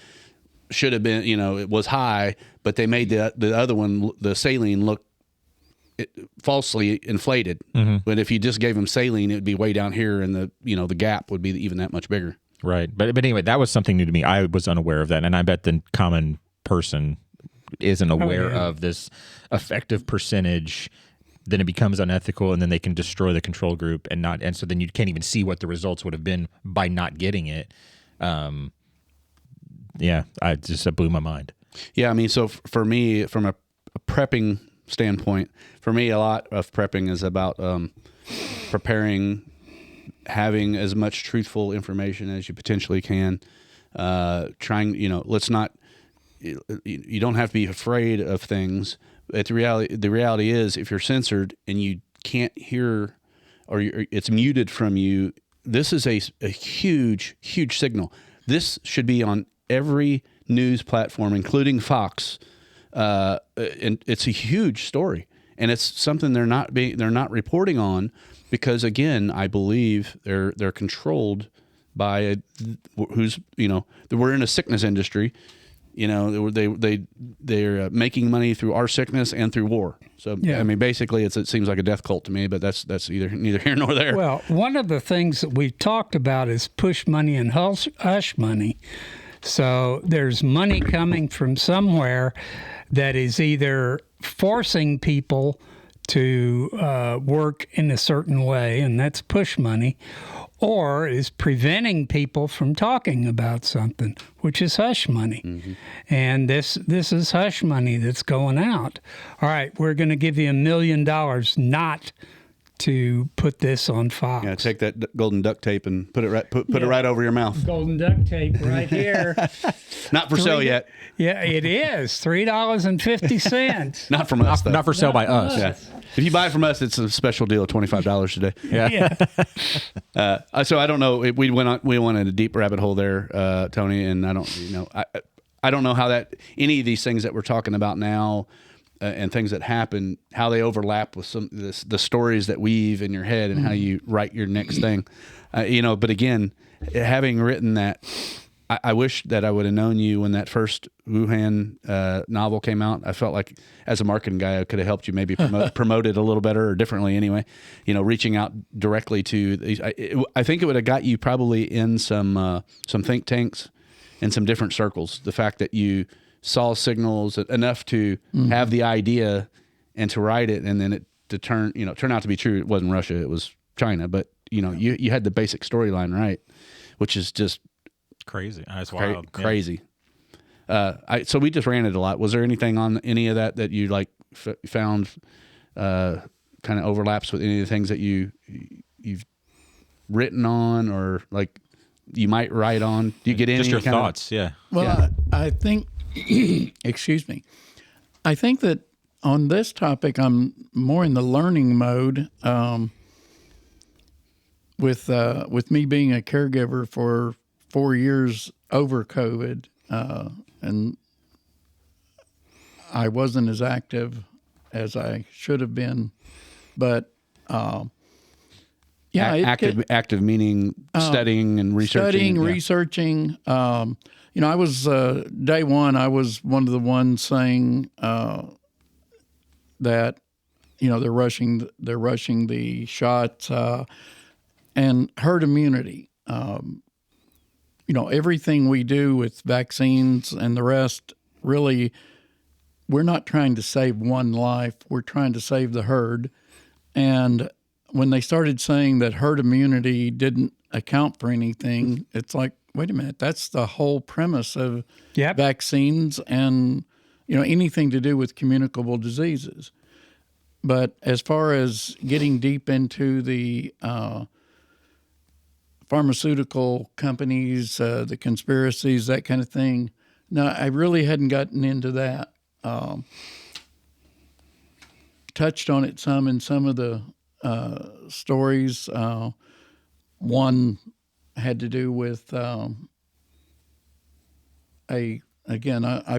should have been, it was high, but they made the other one, the saline, look falsely inflated. But if you just gave them saline, it would be way down here, and the gap would be even that much bigger. Right. But anyway, that was something new to me. I was unaware of that, and I bet the common person isn't aware of this effective percentage. Then it becomes unethical, and then they can destroy the control group and so then you can't even see what the results would have been by not getting it. It blew my mind. Yeah, so for me, from a prepping standpoint, for me, a lot of prepping is about preparing, having as much truthful information as you potentially can. Trying, let's not. You don't have to be afraid of things. But the reality is, if you're censored and you can't hear, or it's muted from you, this is a huge, huge signal. This should be on every news platform, including Fox, and it's a huge story, and it's something they're not reporting on because, again, I believe they're controlled by we're in a sickness industry. They're making money through our sickness and through war. So basically, it seems like a death cult to me. But that's either neither here nor there. Well, one of the things that we talked about is push money and hush money. So there's money coming from somewhere that is either forcing people to work in a certain way, and that's push money, or is preventing people from talking about something, which is hush money. And this is hush money that's going out. All right, we're going to give you $1 million not to put this on Fox. Yeah, take that golden duct tape and put it right over your mouth. Golden duct tape right here. Not for sale yet. Yeah, it is $3.50. Not from us, though. Not for sale by us. Yeah. If you buy from us, it's a special deal of $25 today. So I don't know. We went in a deep rabbit hole there, Tony, and I don't know how any of these things that we're talking about now and things that happen, how they overlap with the stories that weave in your head and how you write your next thing. But again, having written that, I wish that I would have known you when that first Wuhan novel came out. I felt like as a marketing guy, I could have helped you maybe promote it a little better or differently anyway. Reaching out directly to, I think it would have got you probably in some think tanks and some different circles. The fact that you saw signals enough to have the idea and to write it, and then it to turn out to be true. It wasn't Russia, it was China, but you had the basic storyline right, which is just crazy. That's wild. Crazy. So we just ran it a lot. Was there anything on any of that you found kind of overlaps with any of the things that you've written on or like you might write on? Do you get any just your thoughts? Yeah. Well, I think. Excuse me. I think that on this topic, I'm more in the learning mode. With me being a caregiver for 4 years over COVID, and I wasn't as active as I should have been, but active meaning studying and researching. Researching. I was day one. I was one of the ones saying that they're rushing the shots and herd immunity. Everything we do with vaccines and the rest, really, we're not trying to save one life. We're trying to save the herd. And when they started saying that herd immunity didn't account for anything, it's like, wait a minute, that's the whole premise of vaccines and anything to do with communicable diseases. But as far as getting deep into the pharmaceutical companies, the conspiracies, that kind of thing. No, I really hadn't gotten into that. Touched on it some in some of the stories. One had to do with I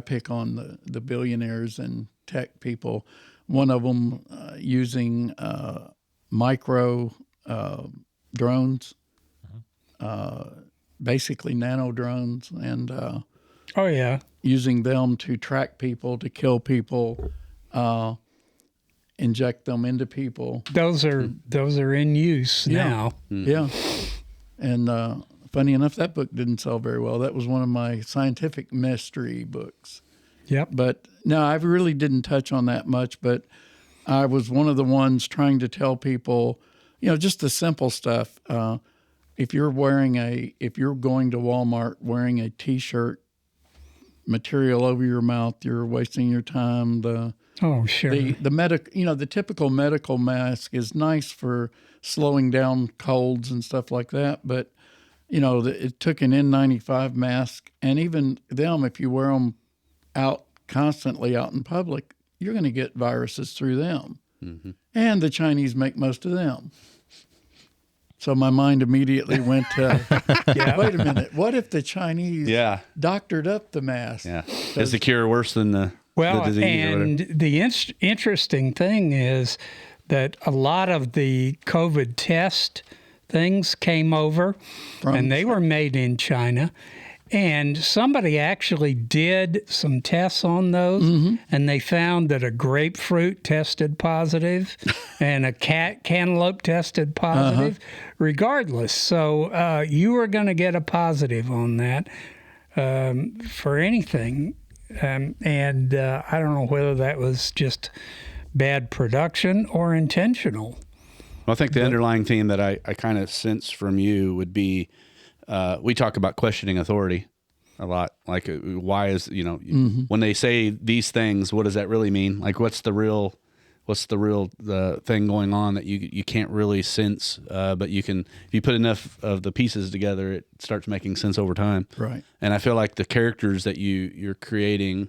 pick on the billionaires and tech people. One of them using micro drones, basically nano drones, and using them to track people, to kill people, inject them into people. Those are in use now. Yeah, and funny enough, that book didn't sell very well. That was one of my scientific mystery books. Yep. But no, I really didn't touch on that much. But I was one of the ones trying to tell people, just the simple stuff. If you're going to Walmart wearing a T-shirt, material over your mouth, you're wasting your time. Sure. The typical medical mask is nice for slowing down colds and stuff like that, but it took an N95 mask, and even them, if you wear them constantly out in public, you're going to get viruses through them. Mm-hmm. And the Chinese make most of them. So my mind immediately went to, wait a minute, what if the Chinese doctored up the mask? Yeah. Is the cure worse than the disease? And the interesting thing is that a lot of the COVID test things came over, and they were made in China. And somebody actually did some tests on those, and they found that a grapefruit tested positive and a cantaloupe tested positive, regardless. So you were going to get a positive on that for anything. And I don't know whether that was just bad production or intentional. Well, I think the underlying theme that I kind of sense from you would be, we talk about questioning authority a lot. Like, why is, when they say these things, what does that really mean? Like, what's the real thing going on that you can't really sense, but you can, if you put enough of the pieces together, it starts making sense over time. Right. And I feel like the characters that you're creating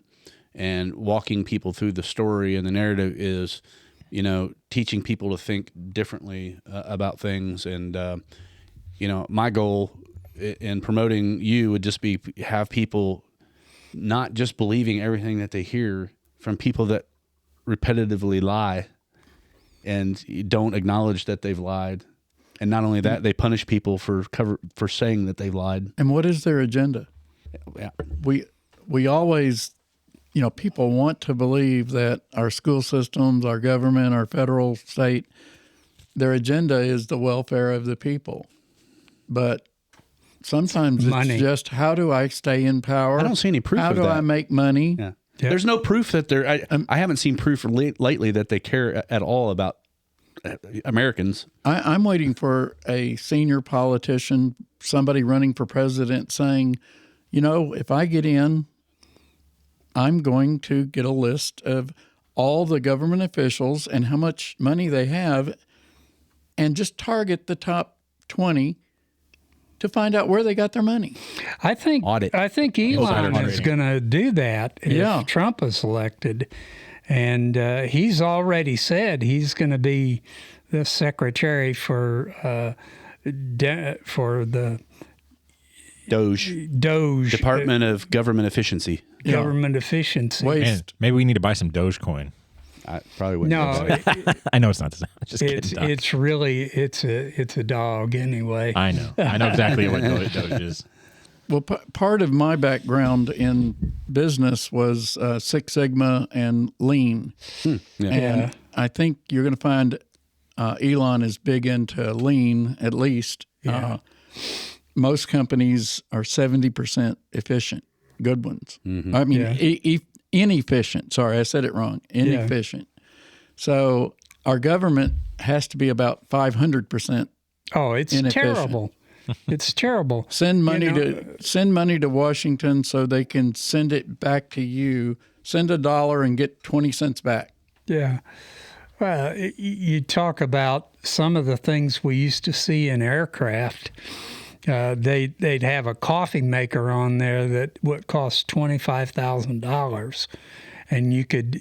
and walking people through the story and the narrative is, teaching people to think differently about things. And, my goal in promoting you would just be have people not just believing everything that they hear from people that repetitively lie and don't acknowledge that they've lied. And not only that, they punish people for saying that they've lied. And what is their agenda? Yeah. We always, people want to believe that our school systems, our government, our federal, state, their agenda is the welfare of the people. But sometimes it's just, how do I stay in power? I don't see any proof of that. How do I make money? Yeah. Yep. There's no proof that I haven't seen proof lately that they care at all about Americans. I'm waiting for a senior politician, somebody running for president, saying, if I get in, I'm going to get a list of all the government officials and how much money they have, and just target the top 20 to find out where they got their money. I think Elon is going to do that if Trump is elected. And he's already said he's going to be the secretary for the Doge Department of Government Efficiency. Government efficiency. Man, maybe we need to buy some Dogecoin. I probably wouldn't. No, I know it's not. Just kidding. It's really it's a dog anyway. I know exactly what Doge is. Well, part of my background in business was Six Sigma and Lean, and I think you're going to find Elon is big into Lean. At least most companies are 70% efficient. Good ones. Mm-hmm. I mean, inefficient. Sorry, I said it wrong. Inefficient. So our government has to be about 500%. Oh, it's terrible. It's terrible. Send money to Washington so they can send it back to you. Send $1 and get 20 cents back. Yeah. Well, you talk about some of the things we used to see in aircraft, they'd have a coffee maker on there that would cost $25,000, and you could,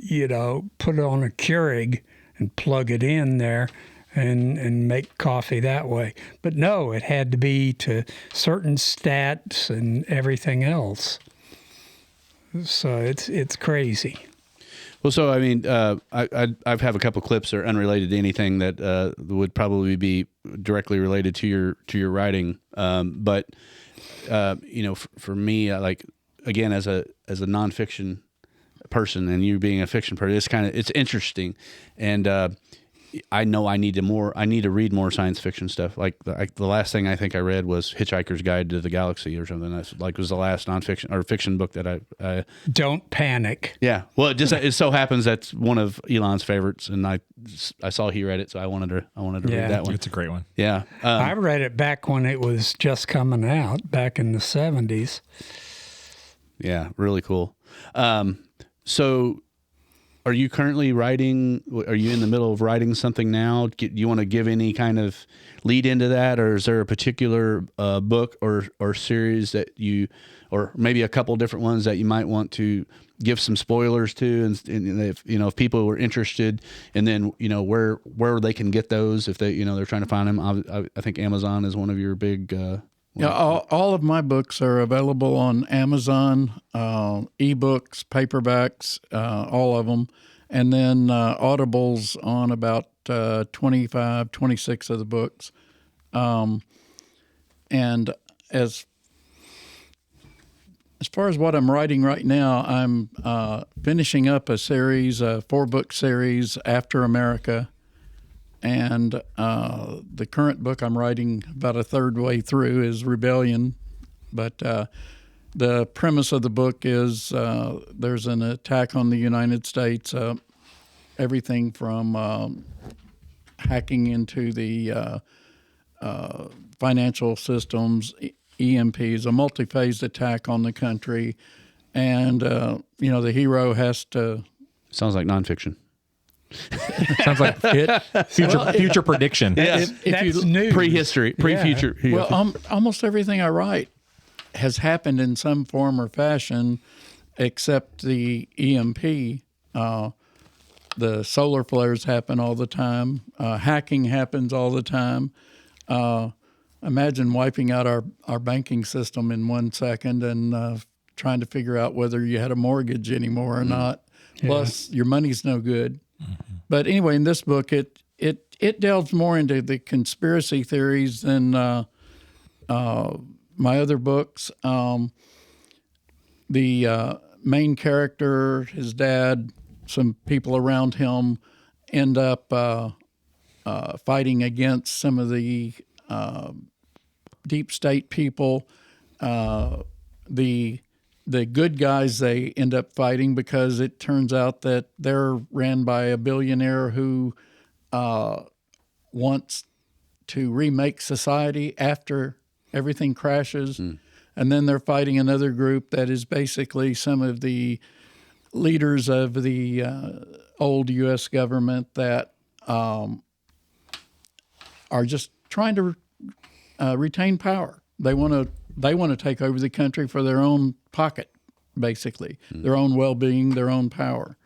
put it on a Keurig and plug it in there and make coffee that way. But no, it had to be to certain stats and everything else. So it's crazy. Well, so I mean, I have a couple clips that are unrelated to anything that would probably be directly related to your writing. But for me, again, as a nonfiction person, and you being a fiction person, it's interesting, and I know I need to read more science fiction stuff. Like the last thing I think I read was Hitchhiker's Guide to the Galaxy or something. That's was the last nonfiction or fiction book that I Don't panic. Yeah. Well, it so happens that's one of Elon's favorites, and I saw he read it, so I wanted to read that one. It's a great one. Yeah. I read it back when it was just coming out, back in the 70s. Yeah, really cool. So are you currently writing? Are you in the middle of writing something now? Do you want to give any kind of lead into that, or is there a particular book or series that you, or maybe a couple different ones that you might want to give some spoilers to, and if people were interested, and then where they can get those if they they're trying to find them. I think Amazon is one of your big. Yeah, all of my books are available on Amazon, ebooks, paperbacks, all of them. And then Audible's on about 25, 26 of the books. And as far as what I'm writing right now, I'm finishing up a series, a 4-book series, After America. And the current book I'm writing about a third way through is Rebellion. But the premise of the book is there's an attack on the United States, everything from hacking into the financial systems, EMPs, a multi-phased attack on the country. And, the hero has to... Sounds like nonfiction. Sounds like future prediction. Yes. That's new. Prehistory, pre-future. Yeah. Well, almost everything I write has happened in some form or fashion, except the EMP. The solar flares happen all the time. Hacking happens all the time. Imagine wiping out our banking system in 1 second and trying to figure out whether you had a mortgage anymore or not. Plus, your money's no good. Mm-hmm. But anyway, in this book, it delves more into the conspiracy theories than my other books. The main character, his dad, some people around him end up fighting against some of the deep state people. The good guys they end up fighting because it turns out that they're ran by a billionaire who wants to remake society after everything crashes. And then they're fighting another group that is basically some of the leaders of the old U.S. government that are just trying to retain power. They want to take over the country for their own pocket, basically, their own well-being, their own power.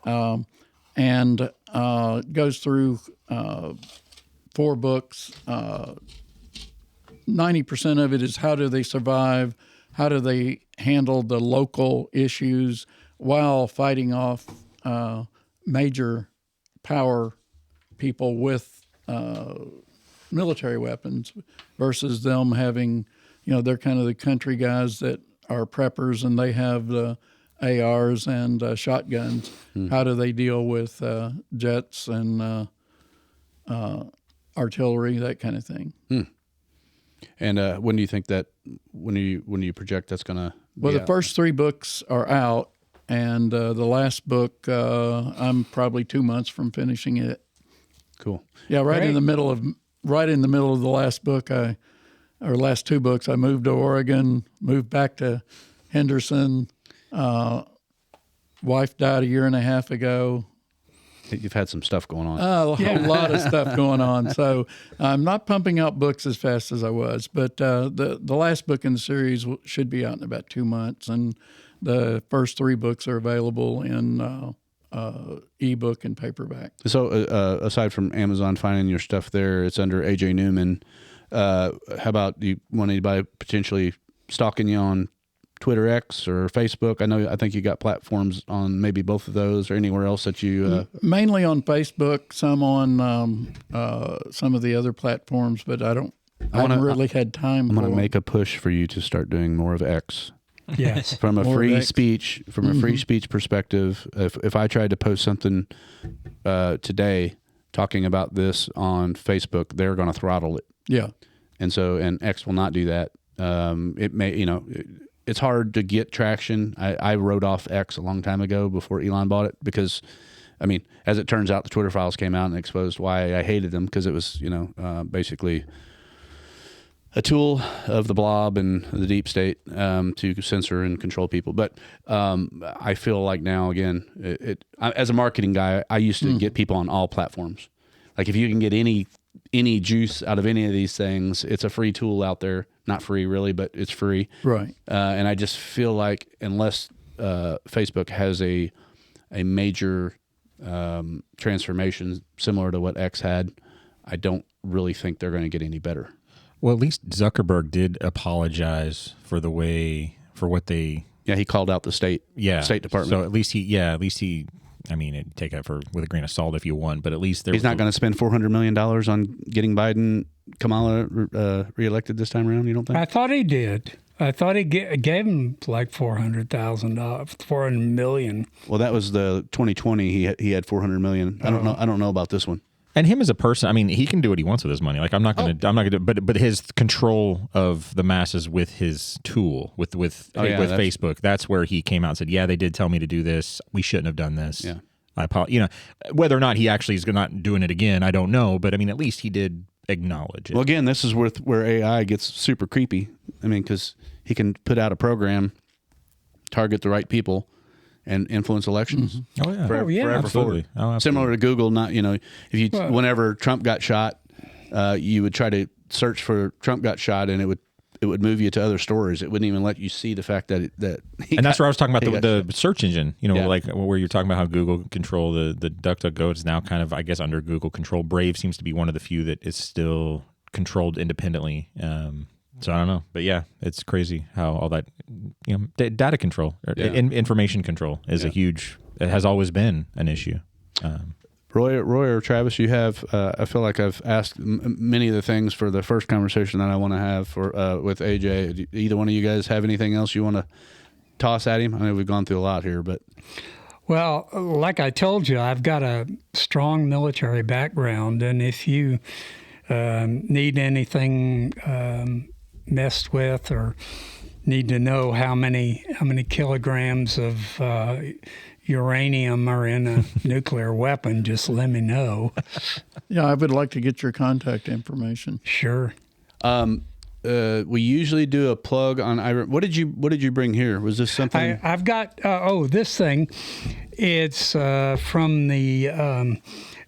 And it goes through 4 books. 90% of it is how do they survive, how do they handle the local issues while fighting off major power people with military weapons versus them having, they're kind of the country guys that are preppers and they have the ARs and shotguns. How do they deal with jets and artillery, that kind of thing? And when do you think that, when do you project that's going to be Well, the out? first 3 books are out, and the last book, I'm probably 2 months from finishing it. Cool. Yeah, right in the middle of the last book, or last 2 books, I moved to Oregon, moved back to Henderson. Wife died a year and a half ago, You've had some stuff going on. A whole lot of stuff going on. So I'm not pumping out books as fast as I was, but the last book in the series should be out in about 2 months, and the first 3 books are available in ebook and paperback. So aside from Amazon finding your stuff there, it's under AJ Newman. How about, do you want anybody potentially stalking you on Twitter X or Facebook? I think you got platforms on maybe both of those, or anywhere else that you mainly on Facebook, some on some of the other platforms, but I haven't really had time. I'm going to make a push for you to start doing more of X. Yes. From a free speech perspective, if I tried to post something today talking about this on Facebook, they're going to throttle it. Yeah. And X will not do that. It may, it's hard to get traction. I wrote off X a long time ago before Elon bought it because, I mean, as it turns out, the Twitter files came out and exposed why I hated them, because it was, basically a tool of the blob and the deep state to censor and control people. But I feel like now, again, as a marketing guy, I used to get people on all platforms. Like if you can get any juice out of any of these things, it's a free tool out there. Not free really, but it's free. Right. And I just feel like unless Facebook has a major transformation similar to what X had, I don't really think they're going to get any better. Well, at least Zuckerberg did apologize for what they. Yeah, he called out the State Department. So at least he. I mean, take that with a grain of salt if you want, but at least he's not going to spend $400 million on getting Kamala reelected this time around. You don't think? I thought he did. I thought he gave him like $400,000, $400 million. Well, that was the 2020. He had $400 million. I don't know about this one. And him as a person, I mean, he can do what he wants with his money. Like I'm not going to, but his control of the masses with his tool, with Facebook, that's where he came out and said, yeah, they did tell me to do this. We shouldn't have done this. Yeah. Whether or not he actually is not doing it again, I don't know. But I mean, at least he did acknowledge it. Well, again, this is where AI gets super creepy. I mean, because he can put out a program, target the right people, and influence elections. Oh yeah, forever absolutely. forward. Oh, absolutely. Similar to Google, whenever Trump got shot, you would try to search for Trump got shot, and it would move you to other stories. It wouldn't even let you see the fact that that's where I was talking about the search engine. Like where you're talking about how Google control the DuckDuckGo is now kind of, I guess, under Google control. Brave seems to be one of the few that is still controlled independently. So I don't know, but yeah, it's crazy how all that, data control, information control is it has always been an issue. Roy or Travis, you have, I feel like I've asked many of the things for the first conversation that I want to have with AJ. Do either one of you guys have anything else you want to toss at him? I know we've gone through a lot here, but. Well, like I told you, I've got a strong military background, and if you need anything messed with or need to know how many kilograms of uranium are in a nuclear weapon, just let me know. Yeah, I would like to get your contact information. Sure. We usually do a plug on Iron. What did you bring here? Was this something? I've got this thing. It's from the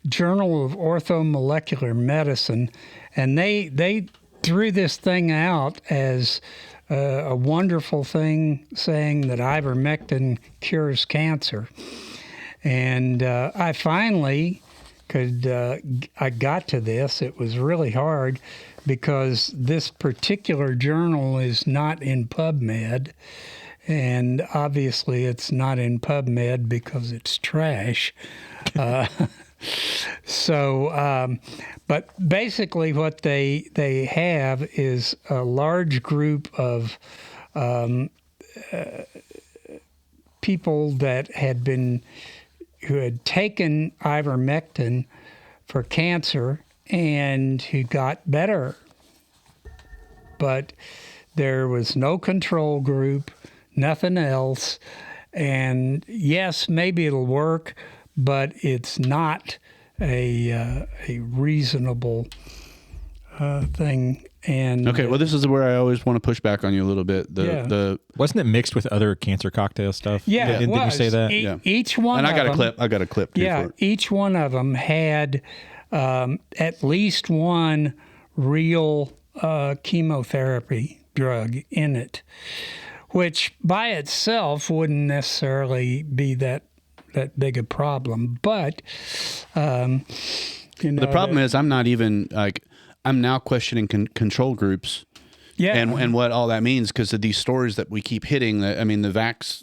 Journal of Orthomolecular Medicine, and they threw this thing out as a wonderful thing, saying that ivermectin cures cancer. And I finally I got to this. It was really hard because this particular journal is not in PubMed. And obviously it's not in PubMed because it's trash. But basically what they have is a large group of people that who had taken ivermectin for cancer and who got better. But there was no control group, nothing else. And yes, maybe it'll work, but it's not a reasonable thing. And Okay, well, this is where I always want to push back on you a little bit. The Wasn't it mixed with other cancer cocktail stuff? Yeah, it Didn't you was. say that? Each one and of I got them, a clip. I got a clip too. Yeah, for it. each one of them had at least one real chemotherapy drug in it, which by itself wouldn't necessarily be that big a problem. But The problem is I'm not even like I'm now questioning control groups. Yeah, and what all that means because of these stories that we keep hitting. I mean, the vax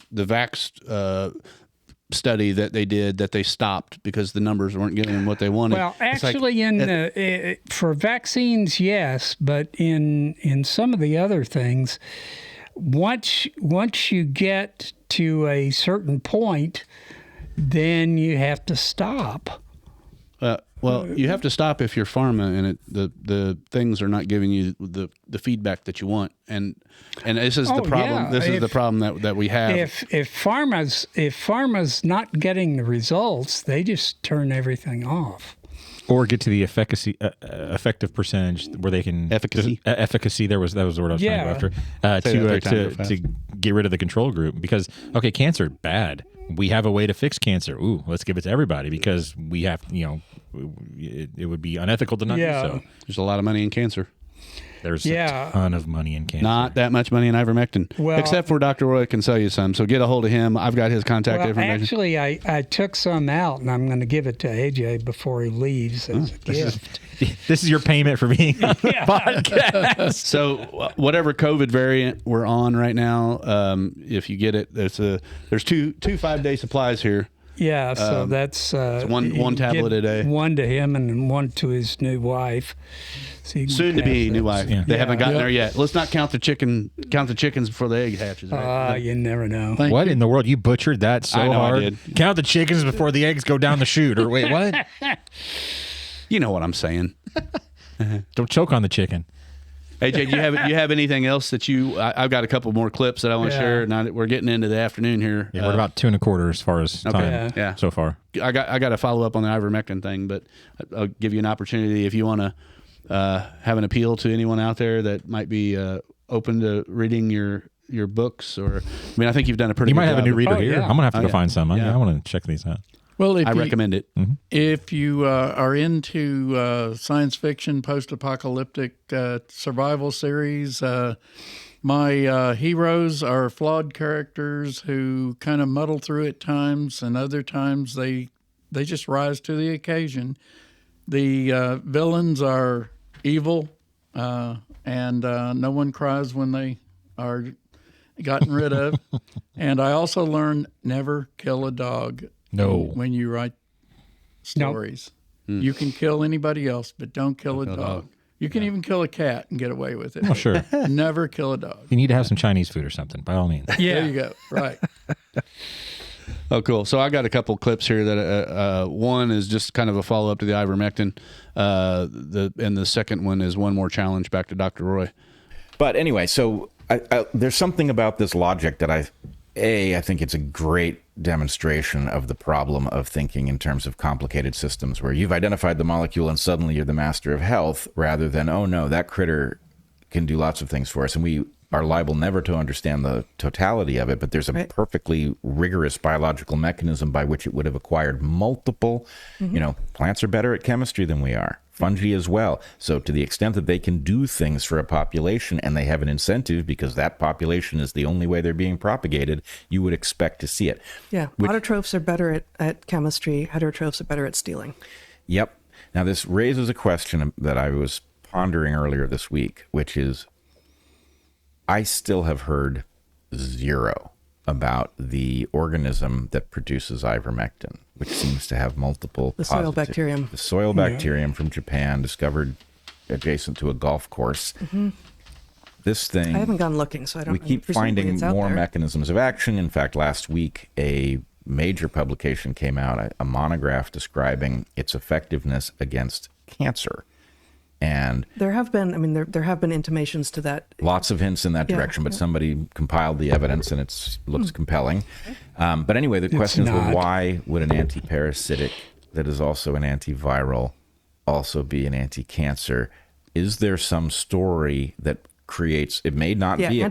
study that they did that they stopped because the numbers weren't getting them what they wanted. Well, It's like, actually, for vaccines, yes, but in some of the other things, once you get to a certain point, then you have to stop. well, you have to stop if you're pharma and the things are not giving you the feedback that you want, and this is the problem. Yeah. This is the problem that we have. If pharma's not getting the results, they just turn everything off. Or get to the effective percentage where they can Efficacy? Efficacy. That was the word I was trying to Yeah. go after. Say that 3 times real fast. To get rid of the control group because cancer bad. We have a way to fix cancer. Ooh, let's give it to everybody because we have it would be unethical to not do so. There's a lot of money in cancer. There's a ton of money in cancer. Not that much money in ivermectin, Well- except for Dr. Roy can sell you some. So get a hold of him. I've got his contact information. Actually, I took some out, and I'm going to give it to AJ before he leaves as a gift. This is your payment for being on the podcast. So whatever COVID variant we're on right now, if you get it, there's two 5-day supplies here. Yeah, so that's one you tablet give a day. One to him and one to his new wife. So you can Soon to be pass new it. wife. Yeah. They haven't gotten there yet. Let's not count the chickens before the egg hatches. Right? You never know. What in the world? You butchered that so I know I hard. did. Count the chickens before the eggs go down the chute. Or wait, what? You know what I'm saying. Don't choke on the chicken. AJ, do you have anything else that I've got a couple more clips that I want to share. Now that we're getting into the afternoon here. Yeah, we're about 2 1/4 as far as time Yeah. so far. I got to follow up on the ivermectin thing, but I'll give you an opportunity if you want to have an appeal to anyone out there that might be open to reading your books. Or I mean, I think you've done a pretty. You good might have a job. new reader Oh, here. yeah. I'm gonna have to go yeah. find some. Yeah. I want to check these out. Well, I recommend it. If you are into science fiction, post-apocalyptic survival series, my heroes are flawed characters who kind of muddle through at times, and other times they just rise to the occasion. The villains are evil, and no one cries when they are gotten rid of. And I also learned never kill a dog. No. When you write stories, you can kill anybody else, but don't kill a dog. You can even kill a cat and get away with it. Oh, sure. Never kill a dog. You need to have some Chinese food or something, by all means. Yeah. There you go. Right. Oh, cool. So I got a couple clips here that one is just kind of a follow up to the ivermectin. And the second one is one more challenge back to Dr. Roy. But anyway, so there's something about this logic that I think it's a great demonstration of the problem of thinking in terms of complicated systems where you've identified the molecule and suddenly you're the master of health rather than, oh no, that critter can do lots of things for us. And we are liable never to understand the totality of it, but there's a perfectly rigorous biological mechanism by which it would have acquired multiple, plants are better at chemistry than we are. Fungi as well. So to the extent that they can do things for a population and they have an incentive because that population is the only way they're being propagated, you would expect to see it. Yeah, autotrophs are better at chemistry. Heterotrophs are better at stealing. Yep. Now this raises a question that I was pondering earlier this week, which is I still have heard zero about the organism that produces ivermectin, which seems to have multiple The soil bacterium. The soil bacterium from Japan, discovered adjacent to a golf course. Mm-hmm. This thing... I haven't gone looking, so I don't know. We keep finding more mechanisms of action. In fact, last week, a major publication came out, a monograph describing its effectiveness against cancer. And there have been, there have been intimations to that. Lots of hints in that direction, but somebody compiled the evidence and it looks compelling. But anyway, the question is, well, why would an anti-parasitic that is also an antiviral also be an anti-cancer? is there some story that creates, it may not be a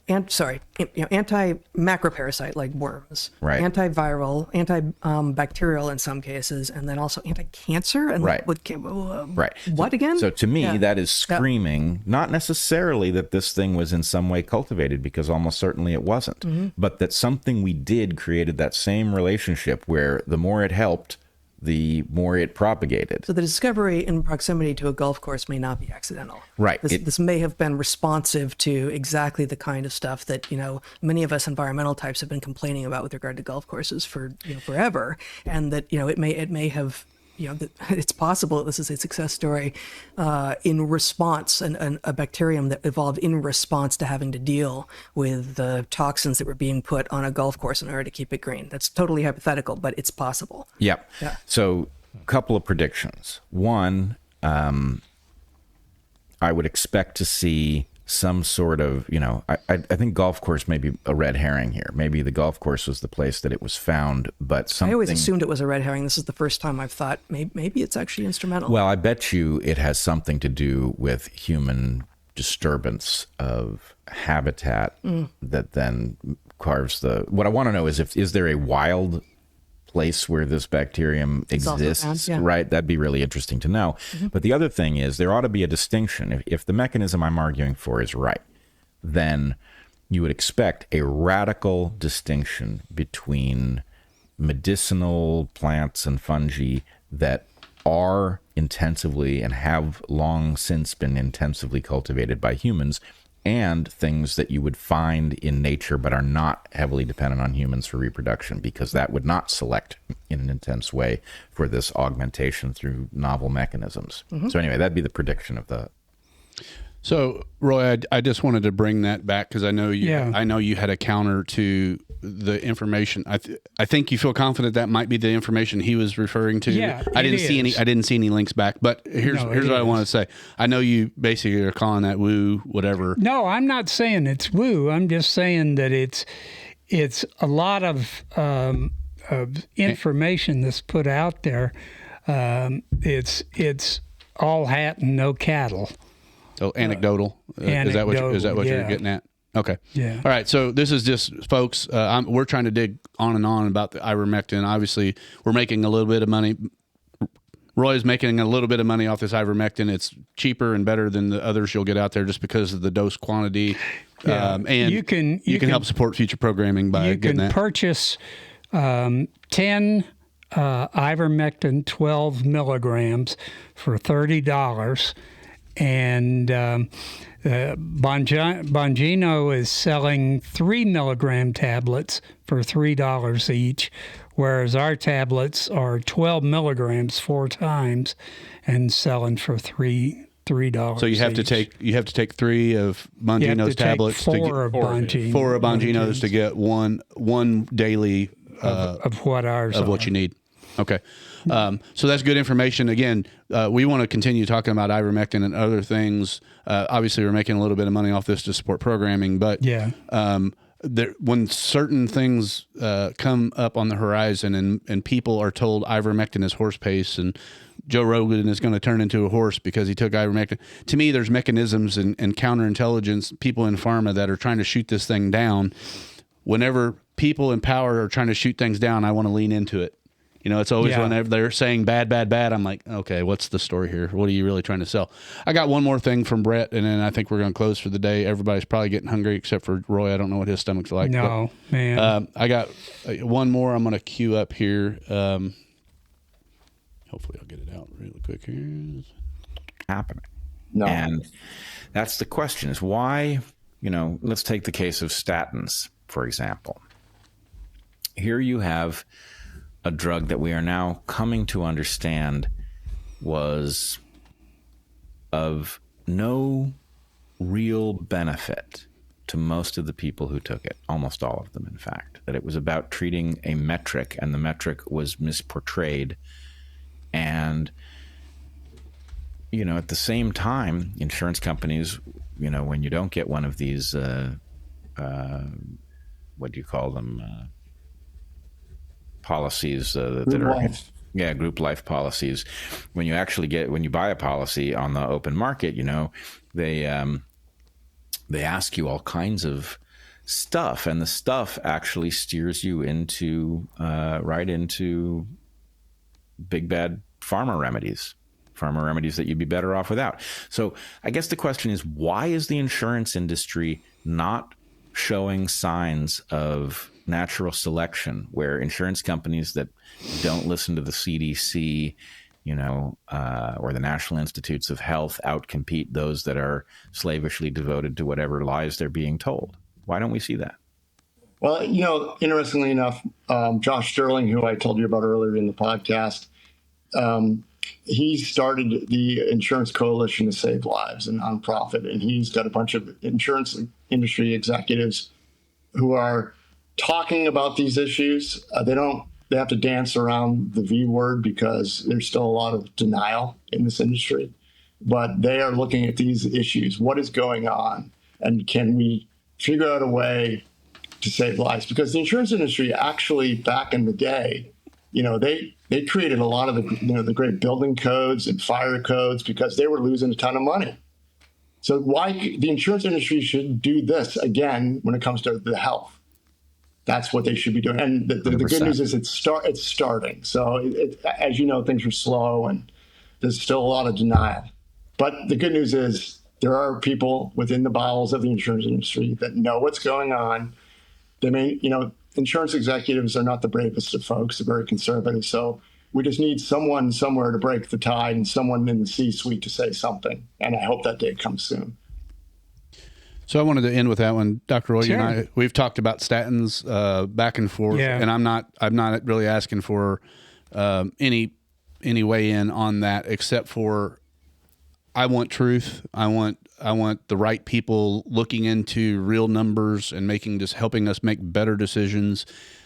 anti-macroparasite like worms, right? Antiviral, antibacterial in some cases, and then also anti-cancer. And right. Right. What again? So to me, that is screaming, not necessarily that this thing was in some way cultivated, because almost certainly it wasn't, but that something we did created that same relationship where the more it helped, the more it propagated. So the discovery in proximity to a golf course may not be accidental. Right. This may have been responsive to exactly the kind of stuff that, many of us environmental types have been complaining about with regard to golf courses for, forever. And that, it may have, it's possible that this is a success story in response, and a bacterium that evolved in response to having to deal with the toxins that were being put on a golf course in order to keep it green. That's totally hypothetical, but it's possible. Yep. Yeah. So a couple of predictions. One, I would expect to see some sort of, I think golf course may be a red herring here. Maybe the golf course was the place that it was found, but something... I always assumed it was a red herring. This is the first time I've thought maybe it's actually instrumental. Well, I bet you it has something to do with human disturbance of habitat that then carves the... What I want to know is there a wild place where this bacterium exists, found, right? That'd be really interesting to know. But the other thing is there ought to be a distinction. If the mechanism I'm arguing for is right, then you would expect a radical distinction between medicinal plants and fungi that are intensively and have long since been intensively cultivated by humans, and things that you would find in nature but are not heavily dependent on humans for reproduction, because that would not select in an intense way for this augmentation through novel mechanisms. So anyway, that'd be the prediction of the... So, Roy, I just wanted to bring that back because I know you had a counter to the information. I think you feel confident that might be the information he was referring to. Yeah, I didn't see any links back. But here's what I want to say. I know you basically are calling that woo, whatever. No, I'm not saying it's woo. I'm just saying that it's a lot of information that's put out there. It's all hat and no cattle. So anecdotal. Is that what you're getting at? Okay. Yeah. All right. So this is just, folks, we're trying to dig on and on about the ivermectin. Obviously, we're making a little bit of money. Roy's making a little bit of money off this ivermectin. It's cheaper and better than the others you'll get out there just because of the dose quantity. Yeah. And you can help support future programming by getting that. You can purchase 10 ivermectin 12 milligrams for $30. And Bongino is selling 3 milligram tablets for $3 each, whereas our tablets are 12 milligrams 4 times and selling for $3. So you have to take 3 of Bongino's tablets to get 4 of Bongino's to get one daily of what ours of what you need. Okay. So that's good information. Again, we want to continue talking about ivermectin and other things. Obviously, we're making a little bit of money off this to support programming, but when certain things come up on the horizon and people are told ivermectin is horse paste and Joe Rogan is going to turn into a horse because he took ivermectin, to me, there's mechanisms and counterintelligence people in pharma that are trying to shoot this thing down. Whenever people in power are trying to shoot things down, I want to lean into it. It's always whenever they're saying bad, I'm like, okay, what's the story here? What are you really trying to sell? I got one more thing from Brett, and then I think we're going to close for the day. Everybody's probably getting hungry except for Roy. I don't know what his stomach's like. No, man. I got one more I'm going to queue up here. Hopefully I'll get it out really quick here. Happening. No. And that's the question is why, let's take the case of statins, for example. Here you have a drug that we are now coming to understand was of no real benefit to most of the people who took it, almost all of them, in fact, that it was about treating a metric, and the metric was misportrayed. And, at the same time, insurance companies, when you don't get one of these, what do you call them? Policies that are Yeah, group life policies. When you buy a policy on the open market, they ask you all kinds of stuff, and the stuff actually steers you into right into big bad pharma remedies that you'd be better off without. So I guess the question is, why is the insurance industry not showing signs of natural selection, where insurance companies that don't listen to the CDC, or the National Institutes of Health outcompete those that are slavishly devoted to whatever lies they're being told? Why don't we see that? Well, interestingly enough, Josh Sterling, who I told you about earlier in the podcast, he started the Insurance Coalition to Save Lives, a nonprofit, and he's got a bunch of insurance industry executives who are talking about these issues. They have to dance around the V word because there's still a lot of denial in this industry, but they are looking at these issues. What is going on? And can we figure out a way to save lives? Because the insurance industry actually, back in the day, they created a lot of the great building codes and fire codes because they were losing a ton of money. So why the insurance industry should do this again when it comes to the health? That's what they should be doing. And the good news is it's starting. So as you know, things are slow and there's still a lot of denial. But the good news is there are people within the bowels of the insurance industry that know what's going on. They may, insurance executives are not the bravest of folks. They're very conservative. So we just need someone somewhere to break the tide and someone in the C-suite to say something. And I hope that day comes soon. So I wanted to end with that one, Dr. Roy. Sure. You and I, we've talked about statins back and forth, and I'm not really asking for any weigh in on that, except for I want truth. I want the right people looking into real numbers and helping us make better decisions.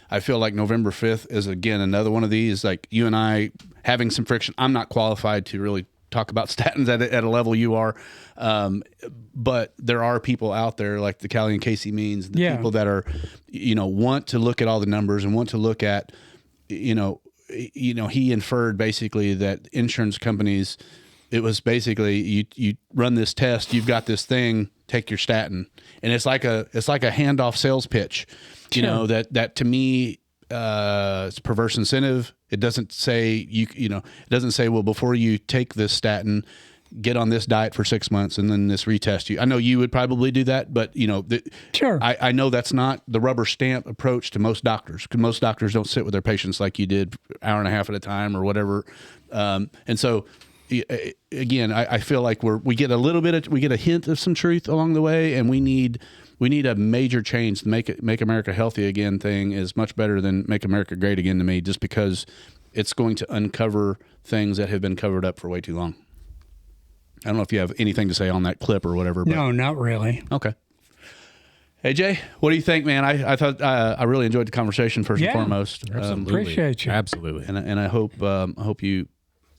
I feel like November 5th is, again, another one of these, like you and I having some friction. I'm not qualified to really talk about statins at a level you are. But there are people out there like the Callie and Casey Means, the people that are, want to look at all the numbers and want to look at, he inferred basically that insurance companies, it was basically you run this test, you've got this thing, take your statin. And it's like a handoff sales pitch, that to me, it's perverse incentive. It doesn't say it doesn't say, well, before you take this statin, get on this diet for 6 months and then this retest you. I know you would probably do that, but sure. I know that's not the rubber stamp approach to most doctors, because most doctors don't sit with their patients like you did, hour and a half at a time or whatever. And so again, I feel like we get a hint of some truth along the way, and we need a major change. To make America healthy again thing is much better than Make America Great Again to me, just because it's going to uncover things that have been covered up for way too long. I don't know if you have anything to say on that clip or whatever. But. No, not really. Okay. Hey, Jay, what do you think, man? I thought I really enjoyed the conversation first and foremost. Absolutely. Appreciate you. Absolutely. And I hope you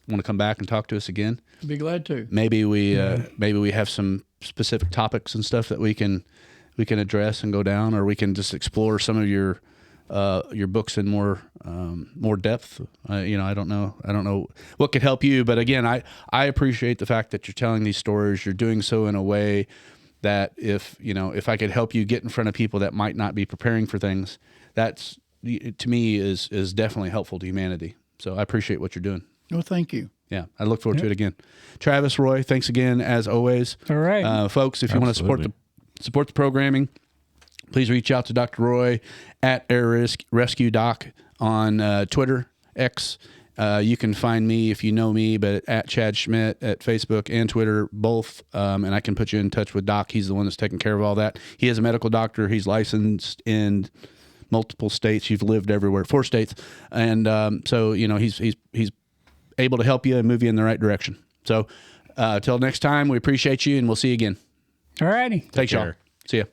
want to come back and talk to us again. Be glad to. Maybe we have some specific topics and stuff that we can address and go down, or we can just explore some of your books in more depth. I don't know what could help you, but again, I appreciate the fact that you're telling these stories. You're doing so in a way that if I could help you get in front of people that might not be preparing for things, that's, to me, is definitely helpful to humanity. So I appreciate what you're doing. Well, thank you. Yeah, I look forward to it again. Travis, Roy, thanks again as always. All right, folks, if you want to support the programming, please reach out to Dr. Roy at Air Rescue Doc on Twitter, X. You can find me, if you know me, but at Chad Schmidt at Facebook and Twitter, both. And I can put you in touch with Doc. He's the one that's taking care of all that. He is a medical doctor. He's licensed in multiple states. You've lived everywhere, 4 states. And so, he's able to help you and move you in the right direction. So till next time, we appreciate you, and we'll see you again. all righty. Thanks, y'all. See ya.